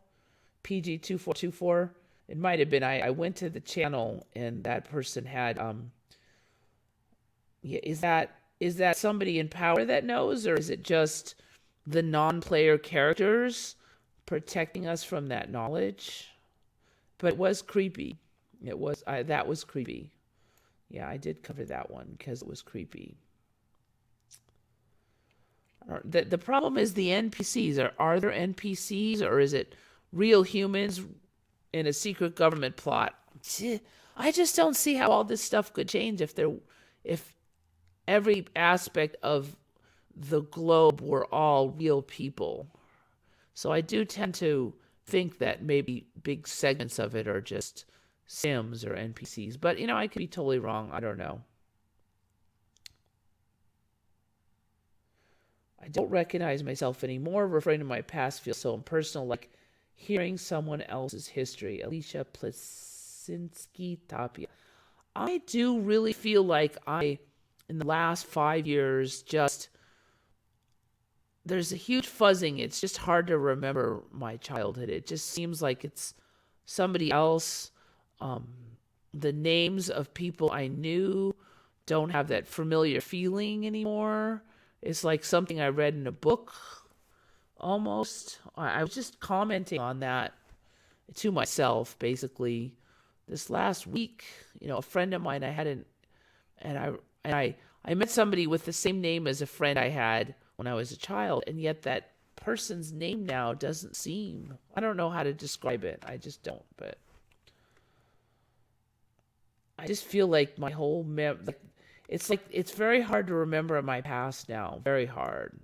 PG2424? It might have been. I went to the channel and that person had yeah, is that somebody in power that knows, or is it just the non-player characters protecting us from that knowledge? But it was creepy. That was creepy. Yeah, I did cover that one because it was creepy. The problem is the NPCs. Are there NPCs, or is it real humans in a secret government plot? I just don't see how all this stuff could change if every aspect of the globe were all real people. So I do tend to think that maybe big segments of it are just Sims or NPCs. But, I could be totally wrong. I don't know. I don't recognize myself anymore. Referring to my past feels so impersonal, like hearing someone else's history. Alicia Plasinski Tapia. I do really feel like in the last 5 years, there's a huge fuzzing. It's just hard to remember my childhood. It just seems like it's somebody else. The names of people I knew don't have that familiar feeling anymore. It's like something I read in a book, almost. I was just commenting on that to myself, basically, this last week. A friend of mine I met somebody with the same name as a friend I had when I was a child, and yet that person's name now doesn't seem. I don't know how to describe it. I just don't, but I just feel like my whole it's very hard to remember my past now. Very hard.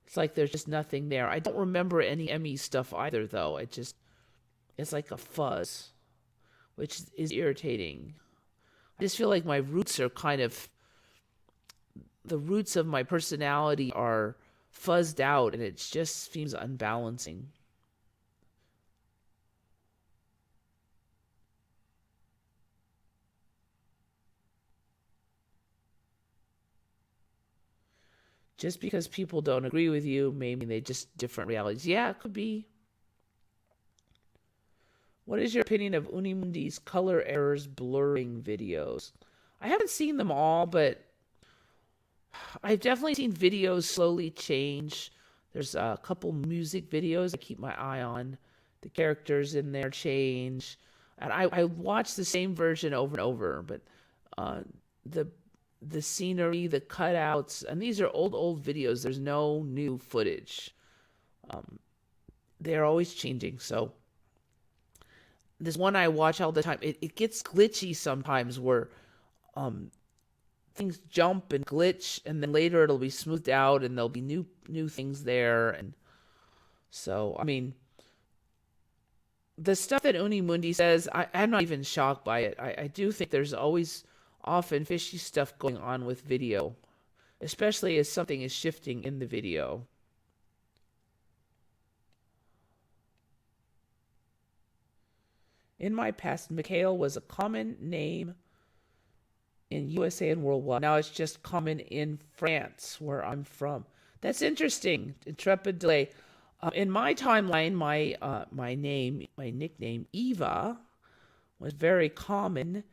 It's like there's just nothing there. I don't remember any Emmy stuff either, though. It's like a fuzz, which is irritating. I just feel like my roots are the roots of my personality are fuzzed out, and it just seems unbalancing. Just because people don't agree with you, maybe they just different realities. Yeah, it could be. What is your opinion of Unimundi's color errors blurring videos? I haven't seen them all, but I've definitely seen videos slowly change. There's a couple music videos I keep my eye on. The characters in there change. And I watch the same version over and over, but the scenery, the cutouts, and these are old videos. There's no new footage. They're always changing. So this one I watch all the time, it gets glitchy sometimes where things jump and glitch, and then later it'll be smoothed out and there'll be new things there. And so, I mean, the stuff that Unimundi says, I'm not even shocked by it. I do think there's always often fishy stuff going on with video, especially as something is shifting in the video. In my past, Mikhail was a common name in USA and worldwide. Now it's just common in France, where I'm from. That's interesting. Intrepid Delay. In my timeline, my nickname, Eva, was very common,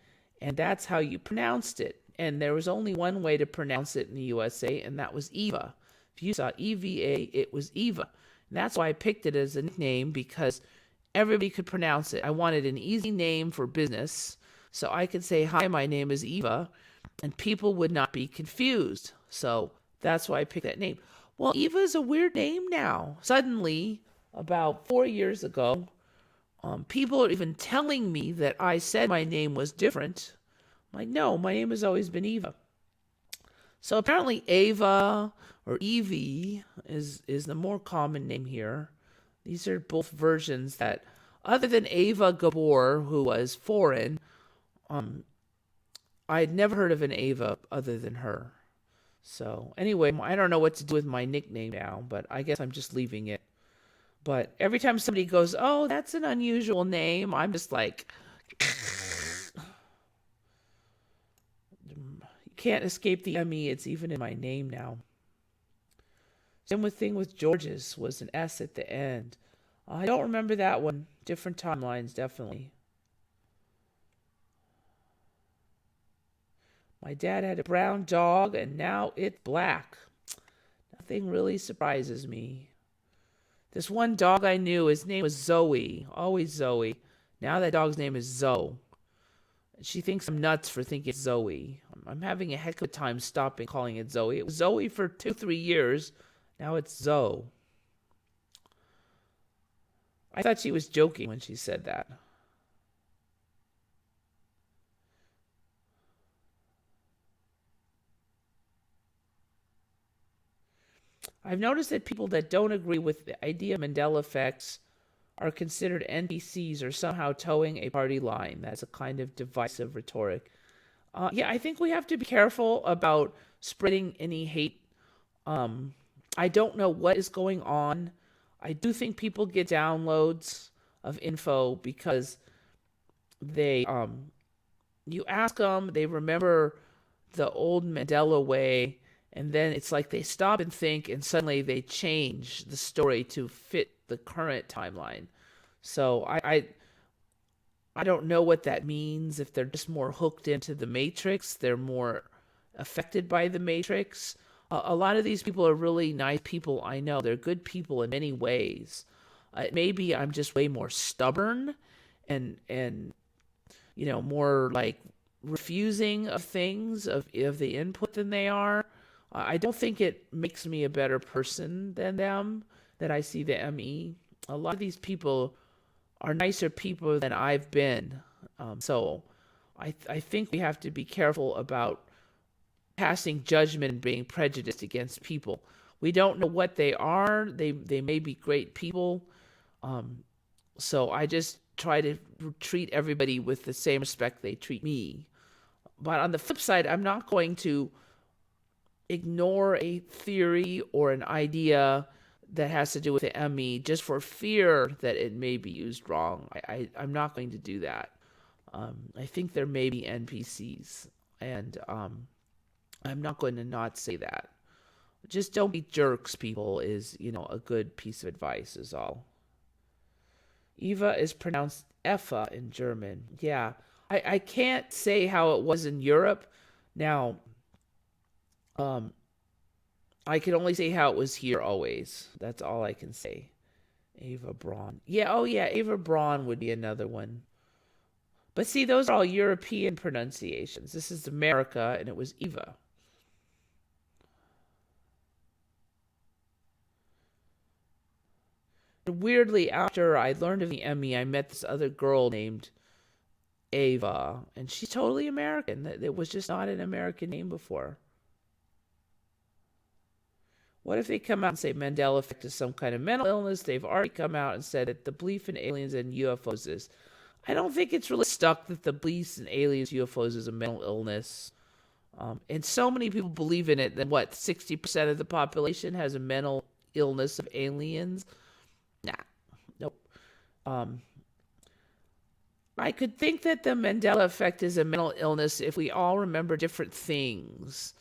and that's how you pronounced it. And there was only one way to pronounce it in the USA, and that was Eva. If you saw EVA, it was Eva. And that's why I picked it as a nickname, because everybody could pronounce it. I wanted an easy name for business, so I could say, hi, my name is Eva, and people would not be confused. So that's why I picked that name. Well, Eva is a weird name now. Suddenly, about 4 years ago, people are even telling me that I said my name was different. I'm like, no, my name has always been Eva. So apparently Ava or Evie is the more common name here. These are both versions that, other than Ava Gabor, who was foreign, I had never heard of an Ava other than her. So anyway, I don't know what to do with my nickname now, but I guess I'm just leaving it. But every time somebody goes, oh, that's an unusual name, I'm just like, you can't escape the ME. It's even in my name now. Same thing with George's, was an S at the end. I don't remember that one. Different timelines, definitely. My dad had a brown dog, and now it's black. Nothing really surprises me. This one dog I knew, his name was Zoe. Always Zoe. Now that dog's name is Zoe. She thinks I'm nuts for thinking it's Zoe. I'm having a heck of a time stopping calling it Zoe. It was Zoe for 2-3 years. Now it's Zoe. I thought she was joking when she said that. I've noticed that people that don't agree with the idea of Mandela Effects are considered NPCs or somehow towing a party line. That's a kind of divisive rhetoric. Yeah, I think we have to be careful about spreading any hate. I don't know what is going on. I do think people get downloads of info because they, you ask them, they remember the old Mandela way, and then it's like they stop and think, and suddenly they change the story to fit the current timeline. So I don't know what that means. If they're just more hooked into the Matrix, they're more affected by the Matrix. A lot of these people are really nice people. I know they're good people in many ways. Maybe I'm just way more stubborn and more like refusing of things of the input than they are. I don't think it makes me a better person than them that I see the ME. A lot of these people are nicer people than I've been. So I think we have to be careful about passing judgment and being prejudiced against people. We don't know what they are. They may be great people. So I just try to treat everybody with the same respect they treat me. But on the flip side, I'm not going to ignore a theory or an idea that has to do with the ME just for fear that it may be used wrong. I'm not going to do that. I think there may be NPCs, and I'm not going to not say that. Just don't be jerks, people, is, a good piece of advice is all. Eva is pronounced Effa in German. Yeah, I can't say how it was in Europe. Now, I can only say how it was here always. That's all I can say. Ava Braun. Yeah, oh yeah, Ava Braun would be another one. But see, those are all European pronunciations. This is America, and it was Eva. Weirdly, after I learned of the ME, I met this other girl named Ava, and she's totally American. It was just not an American name before. What if they come out and say Mandela Effect is some kind of mental illness? They've already come out and said that the belief in aliens and UFOs is. I don't think it's really stuck that the beliefs in aliens, UFOs is a mental illness. And so many people believe in it that 60% of the population has a mental illness of aliens? Nah, nope. I could think that the Mandela Effect is a mental illness if we all remember different things.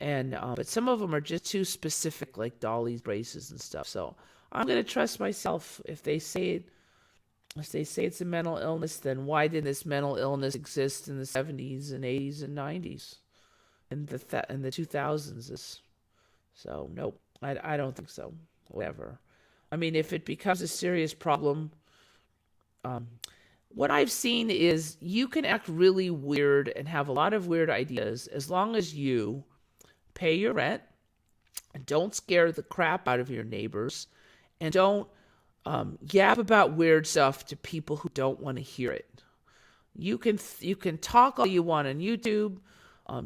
And but some of them are just too specific, like Dolly's braces and stuff. So I'm going to trust myself. If they say it's a mental illness, then why did this mental illness exist in the 70s and 80s and 90s and the 2000s? So nope, I don't think so. Whatever. I mean, if it becomes a serious problem, what I've seen is you can act really weird and have a lot of weird ideas as long as you pay your rent, and don't scare the crap out of your neighbors, and don't yap about weird stuff to people who don't want to hear it. You can talk all you want on YouTube.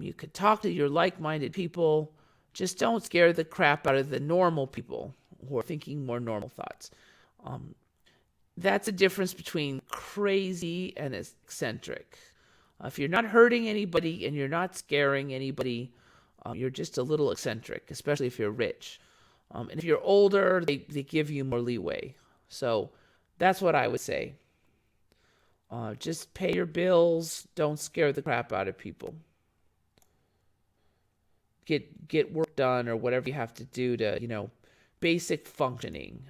You can talk to your like-minded people. Just don't scare the crap out of the normal people who are thinking more normal thoughts. That's a difference between crazy and eccentric. If you're not hurting anybody and you're not scaring anybody, you're just a little eccentric, especially if you're rich. And if you're older, they give you more leeway. So that's what I would say. Just pay your bills. Don't scare the crap out of people. Get work done or whatever you have to do to, basic functioning.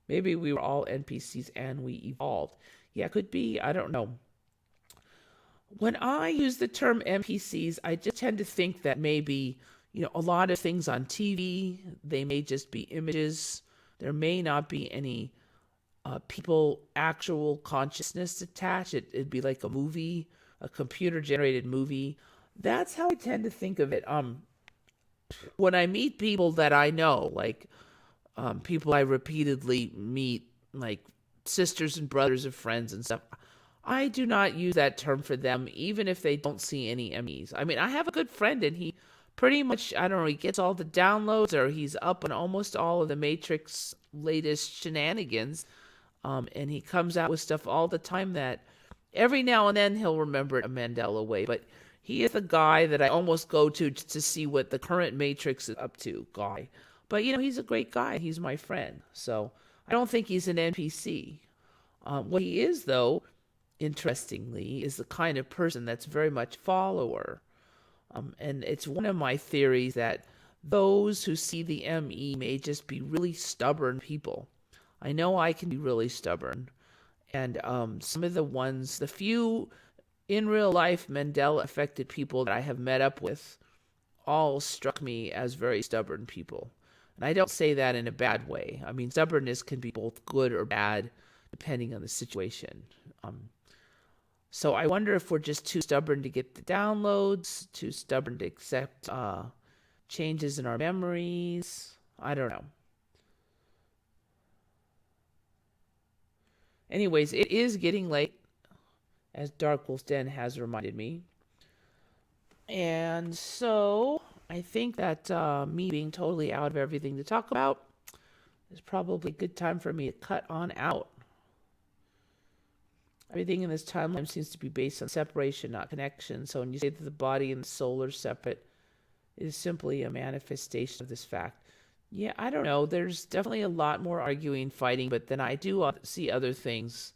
Maybe we were all NPCs and we evolved. Yeah, could be. I don't know. When I use the term NPCs, I just tend to think that maybe, a lot of things on TV, they may just be images. There may not be any people, actual consciousness attached. It'd be like a movie, a computer-generated movie. That's how I tend to think of it. When I meet people that I know, like people I repeatedly meet, like sisters and brothers of friends and stuff, I do not use that term for them, even if they don't see any MEs. I mean, I have a good friend, and he pretty much, I don't know, he gets all the downloads, or he's up on almost all of the Matrix latest shenanigans, and he comes out with stuff all the time that every now and then he'll remember it a Mandela way, but he is the guy that I almost go to see what the current Matrix is up to guy. But, he's a great guy. He's my friend. So I don't think he's an NPC. What he is, though, interestingly, is the kind of person that's very much follower. And it's one of my theories that those who see the ME may just be really stubborn people. I know I can be really stubborn. And some of the few in real life Mandela affected people that I have met up with all struck me as very stubborn people. And I don't say that in a bad way. I mean, stubbornness can be both good or bad, depending on the situation. So I wonder if we're just too stubborn to get the downloads, too stubborn to accept changes in our memories. I don't know. Anyways, it is getting late, as Dark Wolf's Den has reminded me. And so I think that me being totally out of everything to talk about is probably a good time for me to cut on out. Everything in this timeline seems to be based on separation, not connection. So when you say that the body and the soul are separate, it is simply a manifestation of this fact. Yeah, I don't know. There's definitely a lot more arguing, fighting, but then I do see other things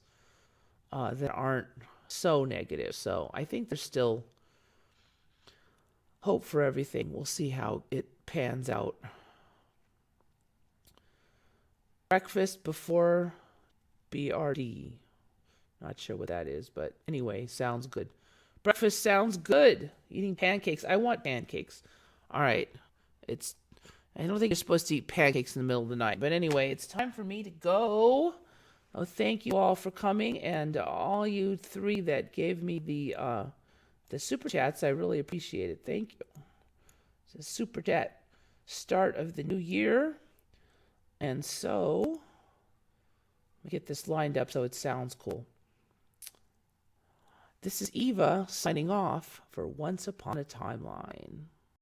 that aren't so negative. So I think there's still hope for everything. We'll see how it pans out. Breakfast before BRD. Not sure what that is, but anyway, sounds good. Breakfast sounds good. Eating pancakes. I want pancakes. All right. I don't think you're supposed to eat pancakes in the middle of the night. But anyway, it's time for me to go. Oh, thank you all for coming, and all you three that gave me the super chats. I really appreciate it. Thank you. It's a super chat start of the new year. And so Let me get this lined up so it sounds cool. This is Eva signing off for Once Upon a Timeline.